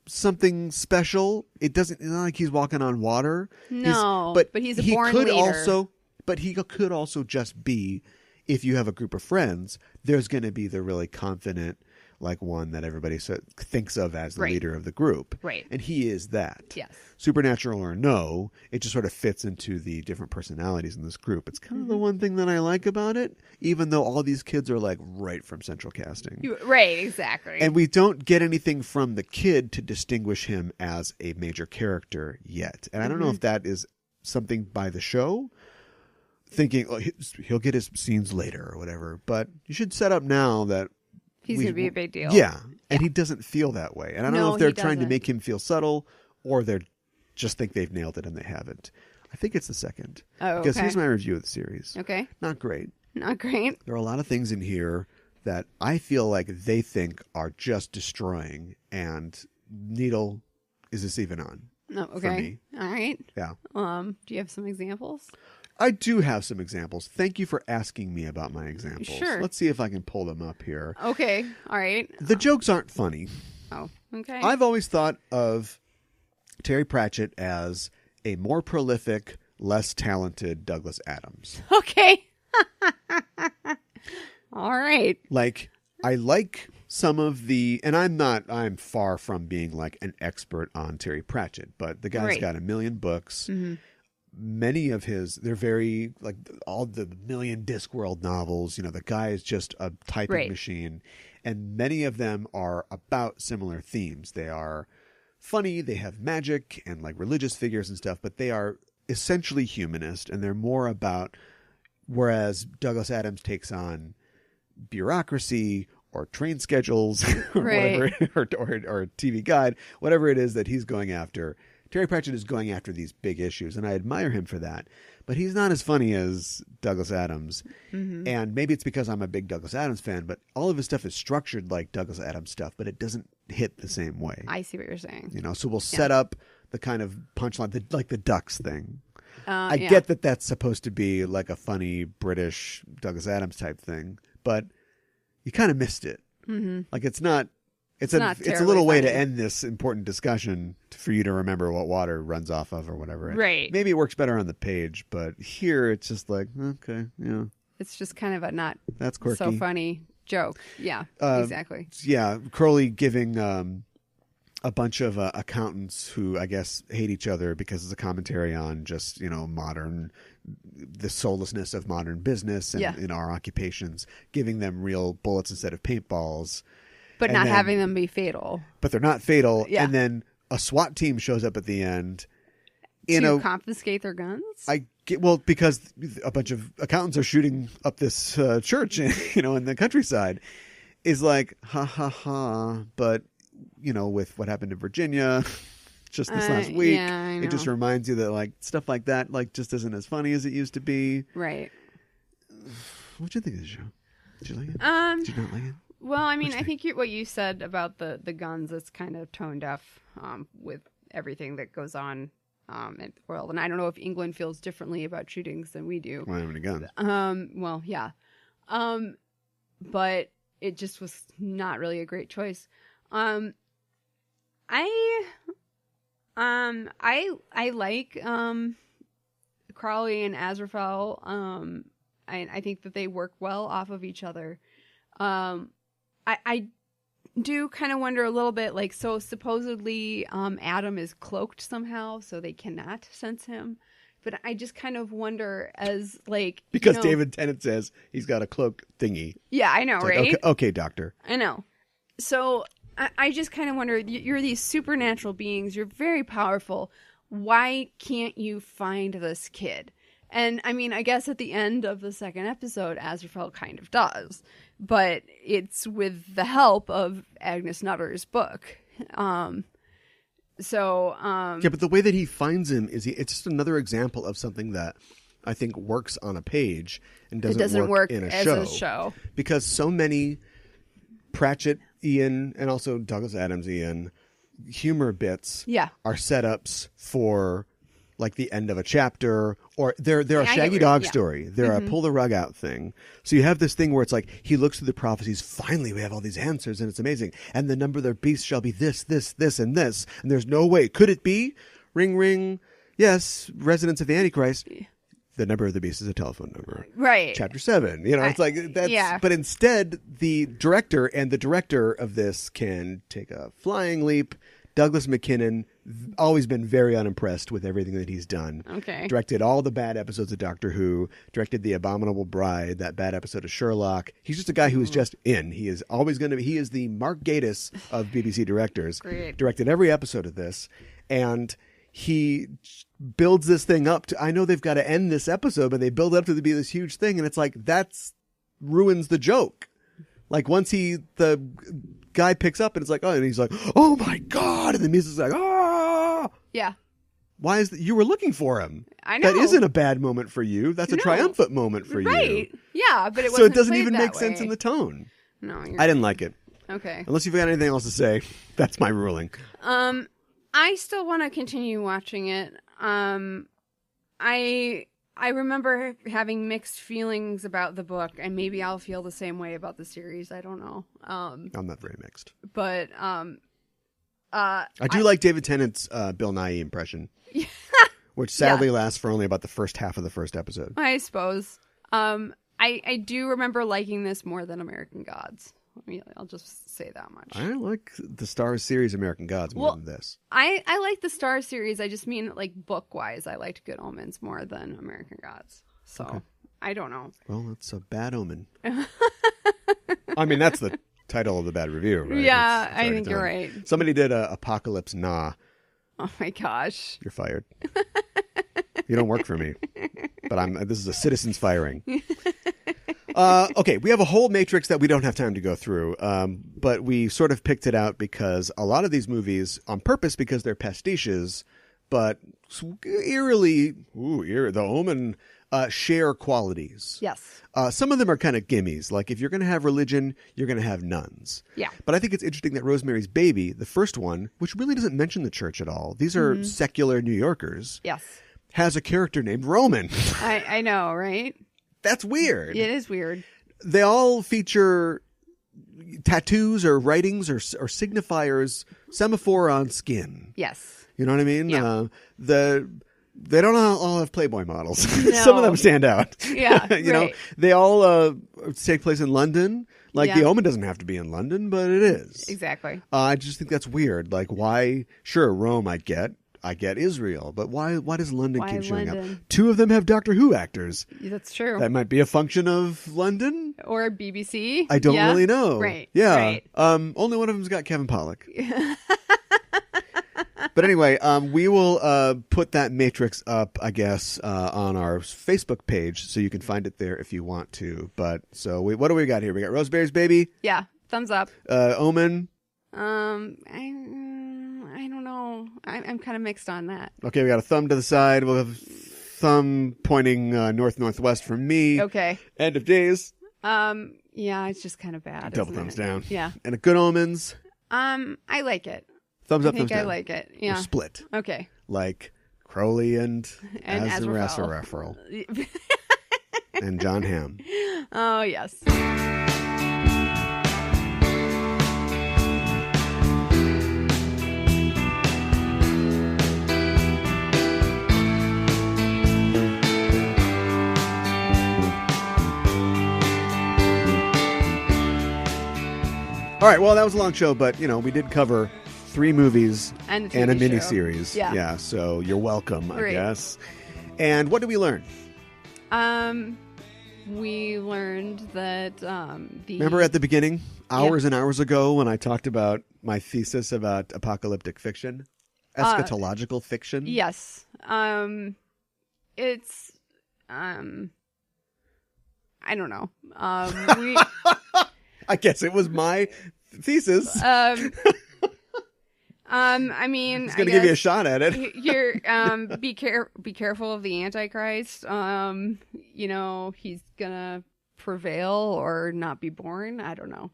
something special. It's not like he's walking on water. No, but he's a born could leader. But he could also just be, if you have a group of friends, there's going to be the really confident, like one that everybody thinks of as the leader of the group. Right. And he is that. Yes. Supernatural or no, it just sort of fits into the different personalities in this group. It's kind of the one thing that I like about it, even though all these kids are like right from central casting. Right, exactly. And we don't get anything from the kid to distinguish him as a major character yet. And I don't know if that is something by the show, thinking he'll get his scenes later or whatever. But you should set up now that he's going to be a big deal. Yeah. And he doesn't feel that way. And I don't know if they're trying to doesn't. make him feel subtle or they're just think they've nailed it and they haven't. I think it's the second. Oh, because okay. here's my review of the series. Okay. Not great. Not great. There are a lot of things in here that I feel like they think are just destroying, and needle is this even on? Oh, okay. For me. All right. Yeah. Do you have some examples? I do have some examples. Thank you for asking me about my examples. Sure. Let's see if I can pull them up here. Okay. All right. The jokes aren't funny. Oh, okay. I've always thought of Terry Pratchett as a more prolific, less talented Douglas Adams. Okay. All right. Like, I like some of the, and I'm far from being like an expert on Terry Pratchett, but the guy's got 1 million books. Many of they're very, like, all the million Discworld novels, the guy is just a typing machine. And many of them are about similar themes. They are funny, they have magic and like religious figures and stuff, but they are essentially humanist, and they're more about, whereas Douglas Adams takes on bureaucracy or train schedules or whatever, or TV Guide, whatever it is that he's going after. Terry Pratchett is going after these big issues, and I admire him for that. But he's not as funny as Douglas Adams. And maybe it's because I'm a big Douglas Adams fan, but all of his stuff is structured like Douglas Adams stuff, but it doesn't hit the same way. I see what you're saying. So we'll set up the kind of punchline, like the Ducks thing. I get that that's supposed to be like a funny British Douglas Adams type thing, but you kind of missed it. Like it's not. It's a little way to end this important discussion for you to remember what water runs off of or whatever. Right. Maybe it works better on the page, but here it's just like, okay, yeah. It's just kind of a not that's quirky. So funny joke. Yeah, exactly. Yeah, Crowley giving a bunch of accountants who I guess hate each other because it's a commentary on just, the soullessness of modern business and in our occupations, giving them real bullets instead of paintballs. But not having them be fatal. But they're not fatal. Yeah. And then a SWAT team shows up at the end. To confiscate their guns? Because a bunch of accountants are shooting up this church, in the countryside. Is like, ha, ha, ha. But, with what happened in Virginia just this last week, it just reminds you that, like, stuff like that, like, just isn't as funny as it used to be. Right. What'd you think of the show? Did you like it? Did you not like it? Well, I mean, I think what you said about the guns is kind of tone deaf with everything that goes on in the world. And I don't know if England feels differently about shootings than we do. Why have any guns? Well, yeah. But it just was not really a great choice. I like Crowley and Azrael. I think that they work well off of each other. I do kind of wonder a little bit, like, so supposedly Adam is cloaked somehow, so they cannot sense him. But I just kind of wonder as, like... Because David Tennant says he's got a cloak thingy. Yeah, I know, right? Like, okay, doctor. I know. So I just kind of wonder, you're these supernatural beings, you're very powerful. Why can't you find this kid? And, I mean, I guess at the end of the second episode, Azrael kind of does. But it's with the help of Agnes Nutter's book. Yeah, but the way that he finds him it's just another example of something that I think works on a page and doesn't work in a show. Because so many Pratchett, Ian, and also Douglas Adams, Ian, humor bits are setups for like the end of a chapter, or they're a Shaggy Dog story. They're a pull the rug out thing. So you have this thing where it's like he looks through the prophecies. Finally, we have all these answers, and it's amazing. And the number of their beasts shall be this, this, this, and this. And there's no way. Could it be? Ring, ring. Yes, residents of the Antichrist. The number of the beast is a telephone number. Right. Chapter 7. You know, it's like that's. Yeah. But instead, the director of this can take a flying leap. Douglas McKinnon, always been very unimpressed with everything that he's done. Okay. Directed all the bad episodes of Doctor Who, directed The Abominable Bride, that bad episode of Sherlock. He's just a guy who is just in. He is always going to be, he is the Mark Gatiss of BBC directors. Great. Directed every episode of this. And he builds this thing up to, I know they've got to end this episode, but they build it up to be this huge thing. And it's like, that's ruins the joke. Like once the guy picks up and it's like, oh, and he's like, oh my God. And the music's like, ah. Yeah. Why is that? You were looking for him. I know. That isn't a bad moment for you. That's a triumphant moment for you. Right. Yeah. But it wasn't so it doesn't played even that make way. sense in the tone. No. I didn't like it. Okay. Unless you've got anything else to say. That's my ruling. I still want to continue watching it. I remember having mixed feelings about the book, and maybe I'll feel the same way about the series. I don't know. I'm not very mixed. But I do like David Tennant's Bill Nighy impression, which sadly lasts for only about the first half of the first episode. I suppose. I do remember liking this more than American Gods. I'll just say that much. I like the Starz series American Gods more than this. I like the Starz series. I just mean like book-wise. I liked Good Omens more than American Gods. So, I don't know. Well, it's a bad omen. I mean, that's the title of the bad review, right? Yeah, I think you're right. Somebody did Apocalypse Nah. Oh my gosh. You're fired. You don't work for me. But this is a citizen's firing. Okay, we have a whole matrix that we don't have time to go through, but we sort of picked it out because a lot of these movies, on purpose because they're pastiches, but eerily, the Omen share qualities. Yes. Some of them are kind of gimmies, like if you're going to have religion, you're going to have nuns. Yeah. But I think it's interesting that Rosemary's Baby, the first one, which really doesn't mention the church at all, these are secular New Yorkers, has a character named Roman. I know, right? That's weird. It is weird. They all feature tattoos or writings or signifiers, semaphore on skin. Yes. You know what I mean? Yeah. They don't all have Playboy models. No. Some of them stand out. Yeah. You know, they all take place in London. Like the Omen doesn't have to be in London, but it is. Exactly. I just think that's weird. Like why? Sure, Rome I get Israel, but why does London keep showing up? Two of them have Doctor Who actors. That's true. That might be a function of London. Or BBC. I don't really know. Right. Yeah. Right. Only one of them's got Kevin Pollak. But anyway, we will put that matrix up, I guess, on our Facebook page, so you can find it there if you want to. But so what do we got here? We got Rosemary's Baby. Yeah. Thumbs up. Omen. I don't know. I'm kind of mixed on that. Okay, we got a thumb to the side. We'll have thumb pointing north-northwest from me. Okay. End of days. Yeah, it's just kind of bad. Double thumbs down. Yeah. And a Good Omens. I like it. Thumbs up, thumbs down. I like it. Yeah. Or split. Okay. Like Crowley and Azrael. And John Hamm. Oh, yes. All right, well, that was a long show, but, we did cover 3 movies and a miniseries. Yeah, so you're welcome, I guess. And what did we learn? We learned that Remember at the beginning, hours and hours ago, when I talked about my thesis about apocalyptic fiction? Eschatological fiction? Yes. It's... I don't know. I guess it was my thesis. I mean, I was going to give you a shot at it. You're be careful of the Antichrist. He's gonna prevail or not be born. I don't know.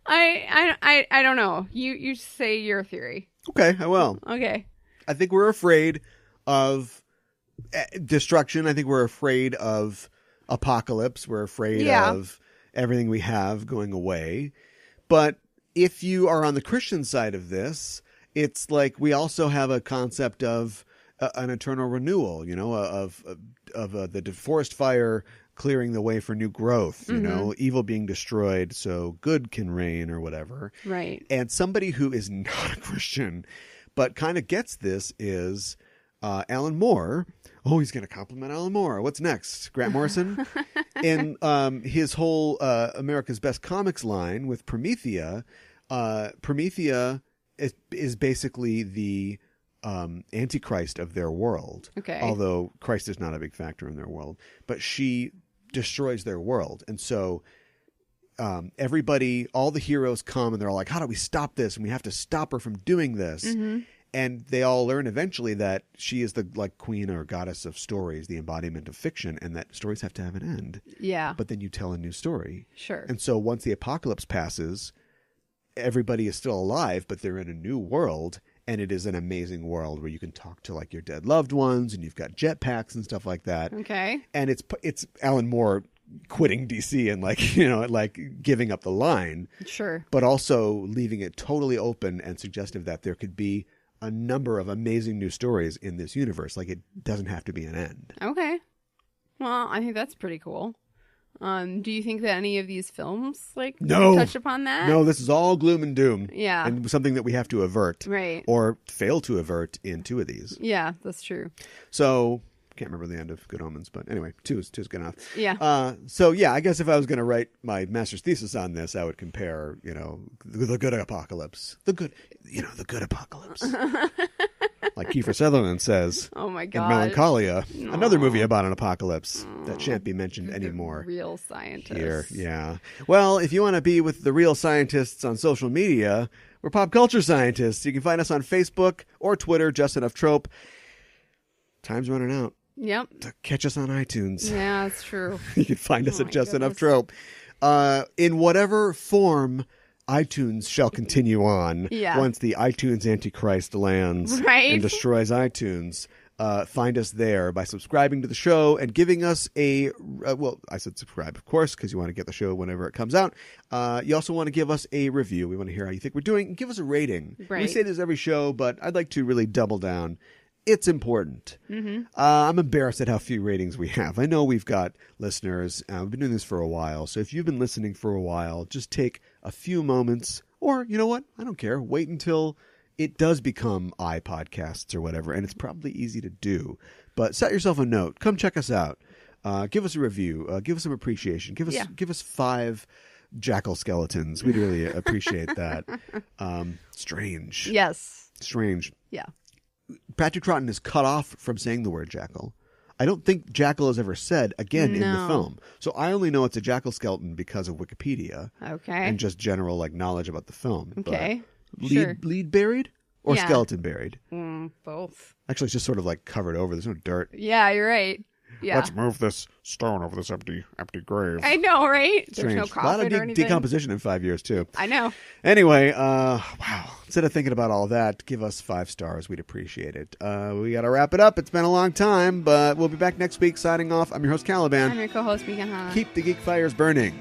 I don't know. You say your theory. Okay, I will. Okay. I think we're afraid of destruction. I think we're afraid of apocalypse. We're afraid of everything we have going away. But if you are on the Christian side of this, it's like we also have a concept of an eternal renewal, of the forest fire clearing the way for new growth, evil being destroyed so good can reign or whatever. Right. And somebody who is not a Christian but kind of gets this is Alan Moore. Oh, he's going to compliment Alan Moore. What's next? Grant Morrison? In his whole America's Best Comics line with Promethea, Promethea is basically the Antichrist of their world. Okay. Although Christ is not a big factor in their world. But she destroys their world. And so everybody, all the heroes come and they're all like, how do we stop this? And we have to stop her from doing this. Mm-hmm. And they all learn eventually that she is the queen or goddess of stories, the embodiment of fiction, and that stories have to have an end. Yeah. But then you tell a new story. Sure. And so once the apocalypse passes, everybody is still alive, but they're in a new world, and it is an amazing world where you can talk to your dead loved ones, and you've got jetpacks and stuff like that. Okay. And it's Alan Moore quitting DC and giving up the line. Sure. But also leaving it totally open and suggestive that there could be a number of amazing new stories in this universe. Like, it doesn't have to be an end. Okay. Well, I think that's pretty cool. Do you think that any of these films touch upon that? No, this is all gloom and doom. Yeah. And something that we have to avert. Right. Or fail to avert in 2 of these. Yeah, that's true. So, can't remember the end of Good Omens, but anyway, 2 is good enough. Yeah. So yeah, I guess if I was going to write my master's thesis on this, I would compare, the good apocalypse. The good apocalypse. Like Kiefer Sutherland says. Oh my God. In Melancholia, another movie about an apocalypse that shan't be mentioned anymore. Real scientists. Here, yeah. Well, if you want to be with the real scientists on social media, we're pop culture scientists. You can find us on Facebook or Twitter, Just Enough Trope. Time's running out. Yep. To catch us on iTunes. Yeah, that's true. You can find us at Just Enough Trope. In whatever form iTunes shall continue on once the iTunes Antichrist lands and destroys iTunes. Find us there by subscribing to the show and giving us I said subscribe, of course, because you want to get the show whenever it comes out. You also want to give us a review. We want to hear how you think we're doing. Give us a rating. Right. We say this every show, but I'd like to really double down. It's important. Mm-hmm. I'm embarrassed at how few ratings we have. I know we've got listeners. We've been doing this for a while. So if you've been listening for a while, just take a few moments, or you know what? I don't care. Wait until it does become iPodcasts or whatever, and it's probably easy to do. But set yourself a note. Come check us out. Give us a review. Give us some appreciation. Give us 5 jackal skeletons. We'd really appreciate that. Strange. Yes. Strange. Yeah. Patrick Troughton is cut off from saying the word jackal. I don't think jackal is ever said again in the film. So I only know it's a jackal skeleton because of Wikipedia. Okay. And just general knowledge about the film. Okay. But lead buried or skeleton buried? Both. Actually, it's just sort of covered over. There's no dirt. Yeah, you're right. Yeah. Let's move this stone over this empty grave. I know, right? Strange. There's no coffin a lot of or anything. decomposition in 5 years, too. I know. Anyway, wow. Instead of thinking about all that, give us 5 stars. We'd appreciate it. We got to wrap it up. It's been a long time, but we'll be back next week. Signing off. I'm your host, Caliban. I'm your co-host, Megan Hanna. Keep the geek fires burning.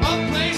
I'll play